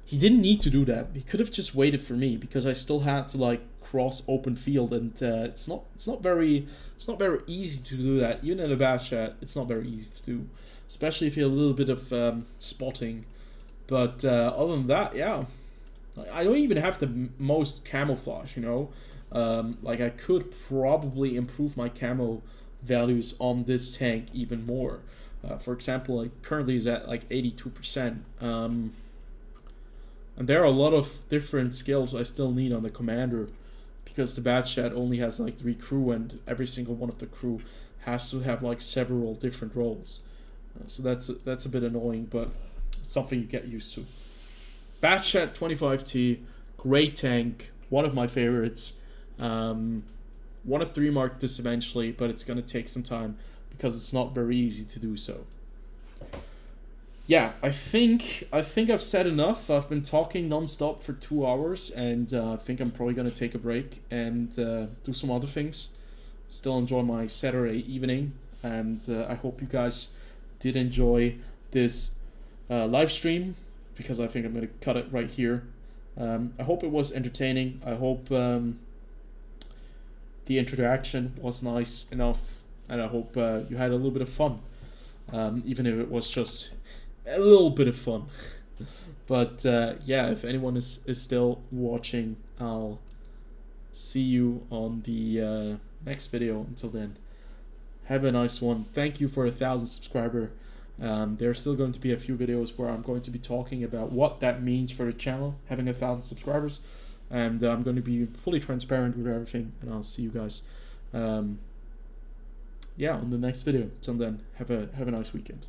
he didn't need to do that. He could have just waited for me, because I still had to like cross open field, and it's not very easy to do that. Even in a bad chat, it's not very easy to do, especially if you have a little bit of spotting. But other than that, yeah, I don't even have the most camouflage, you know. Like I could probably improve my camo values on this tank even more. For example, like currently is at like 82%. And there are a lot of different skills I still need on the commander, because the bad chat only has like 3 crew, and every single one of the crew has to have like several different roles. So that's a bit annoying, but it's something you get used to. Batchat 25T, great tank, one of my favorites. Want to 3-mark this eventually, but it's going to take some time because it's not very easy to do so. Yeah, I think I've said enough. I've been talking non-stop for 2 hours, and I think I'm probably going to take a break and do some other things. Still enjoy my Saturday evening, and I hope you guys did enjoy this live stream, because I think I'm going to cut it right here. I hope it was entertaining. I hope the interaction was nice enough, and I hope you had a little bit of fun, even if it was just a little bit of fun. But yeah, if anyone is still watching, I'll see you on the next video. Until then, have a nice one. Thank you for 1,000 subscribers. There are still going to be a few videos where I'm going to be talking about what that means for the channel, having 1,000 subscribers, and I'm going to be fully transparent with everything, and I'll see you guys yeah, on the next video. Until then, have a nice weekend.